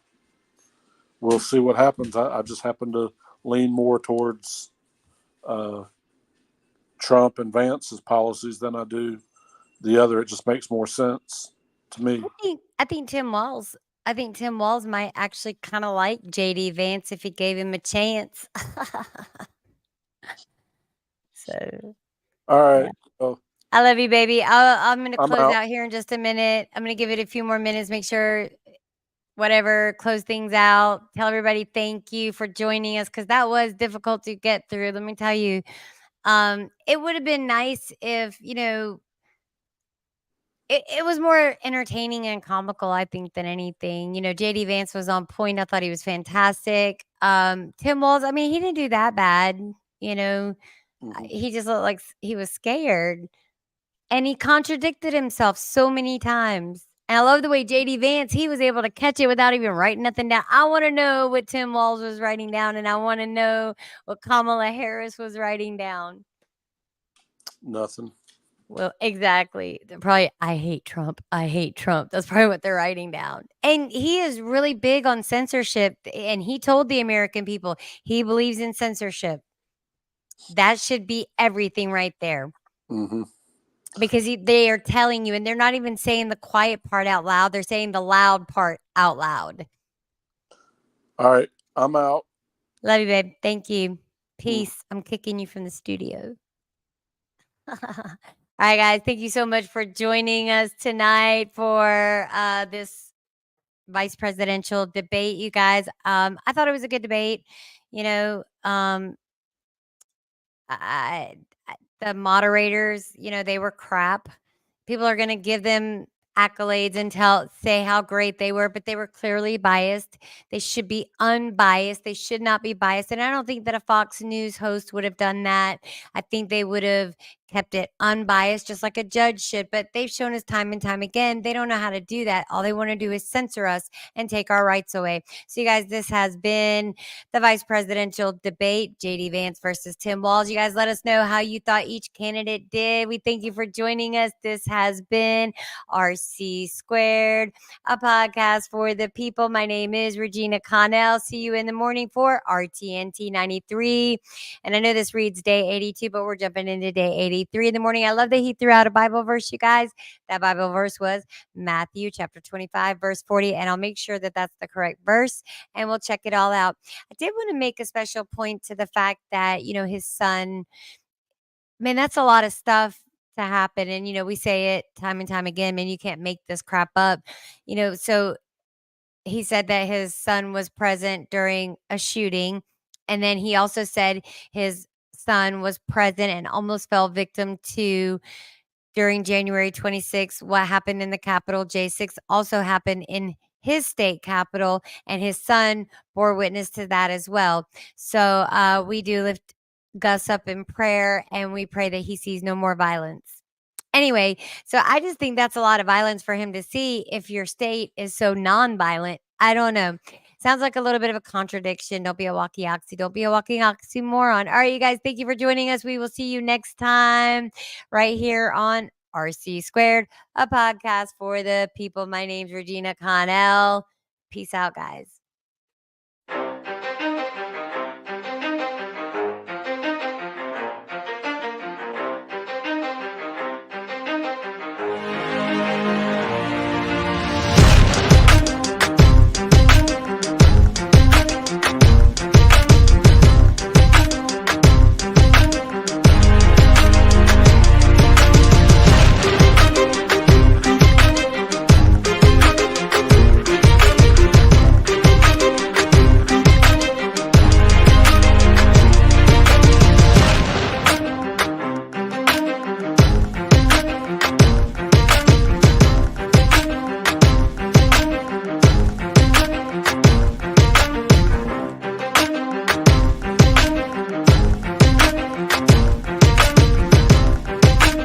we'll see what happens. I just happen to lean more towards Trump and Vance's policies than I do the other. It just makes more sense to me. I think Tim Walz. I think Tim Walz might actually kind of like JD Vance if he gave him a chance. So, All right. yeah. Well, I love you, baby. I'm going to I'm close out. out here in just a minute. I'm going to give it a few more minutes, make sure whatever, close things out. Tell everybody thank you for joining us because that was difficult to get through. Let me tell you. It would have been nice if, it was more entertaining and comical, I think, than anything. JD Vance was on point. I thought he was fantastic. Tim Walz, I mean, he didn't do that bad. He just looked like he was scared. And he contradicted himself so many times. And I love the way JD Vance, he was able to catch it without even writing nothing down. I want to know what Tim Walz was writing down, and I want to know what Kamala Harris was writing down. Nothing. Well, exactly. They're probably, I hate Trump. I hate Trump. That's probably what they're writing down. And he is really big on censorship. And he told the American people he believes in censorship. That should be everything right there. Mm-hmm. Because they are telling you, and they're not even saying the quiet part out loud. They're saying the loud part out loud. All right. I'm out. Love you, babe. Thank you. Peace. I'm kicking you from the studio. All right, guys. Thank you so much for joining us tonight for this vice presidential debate, you guys. I thought it was a good debate. The moderators, they were crap. People are going to give them accolades and say how great they were, but they were clearly biased. They should be unbiased. They should not be biased. And I don't think that a Fox News host would have done that. I think they would have kept it unbiased, just like a judge should. But they've shown us time and time again, they don't know how to do that. All they want to do is censor us and take our rights away. So, you guys, this has been the vice presidential debate, JD Vance versus Tim Walz. You guys let us know how you thought each candidate did. We thank you for joining us. This has been RC Squared, a podcast for the people. My name is Regina Connell. See you in the morning for RTNT 93. And I know this reads day 82, but we're jumping into day 83 in the morning. I love that he threw out a Bible verse, you guys. That Bible verse was Matthew chapter 25, verse 40. And I'll make sure that that's the correct verse, and we'll check it all out. I did want to make a special point to the fact that, his son, man, that's a lot of stuff to happen. And, we say it time and time again, man, you can't make this crap up. So he said that his son was present during a shooting. And then he also said his son was present and almost fell victim to during January 26th. What happened in the Capitol, J6, also happened in his state capital, and his son bore witness to that as well. So we do lift Gus up in prayer, and we pray that he sees no more violence. Anyway, so I just think that's a lot of violence for him to see if your state is so nonviolent. I don't know. Sounds like a little bit of a contradiction. Don't be a walkie-oxy. Don't be a walking oxymoron. All right, you guys, thank you for joining us. We will see you next time right here on RC Squared, a podcast for the people. My name's Regina Connell. Peace out, guys.